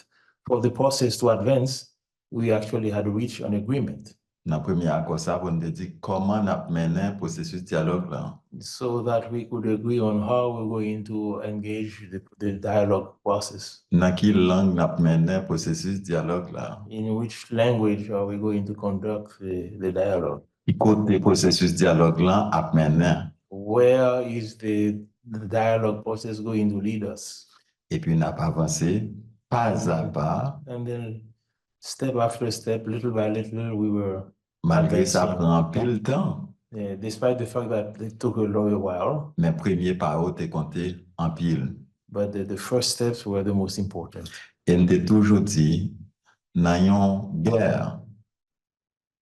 for the process to advance, we actually had reached an agreement. Dans le premier accord, ça, on a dit comment nous mener le processus dialogue là. So that we could agree on how we're going to engage the dialogue process. Dans quelle langue nous mener le processus dialogue là. In which language are we going to conduct the dialogue? Et côté processus dialogue là, à mener. Where is the dialogue process going to lead us? Et puis, nous avons avancé pas à pas. And then step after step, little by little, we were Malgré ça, advancing. prend un peu de temps. despite the fact that it took a long while, mais premier pas haut t'es compté en pile. but the first steps were the most important. Et on t'a toujours dit, dans une guerre,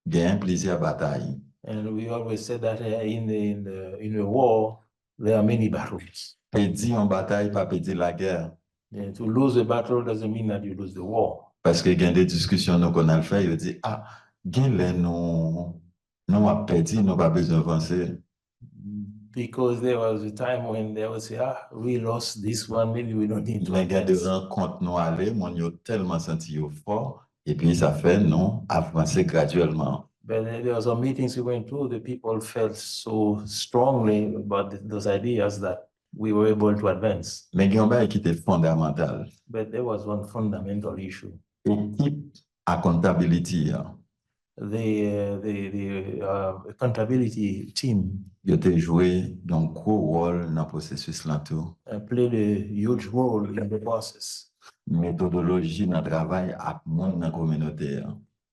il y a plusieurs batailles. And we always said that in a war, there are many battles. Et dit en bataille, pas dire la guerre. And to lose a battle doesn't mean that you lose the war. Parce que il y a des discussions nous qu'on a fait, il dit, ah, gain les non, non a perdu, nous pas besoin d'avancer. Because there was a time when they would say, we lost this one, maybe we don't need to. Mais il y a des advance. rencontres nous aller, mon yo tellement senti yo fort, et puis ça fait non avancer graduellement. But there were some meetings we went to, the people felt so strongly about those ideas that we were able to advance. Mais il y a un bail qui était fondamental. But there was one fundamental issue. Équipe accountability, The accountability team il a joué un gros rôle dans le processus là tout. played a huge role in the process. Méthodologie dans le travail avec monde dans la communauté.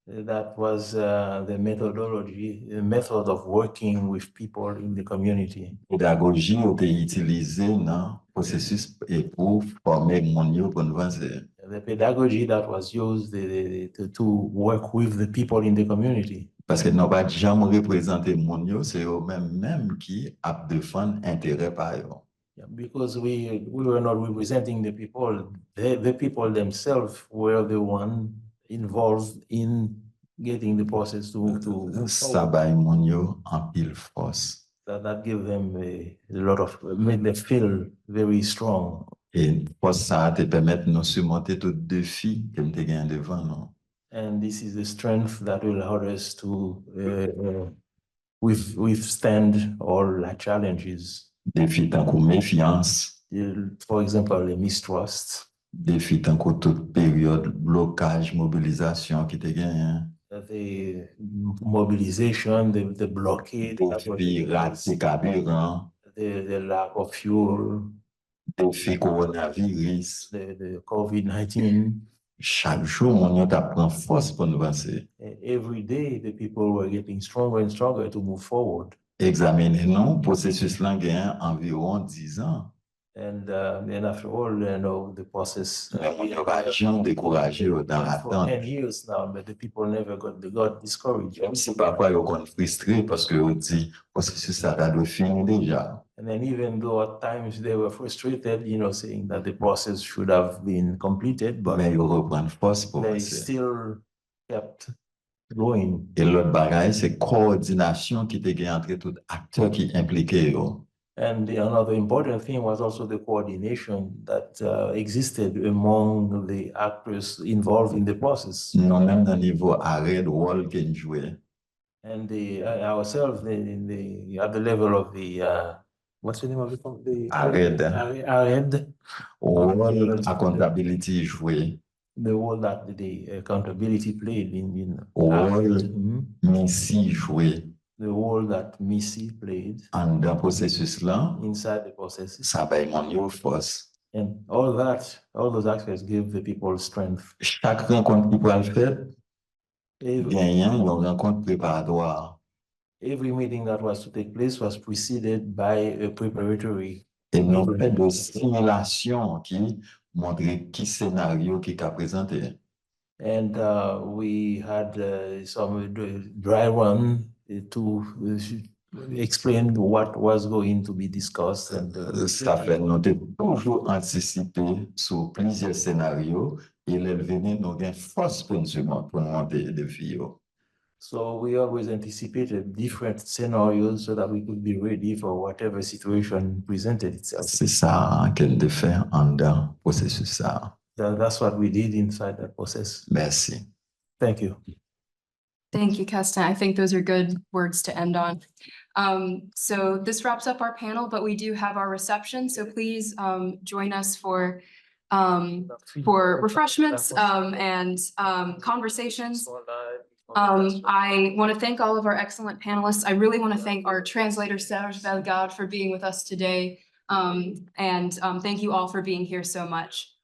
That was the methodology, the method of working with people in the community. Pédagogie a été utilisée dans le processus et pour former mon yo pour avancer. The pedagogy that was used to work with the people in the community. Parce que nous pas jamais représenter mon yo, c'est eux même qui a défendre intérêt par eux. Yeah, because we were not representing the people. The people themselves were the one involved in getting the process to move Ça forward. va mon yo en pile force. That gave them a lot of, made them feel very strong. Et force ça te permet de nous surmonter tout défi que nous te gagne devant nous. And this is the strength that will allow us to withstand all the challenges. Défi tant que méfiance, For example, the mistrust, défi tant que toute période blocage, mobilisation qui te gagne. the mobilization, the blockade, Défi raté carburant, the lack of fuel, défi coronavirus. the COVID-19. Chaque jour, mon yo t'apprend force pour nous avancer. Every day, the people were getting stronger and stronger to move forward. Examiner non, processus là gagne environ 10 ans. And after all, the process On n'a pas jamais découragé dans for l'attente. 10 years now, but the people never got discouraged. Même si parfois ils sont frustrés parce que on dit processus ça doit finir déjà. And then even though at times they were frustrated, saying that the process should have been completed, but Mais ils reprennent force pour they avancer. still kept going. Et l'autre bagage, c'est coordination qui était entre tous les acteurs qui impliqués. And another important thing was also the coordination that existed among the actors involved in the process. Non, même dans le niveau arrêt de rôle qu'ils jouaient. And ourselves at the level of the what's the name of it? The ARED. Rôle accountability joué. The role that the accountability played in Rôle Mhm. Messi joué. The role that Missy played En dans le processus là, inside the process. ça va mon force. And all those aspects give the people strength. Chaque rencontre qui peut le faire, Every, gagnant, une rencontre préparatoire. every meeting that was to take place was preceded by a preparatory. Et nous fait de simulation qui montre qui scénario qui a présenté. And we had some dry run to explain what was going to be discussed. And Ça fait nous avons toujours anticipé sur plusieurs scénarios et les venir nous avons force pour nous monter des défis. so we always anticipated different scenarios so that we could be ready for whatever situation presented itself. C'est ça qu'elle de faire en dans le processus ça. That's what we did inside that process. Merci. Thank you. Thank you, Keston. I think those are good words to end on. So this wraps up our panel, but we do have our reception, so please join us for refreshments and conversations. I want to thank all of our excellent panelists. I really want to thank our translator, Serge Bellegarde, for being with us today. And thank you all for being here so much.